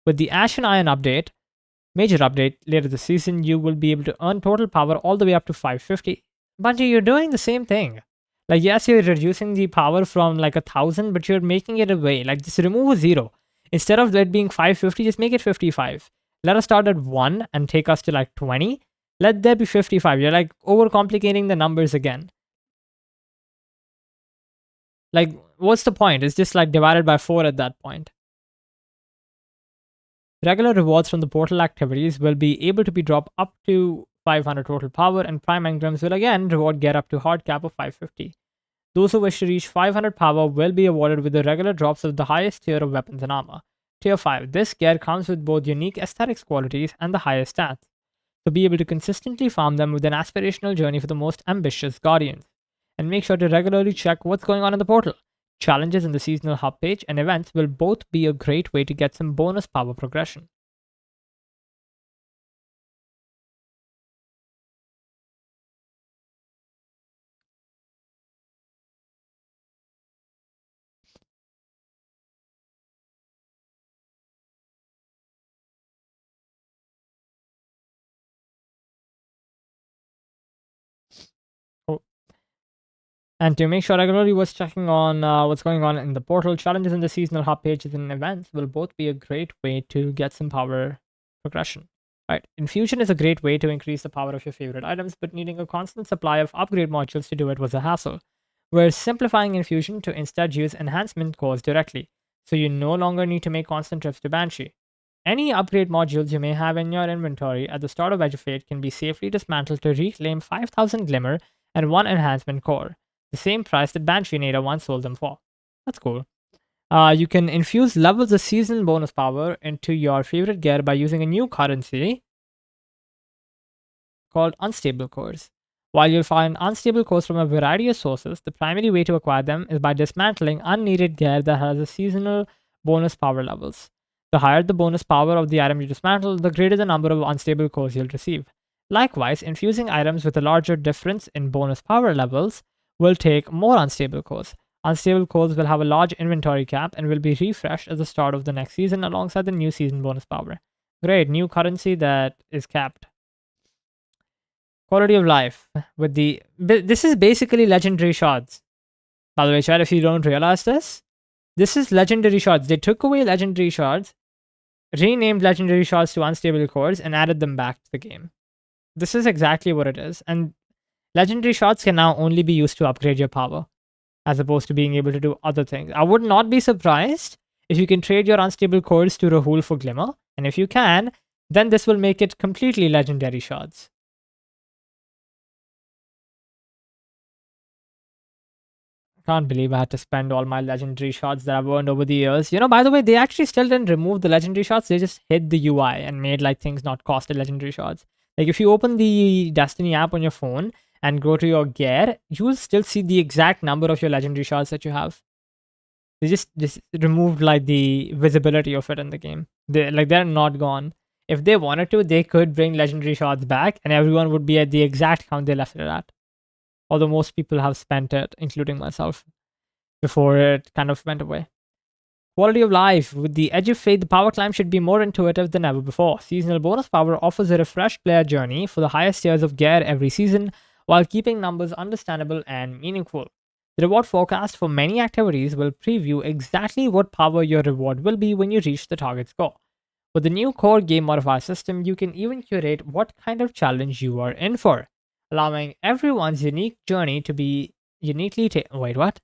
With the Ash and Iron update, major update later this season, you will be able to earn total power all the way up to 550. Bungie, you're doing the same thing. Like, yes, you're reducing the power from like 1,000, but you're making it away. Like, just remove a 0. Instead of it being 550, just make it 55. Let us start at 1 and take us to like 20. Let there be 55. You're like overcomplicating the numbers again. Like, what's the point? It's just like divided by 4 at that point. Regular rewards from the portal activities will be able to be dropped up to 500 total power, and Prime Engrams will again reward get up to hard cap of 550. Those who wish to reach 500 power will be awarded with the regular drops of the highest tier of weapons and armor. Tier 5. This gear comes with both unique aesthetics qualities and the highest stats, so be able to consistently farm them with an aspirational journey for the most ambitious Guardians. And make sure to regularly check what's going on in the portal. Challenges in the seasonal hub page and events will both be a great way to get some bonus power progression. And to make sure regularly was checking on what's going on in the portal, challenges in the seasonal hub pages and events will both be a great way to get some power progression. Right, Infusion is a great way to increase the power of your favorite items, but needing a constant supply of upgrade modules to do it was a hassle. We're simplifying Infusion to instead use enhancement cores directly, so you no longer need to make constant trips to Banshee. Any upgrade modules you may have in your inventory at the start of Edge of Fate can be safely dismantled to reclaim 5000 Glimmer and 1 enhancement core, the same price that Banshee Nada once sold them for. That's cool. You can infuse levels of seasonal bonus power into your favorite gear by using a new currency called unstable cores. While you'll find unstable cores from a variety of sources, the primary way to acquire them is by dismantling unneeded gear that has a seasonal bonus power levels. The higher the bonus power of the item you dismantle, the greater the number of unstable cores you'll receive. Likewise, infusing items with a larger difference in bonus power levels will take more unstable cores. Unstable cores will have a large inventory cap and will be refreshed at the start of the next season alongside the new season bonus power. Great, new currency that is capped. Quality of life with the... This is basically legendary shards. By the way, chat, if you don't realize this is legendary shards. They took away legendary shards, renamed legendary shards to unstable cores, and added them back to the game. This is exactly what it is. And legendary shards can now only be used to upgrade your power, as opposed to being able to do other things. I would not be surprised if you can trade your unstable cores to Rahul for Glimmer. And if you can, then this will make it completely legendary shards. Can't believe I had to spend all my legendary shots that I've earned over the years. You know, by the way, they actually still didn't remove the legendary shots. They just hid the UI and made like things not cost a legendary shots. Like if you open the Destiny app on your phone and go to your gear, you will still see the exact number of your legendary shots that you have. They just removed like the visibility of it in the game. They're not gone. If they wanted to, they could bring legendary shots back and everyone would be at the exact count they left it at. Although most people have spent it, including myself, before it kind of went away. Quality of life. With the Edge of Fate, the power climb should be more intuitive than ever before. Seasonal bonus power offers a refreshed player journey for the highest tiers of gear every season, while keeping numbers understandable and meaningful. The reward forecast for many activities will preview exactly what power your reward will be when you reach the target score. With the new core game modifier system, you can even curate what kind of challenge you are in for, allowing everyone's unique journey to be uniquely wait, what?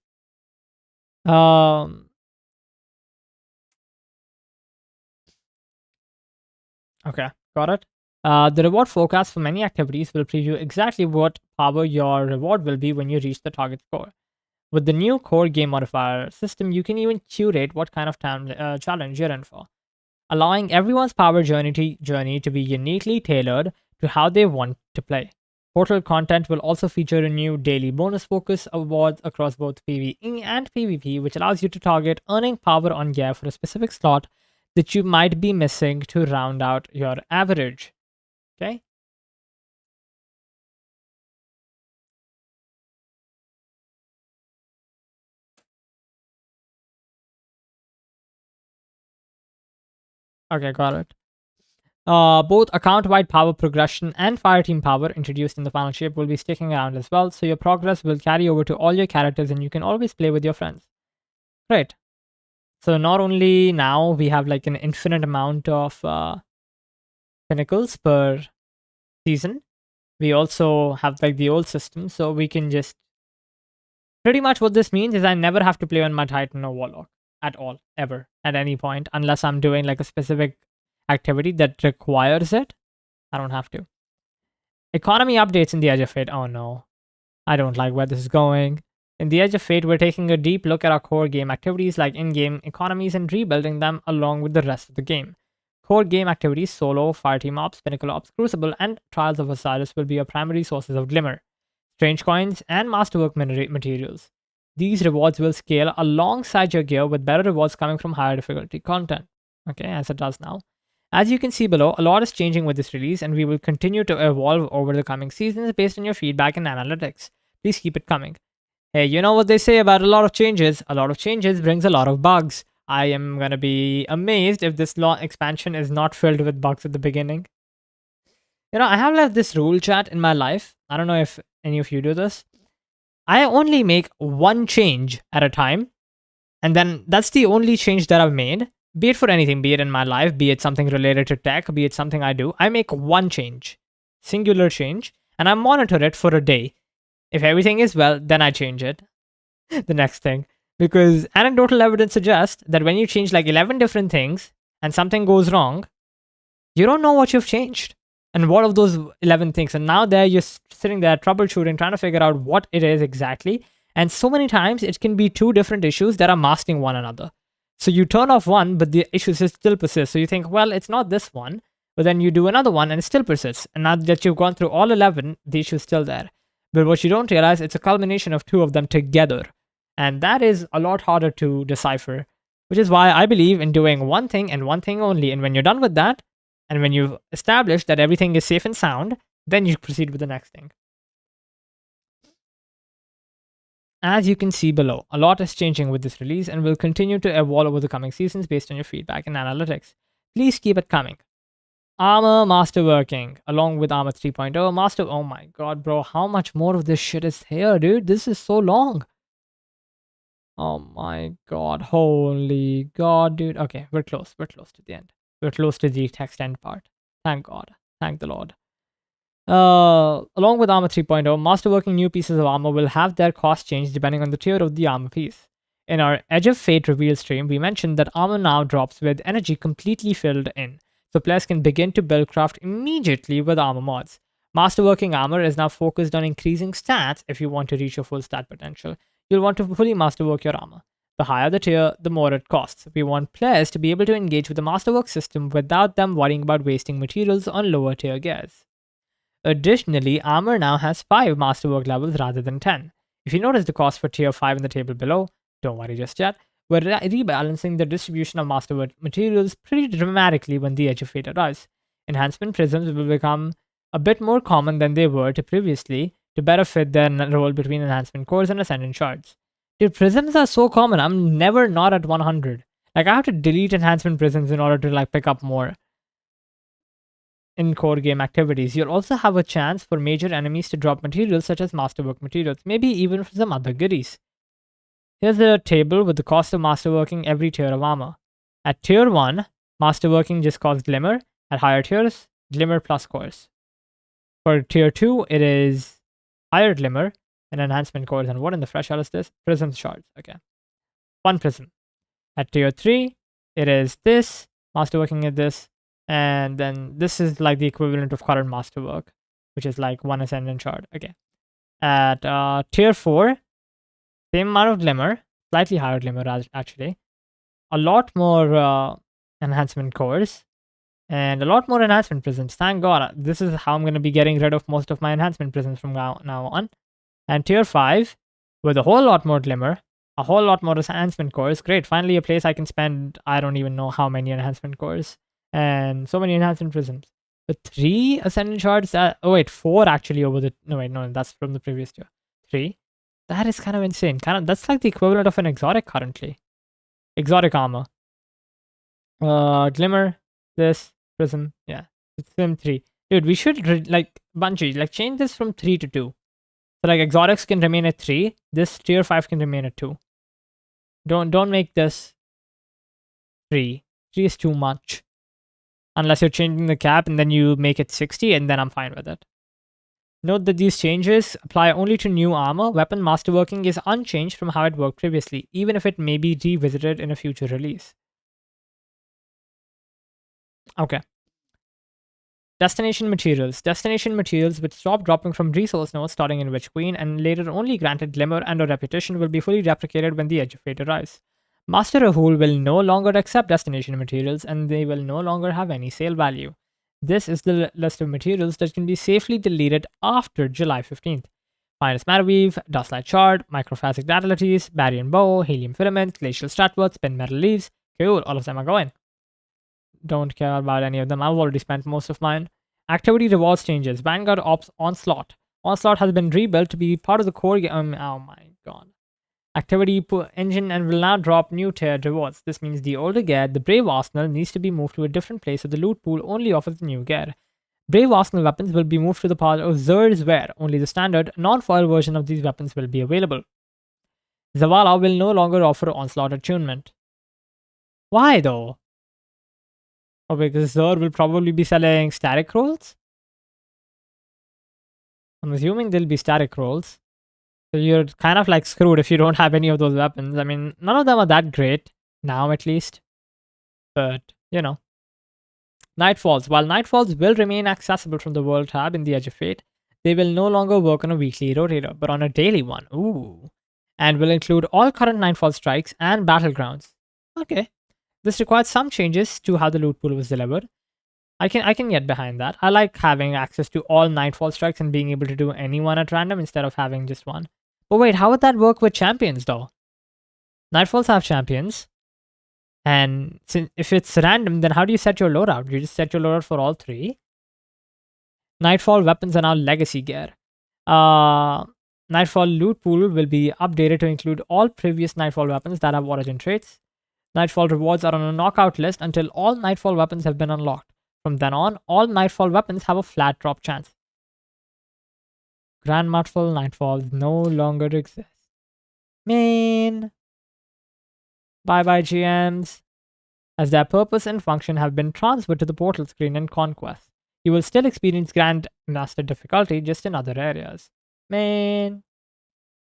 Okay, got it. The reward forecast for many activities will preview exactly what power your reward will be when you reach the target score. With the new core game modifier system, you can even curate what kind of challenge you're in for, allowing everyone's power journey to be uniquely tailored to how they want to play. Portal content will also feature a new daily bonus focus awards across both PvE and PvP, which allows you to target earning power on gear for a specific slot that you might be missing to round out your average. Okay? Okay, got it. Both account-wide power progression and fireteam power introduced in the final shape will be sticking around as well, so your progress will carry over to all your characters and you can always play with your friends. Great. So not only now we have like an infinite amount of pinnacles per season, we also have like the old system, so we can just... Pretty much what this means is I never have to play on my Titan or Warlock at all, ever, at any point, unless I'm doing like a specific activity that requires it. I don't have to. Economy updates in the Edge of Fate. Oh no, I don't like where this is going. In the Edge of Fate, we're taking a deep look at our core game activities like in-game economies and rebuilding them along with the rest of the game. Core game activities, Solo, Fireteam Ops, Pinnacle Ops, Crucible, and Trials of Osiris will be your primary sources of Glimmer, Strange Coins, and Masterwork materials. These rewards will scale alongside your gear with better rewards coming from higher difficulty content. Okay, as it does now. As you can see below, a lot is changing with this release and we will continue to evolve over the coming seasons based on your feedback and analytics. Please keep it coming. Hey, you know what they say about a lot of changes? A lot of changes brings a lot of bugs. I am gonna be amazed if this expansion is not filled with bugs at the beginning. You know, I have left this rule chat in my life. I don't know if any of you do this. I only make one change at a time. And then that's the only change that I've made. Be it for anything, be it in my life, be it something related to tech, be it something I do. I make one change, singular change, and I monitor it for a day. If everything is well, then I change it. The next thing. Because anecdotal evidence suggests that when you change like 11 different things and something goes wrong, you don't know what you've changed and what of those 11 things. And now there you're sitting there troubleshooting, trying to figure out what it is exactly. And so many times it can be two different issues that are masking one another. So you turn off one, but the issues still persist. So you think, well, it's not this one. But then you do another one and it still persists. And now that you've gone through all 11, the issue is still there. But what you don't realize, it's a culmination of two of them together. And that is a lot harder to decipher which is why I believe in doing one thing and one thing only. And when you're done with that, and when you've established that everything is safe and sound, then you proceed with the next thing. As you can see below, a lot is changing with this release and will continue to evolve over the coming seasons based on your feedback and analytics. Please keep it coming. Armor Masterworking, along with Armor 3.0, oh my god, bro, how much more of this shit is here, dude? This is so long. Oh my god, holy god, dude. Okay, we're close to the end. We're close to the text end part. Thank god, thank the lord. Along with Armor 3.0, Masterworking new pieces of armor will have their cost change depending on the tier of the armor piece. In our Edge of Fate reveal stream, we mentioned that armor now drops with energy completely filled in, so players can begin to build craft immediately with armor mods. Masterworking armor is now focused on increasing stats if you want to reach your full stat potential. You'll want to fully masterwork your armor. The higher the tier, the more it costs. We want players to be able to engage with the masterwork system without them worrying about wasting materials on lower tier gears. Additionally, armor now has 5 masterwork levels rather than 10. If you notice the cost for tier 5 in the table below, don't worry just yet. We're rebalancing the distribution of masterwork materials pretty dramatically when the Edge of Fate arrives. Enhancement prisms will become a bit more common than they were previously to better fit their role between enhancement cores and ascendant shards. Dude, prisms are so common, I'm never not at 100. Like, I have to delete enhancement prisms in order to like pick up more in core game activities. You'll also have a chance for major enemies to drop materials such as masterwork materials, maybe even for some other goodies. Here's a table with the cost of masterworking every tier of armor. At tier 1, masterworking just costs glimmer. At higher tiers, glimmer plus cores. For tier 2, it is higher glimmer and enhancement cores. And what in the fresh hell is this? Prism shards. Okay. 1 prism. At tier 3, it is this. Masterworking is this. And then this is like the equivalent of current masterwork, which is like 1 ascendant shard. Okay. At tier 4, same amount of glimmer, slightly higher glimmer actually. A lot more enhancement cores, and a lot more enhancement prisms. Thank god. This is how I'm going to be getting rid of most of my enhancement prisms from now on. And tier 5, with a whole lot more glimmer, a whole lot more enhancement cores. Great, finally a place I can spend, I don't even know how many enhancement cores. And so many enhancement prisms. The 3 ascendant shards, 4 actually over the, no, that's from the previous tier. 3. That is kind of insane. That's like the equivalent of an exotic currently. Exotic armor. Glimmer, this, prism, yeah. It's them 3. Dude, we should, Bungie, change this from 3 to 2. So, exotics can remain at 3. This tier 5 can remain at 2. Don't make this 3. 3 is too much. Unless you're changing the cap and then you make it 60, and then I'm fine with it. Note that these changes apply only to new armor. Weapon masterworking is unchanged from how it worked previously, even if it may be revisited in a future release. Okay. Destination materials. Destination materials which stop dropping from resource nodes starting in Witch Queen and later only granted glimmer and or reputation will be fully replicated when the Edge of Fate arrives. Master Rahul will no longer accept destination materials and they will no longer have any sale value. This is the list of materials that can be safely deleted after July 15th. Finest Matter Weave, Dustlight Shard, Microphasic Datalities, Baryon Bow, Helium Filament, Glacial Statwood, Spin Metal Leaves. Cool, all of them are going. Don't care about any of them, I've already spent most of mine. Activity rewards changes. Vanguard Ops Onslaught. Onslaught has been rebuilt to be part of the core game. Oh my god. Activity engine and will now drop new tier rewards. This means the older gear, the Brave Arsenal, needs to be moved to a different place so the loot pool only offers the new gear. Brave Arsenal weapons will be moved to the part of Zer's where only the standard, non-foil version of these weapons will be available. Zavala will no longer offer Onslaught attunement. Why though? Oh, because Zer will probably be selling static rolls? I'm assuming there'll be static rolls. So you're kind of screwed if you don't have any of those weapons. I mean, none of them are that great, now at least. But, you know. Nightfalls. While Nightfalls will remain accessible from the World tab in the Edge of Fate, they will no longer work on a weekly rotator, but on a daily one. Ooh. And will include all current Nightfall strikes and battlegrounds. Okay. This requires some changes to how the loot pool was delivered. I can get behind that. I like having access to all Nightfall strikes and being able to do any one at random instead of having just one. But wait, how would that work with champions though? Nightfalls have champions. And since if it's random, then how do you set your loadout? You just set your loadout for all 3. Nightfall weapons are now legacy gear. Nightfall loot pool will be updated to include all previous Nightfall weapons that have origin traits. Nightfall rewards are on a knockout list until all Nightfall weapons have been unlocked. From then on, all Nightfall weapons have a flat drop chance. Grand Nightfall Nightfalls no longer exist. Man. Bye bye GMs. As their purpose and function have been transferred to the portal screen in Conquest. You will still experience Grand Master difficulty, just in other areas. Man.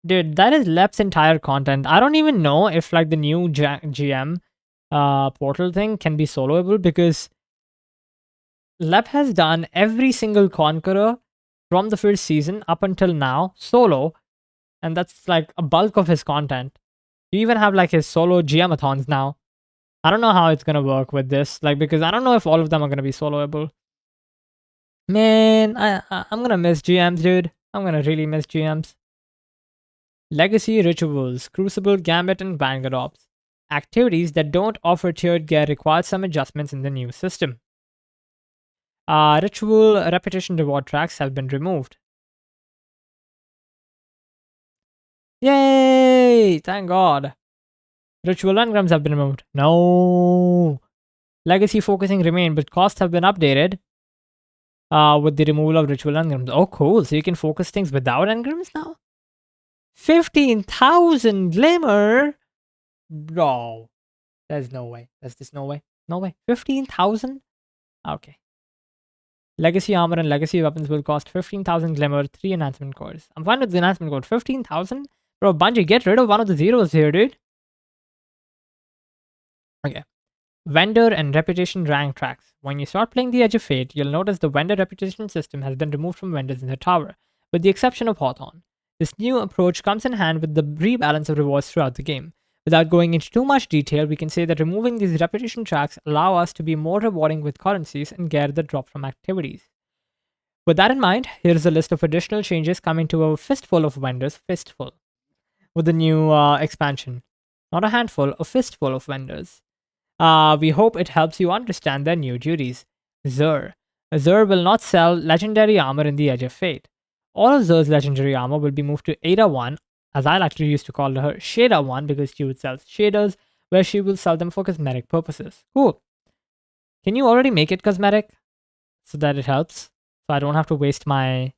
Dude, that is Lep's entire content. I don't even know if like the new GM portal thing can be soloable, because Lep has done every single Conqueror from the first season up until now solo, and that's like a bulk of his content. You even have like his solo GM-a-thons now. I don't know how it's gonna work with this, like, because I don't know if all of them are gonna be soloable. Man, I'm gonna miss GMs, dude. I'm gonna really miss GMs. Legacy Rituals, Crucible, Gambit, and Vanguard Ops. Activities that don't offer tiered gear require some adjustments in the new system. Ritual repetition reward tracks have been removed. Yay! Thank God. Ritual engrams have been removed. No. Legacy focusing remain, but costs have been updated with the removal of ritual engrams. Oh, cool. So you can focus things without engrams now? 15,000 glimmer? Bro. There's no way. There's just no way. No way. 15,000? Okay. Legacy armor and legacy weapons will cost 15,000 glimmer, 3 enhancement cores. I'm fine with the enhancement code. 15,000? Bro, Bungie, get rid of one of the zeros here, dude. Okay. Vendor and reputation rank tracks. When you start playing The Edge of Fate, you'll notice the vendor reputation system has been removed from vendors in the tower, with the exception of Hawthorne. This new approach comes in hand with the rebalance of rewards throughout the game. Without going into too much detail, we can say that removing these reputation tracks allow us to be more rewarding with currencies and gear that drop from activities. With that in mind, here's a list of additional changes coming to a fistful of vendors, fistful, with the new expansion. Not a handful, a fistful of vendors. We hope it helps you understand their new duties. Xur. Xur will not sell legendary armor in the Edge of Fate. All of Xur's legendary armor will be moved to Ada 1, as I actually used to call her Shader 1, because she would sell shaders, where she will sell them for cosmetic purposes. Cool. Can you already make it cosmetic? So that it helps? So I don't have to waste my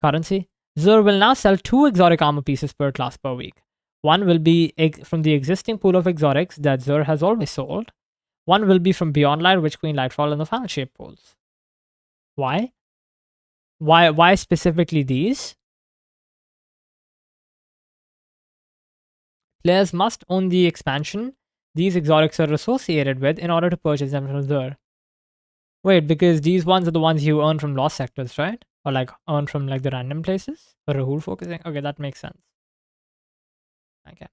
currency? Xur will now sell 2 exotic armor pieces per class per week. One will be from the existing pool of exotics that Xur has always sold. One will be from Beyond Light, Witch Queen, Lightfall, and the Final Shape pools. Why? Why specifically these? Players must own the expansion these exotics are associated with in order to purchase them from Xur. Wait, because these ones are the ones you earn from lost sectors, right? Or like earn from like the random places? For Rahul focusing? Okay, that makes sense. Okay.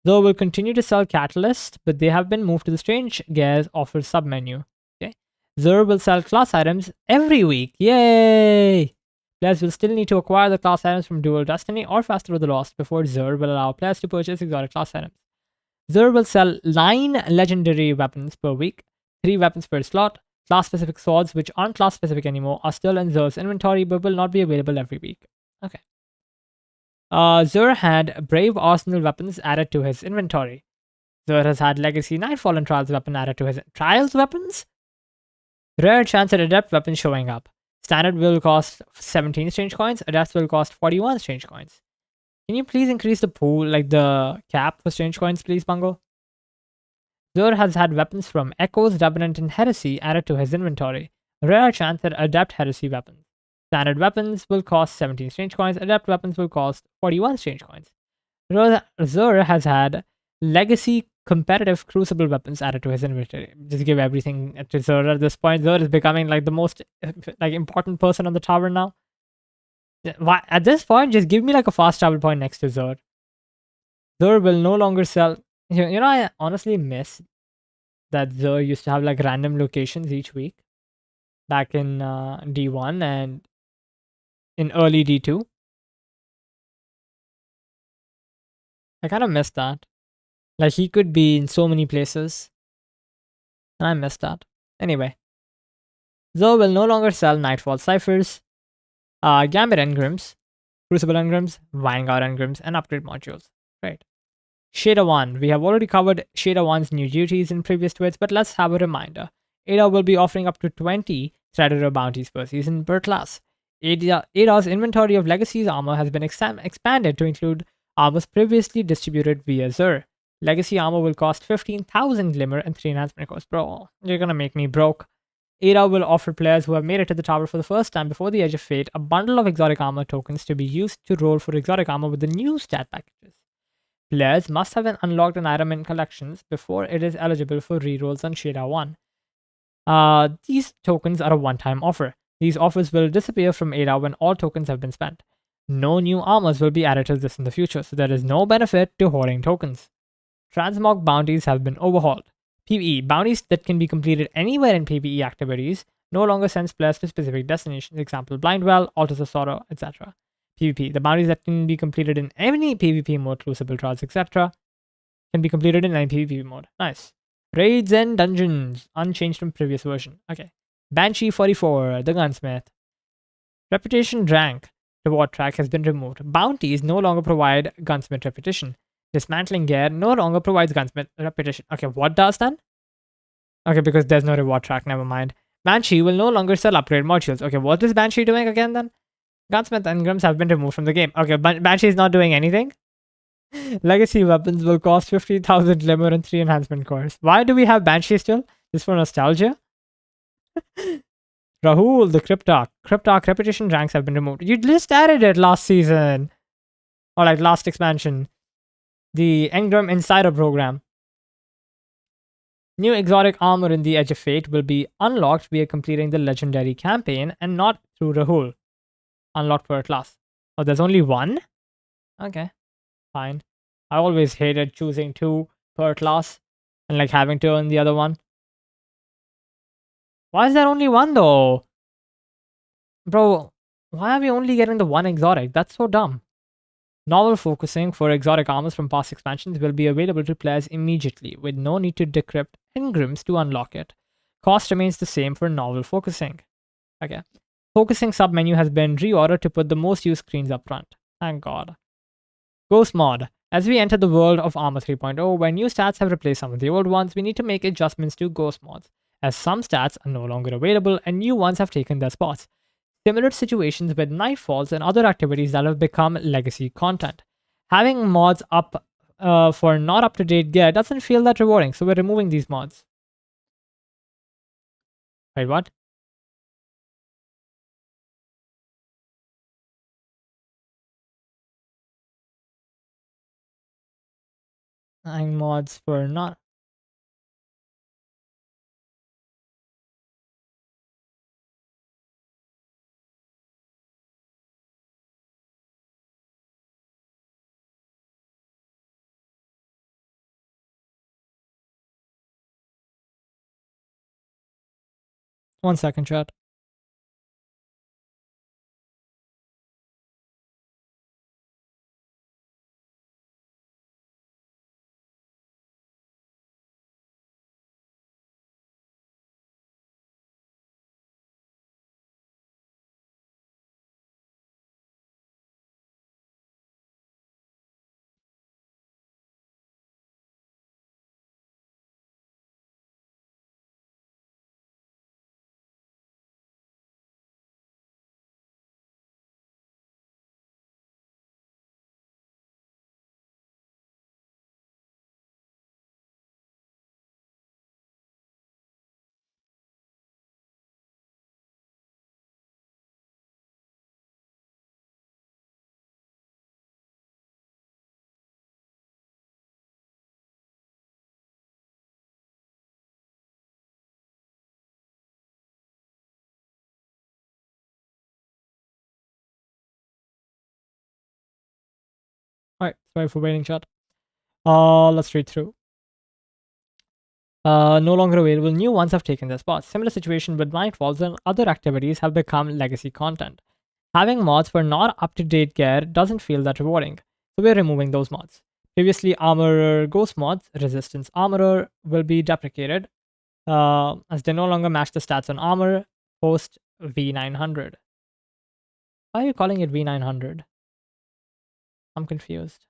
Though will continue to sell Catalyst, but they have been moved to the Strange Gears offer submenu. Okay. Xur will sell class items every week. Yay! Players will still need to acquire the class items from Dual Destiny or Faster with the Lost before Xur will allow players to purchase exotic class items. Xur will sell 9 legendary weapons per week, 3 weapons per slot. Class-specific swords, which aren't class-specific anymore, are still in Xur's inventory but will not be available every week. Okay. Xur had Brave Arsenal weapons added to his inventory. Xur has had Legacy Nightfall and Trials weapon added to his... Trials weapons? Rare chance at Adept weapons showing up. Standard will cost 17 strange coins, Adept will cost 41 strange coins. Can you please increase the pool, like the cap for strange coins, please, Bungo? Xur has had weapons from Echoes, Revenant, and Heresy added to his inventory. Rare chance at Adept Heresy weapons. Standard weapons will cost 17 strange coins, Adept weapons will cost 41 strange coins. Xur has had Legacy competitive Crucible weapons added to his inventory. Just give everything to Xur at this point. Xur is becoming like the most like important person on the tower now. At this point, just give me like a fast travel point next to Xur. Xur will no longer sell... You know, I honestly miss that Xur used to have like random locations each week. Back in D1 and in early D2. I kind of miss that. Like, he could be in so many places. And I missed that. Anyway. Zoe will no longer sell Nightfall ciphers, Gambit engrams, Crucible engrams, Vanguard engrams, and upgrade modules. Great. Shader 1. We have already covered Shader 1's new duties in previous tweets, but let's have a reminder. Ada will be offering up to 20 Threader bounties per season per class. Ada's inventory of Legacy's armor has been expanded to include armors previously distributed via Xur. Legacy armor will cost 15,000 Glimmer and 3 enhancement costs. Bro, you're gonna make me broke. Ada will offer players who have made it to the tower for the first time before the Edge of Fate a bundle of exotic armor tokens to be used to roll for exotic armor with the new stat packages. Players must have unlocked an item in collections before it is eligible for rerolls on Shada 1. These tokens are a one-time offer. These offers will disappear from Ada when all tokens have been spent. No new armors will be added to this in the future, so there is no benefit to hoarding tokens. Transmog bounties have been overhauled. PvE bounties that can be completed anywhere in PvE activities no longer sends players to specific destinations, example Blindwell, Altars of Sorrow, etc. PvP, the bounties that can be completed in any PvP mode, Crucible Trials, etc., can be completed in any PvP mode. Nice. Raids and dungeons, unchanged from previous version. Okay. Banshee 44, the gunsmith. Reputation rank reward track has been removed. Bounties no longer provide gunsmith reputation. Dismantling gear no longer provides gunsmith reputation. Okay, what does then? Okay, because there's no reward track, never mind. Banshee will no longer sell upgrade modules. Okay, what is Banshee doing again then? Gunsmith engrams have been removed from the game. Okay, Banshee is not doing anything? Legacy weapons will cost 50,000 Glimmer and 3 enhancement cores. Why do we have Banshee still? Just for nostalgia? Rahul, the Cryptarch. Cryptarch reputation ranks have been removed. You just added it last season. Or like last expansion. The Engram Insider program. New exotic armor in the Edge of Fate will be unlocked via completing the legendary campaign and not through Rahul. Unlocked per class. Oh, there's only one? Okay. Fine. I always hated choosing 2 per class and like having to earn the other one. Why is there only 1 though? Bro, why are we only getting the 1 exotic? That's so dumb. Novel focusing for exotic armors from past expansions will be available to players immediately, with no need to decrypt engrams to unlock it. Cost remains the same for novel focusing. Okay. Focusing submenu has been reordered to put the most used screens up front. Thank God. Ghost mod. As we enter the world of Armor 3.0, where new stats have replaced some of the old ones, we need to make adjustments to Ghost mods, as some stats are no longer available and new ones have taken their spots. Similar situations with Nightfalls and other activities that have become legacy content. Having mods up for not up-to-date gear doesn't feel that rewarding, so we're removing these mods. Wait, what? Adding mods for not... One second, chat. Alright, sorry for waiting, chat. Let's read through. No longer available. New ones have taken their spots. Similar situation with Nightfalls and other activities have become legacy content. Having mods for not up-to-date gear doesn't feel that rewarding, so we're removing those mods. Previously, Armorer Ghost mods, Resistance Armorer, will be deprecated as they no longer match the stats on armor post V900. Why are you calling it V900? I'm confused.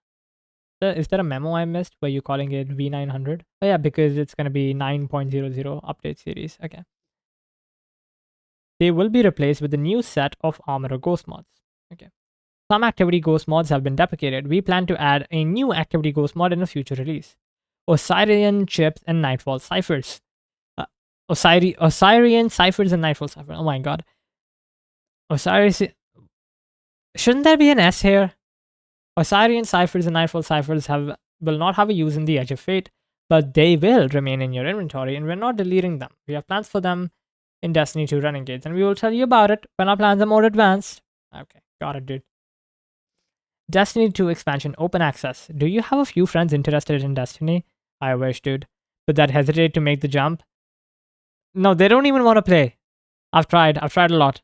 Is there a memo I missed where you're calling it V900? Oh yeah, because it's going to be 9.00 update series. Okay. They will be replaced with a new set of Armorer Ghost mods. Okay. Some Activity Ghost mods have been deprecated. We plan to add a new Activity Ghost mod in a future release. Osirian Chips and Nightfall Ciphers. Osirian Ciphers and Nightfall Ciphers. Oh my god. Osiris. Shouldn't there be an S here? Osirian Ciphers and Nightfall Ciphers will not have a use in the Edge of Fate, but they will remain in your inventory, and we're not deleting them. We have plans for them in Destiny 2 Renegades, and we will tell you about it when our plans are more advanced. Okay, got it, dude. Destiny 2 expansion open access. Do you have a few friends interested in Destiny? I wish, dude, but that hesitate to make the jump. No, they don't even want to play. I've tried a lot.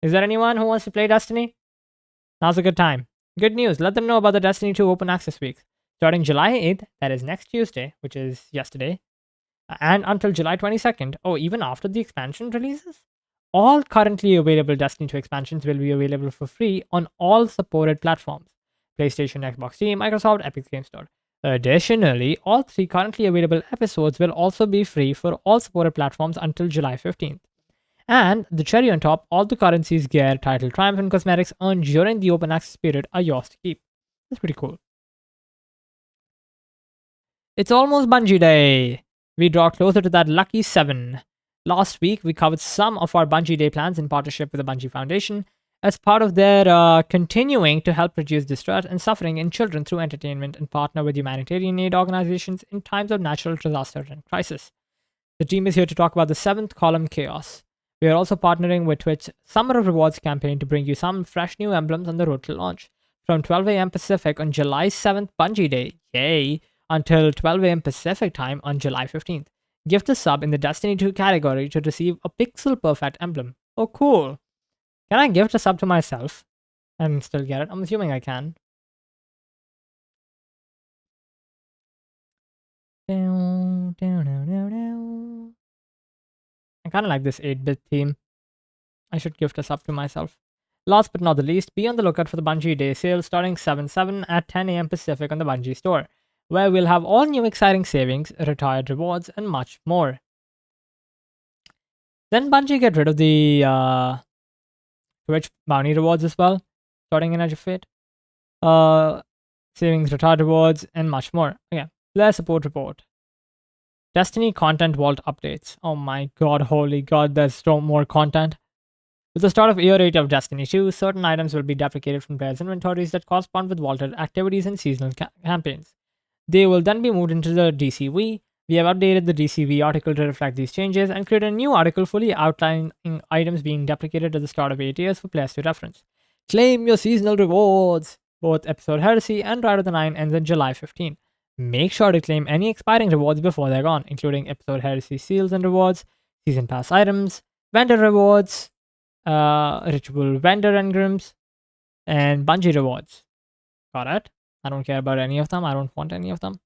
Is there anyone who wants to play Destiny? Now's a good time. Good news, let them know about the Destiny 2 Open Access Week. Starting July 8th, that is next Tuesday, which is yesterday, and until July 22nd, even after the expansion releases, all currently available Destiny 2 expansions will be available for free on all supported platforms: PlayStation, Xbox, Steam, Microsoft, Epic Games Store. Additionally, all 3 currently available episodes will also be free for all supported platforms until July 15th. And the cherry on top, all the currencies, gear, title, triumph, and cosmetics earned during the open access period are yours to keep. That's pretty cool. It's almost Bungie Day. We draw closer to that lucky 7. Last week, we covered some of our Bungie Day plans in partnership with the Bungie Foundation as part of their continuing to help reduce distress and suffering in children through entertainment and partner with humanitarian aid organizations in times of natural disaster and crisis. The team is here to talk about the 7th column chaos. We are also partnering with Twitch's Summer of Rewards campaign to bring you some fresh new emblems on the road to launch. From 12 a.m. Pacific on July 7th, Bungie Day, yay, until 12 a.m. Pacific time on July 15th. Gift a sub in the Destiny 2 category to receive a pixel perfect emblem. Oh, cool. Can I gift a sub to myself and still get it? I'm assuming I can. I kind of like this 8-bit theme. I should gift a sub to myself. Last but not the least, be on the lookout for the Bungie Day sale starting 7/7 at 10 a.m. Pacific on the Bungie store, where we'll have all new exciting savings, retired rewards, and much more. Then Bungie get rid of the Twitch bounty rewards as well, starting in Edge of Fate. Savings, retired rewards, and much more. Okay, player support report. Destiny content vault updates. Oh my god, holy god, there's so more content. With the start of Year 8 of Destiny 2, certain items will be deprecated from players' inventories that correspond with vaulted activities and seasonal campaigns. They will then be moved into the DCV. We have updated the DCV article to reflect these changes and created a new article fully outlining items being deprecated at the start of 8 years for players to reference. Claim your seasonal rewards! Both Episode Heresy and Ride of the Nine ends on July 15. Make sure to claim any expiring rewards before they're gone, including Episode Heresy seals and rewards, Season Pass items, vendor rewards, ritual vendor engrams, and Bungie rewards. Got it? I don't care about any of them. I don't want any of them.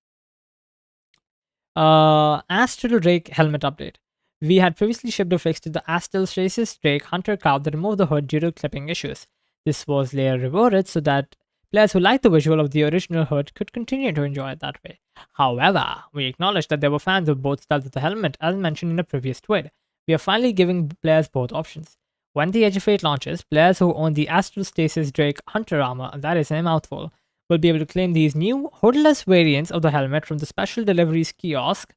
Astral Drake helmet update. We had previously shipped a fix to the Astral Stasis Drake Hunter card that removed the hood due to clipping issues. This was later reverted so that players who liked the visual of the original hood could continue to enjoy it that way. However, we acknowledge that there were fans of both styles of the helmet, as mentioned in a previous tweet. We are finally giving players both options. When the Edge of Fate launches, players who own the Astral Stasis Drake Hunter armor, that is a mouthful, will be able to claim these new hoodless variants of the helmet from the special deliveries kiosk.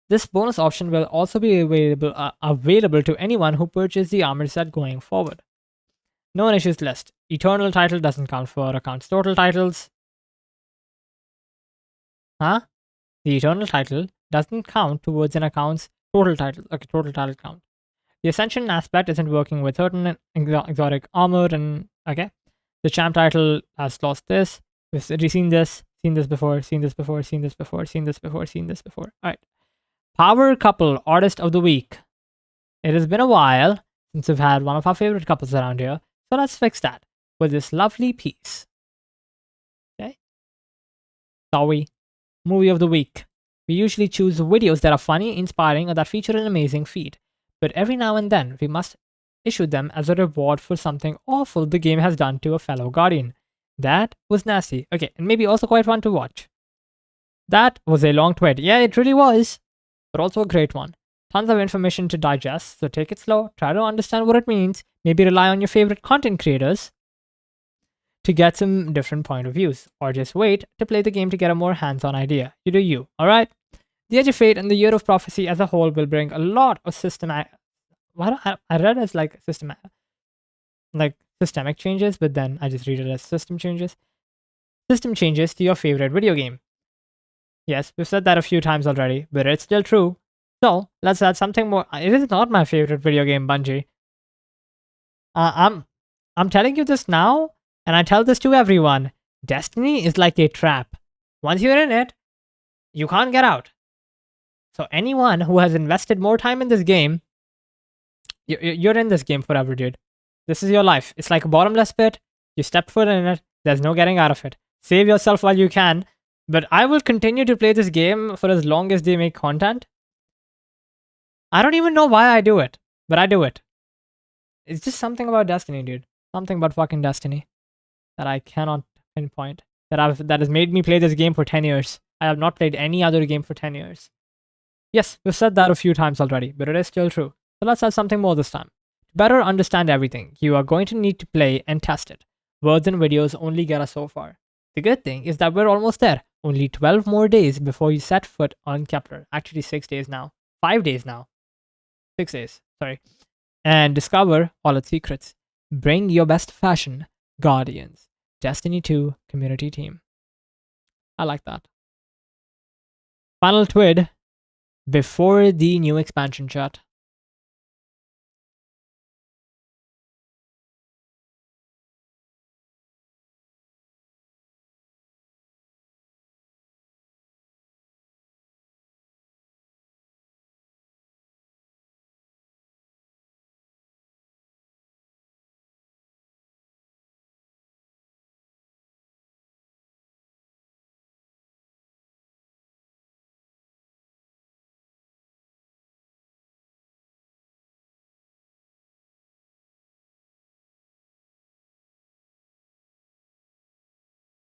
This bonus option will also be available to anyone who purchased the armor set going forward. Known issues list. Eternal title doesn't count for accounts total titles. Huh? The Eternal title doesn't count towards an account's total title. Okay, total title count. The Ascension aspect isn't working with certain exotic armor and okay. The champ title has lost this. We've seen this before. Alright. Power couple artist of the week. It has been a while since we've had one of our favorite couples around here, so let's fix that with this lovely piece. Okay. Sorry. Movie of the week. We usually choose videos that are funny, inspiring, or that feature an amazing feat. But every now and then, we must issue them as a reward for something awful the game has done to a fellow Guardian. That was nasty. Okay, and maybe also quite fun to watch. That was a long tweet. Yeah, it really was. But also a great one. Tons of information to digest, so take it slow, try to understand what it means, maybe rely on your favorite content creators to get some different point of views, or just wait to play the game to get a more hands-on idea. You do you, alright? The Edge of Fate and the Year of Prophecy as a whole will bring a lot of systematic... I read as like systemic changes, but then I just read it as system changes. System changes to your favorite video game. Yes, we've said that a few times already, but it's still true. So, let's add something more. It is not my favorite video game, Bungie. I'm telling you this now, and I tell this to everyone. Destiny is like a trap. Once you're in it, you can't get out. So anyone who has invested more time in this game, you're in this game forever, dude. This is your life. It's like a bottomless pit. You step foot in it. There's no getting out of it. Save yourself while you can. But I will continue to play this game for as long as they make content. I don't even know why I do it, but I do it. It's just something about Destiny, dude. Something about fucking Destiny that I cannot pinpoint. That has made me play this game for 10 years. I have not played any other game for 10 years. Yes, we've said that a few times already, but it is still true. So let's add something more this time. To better understand everything, you are going to need to play and test it. Words and videos only get us so far. The good thing is that we're almost there. Only 12 more days before you set foot on Kepler. Actually 6 days now. 5 days now. 6 days, sorry. And discover all its secrets. Bring your best fashion, Guardians. Destiny 2 community team. I like that. Final twid before the new expansion, chat.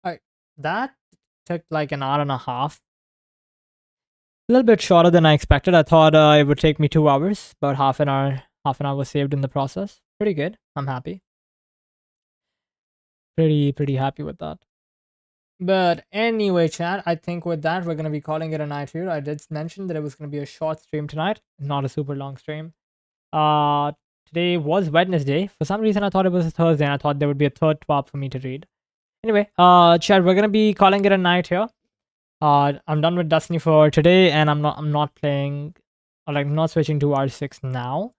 Alright, that took like an hour and a half. A little bit shorter than I expected. I thought it would take me 2 hours, about half an hour was saved in the process. Pretty good. I'm happy. Pretty happy with that. But anyway, chat, I think with that, we're going to be calling it a night here. I did mention that it was going to be a short stream tonight, not a super long stream. Today was Wednesday. For some reason, I thought it was a Thursday, and I thought there would be a third twab for me to read. Anyway, chat, we're going to be calling it a night here. I'm done with Destiny for today, and I'm not playing, or like not switching to R6 now.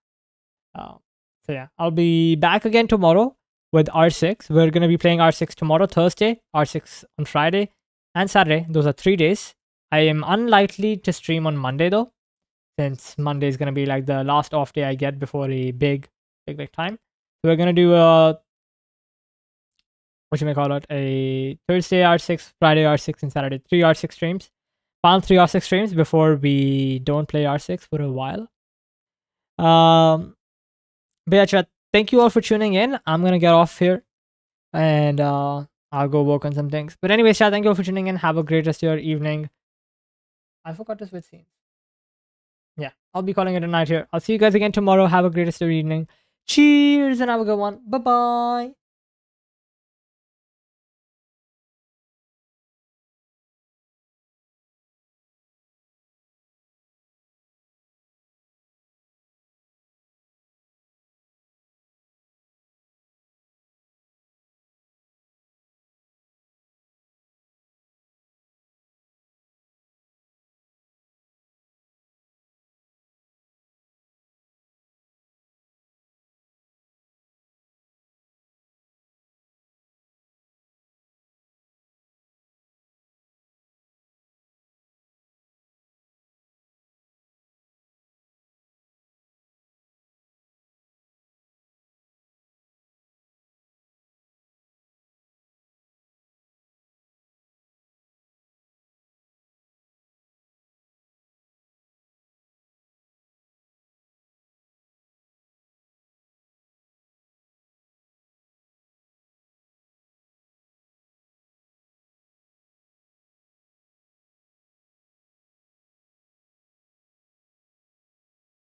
So yeah, I'll be back again tomorrow with R6. We're going to be playing R6 tomorrow, Thursday, R6 on Friday, and Saturday. Those are 3 days. I am unlikely to stream on Monday though, since Monday is going to be like the last off day I get before a big time. So we're going to do a, what you may call it, a Thursday R6, Friday R6, and Saturday 3 R6 streams. Final 3 R6 streams before we don't play R6 for a while. But yeah, chat, thank you all for tuning in. I'm gonna get off here, and I'll go work on some things. But anyways, chat, thank you all for tuning in. Have a great rest of your evening. I forgot to switch scenes. Yeah, I'll be calling it a night here. I'll see you guys again tomorrow. Have a great rest of your evening. Cheers, and have a good one. Bye-bye.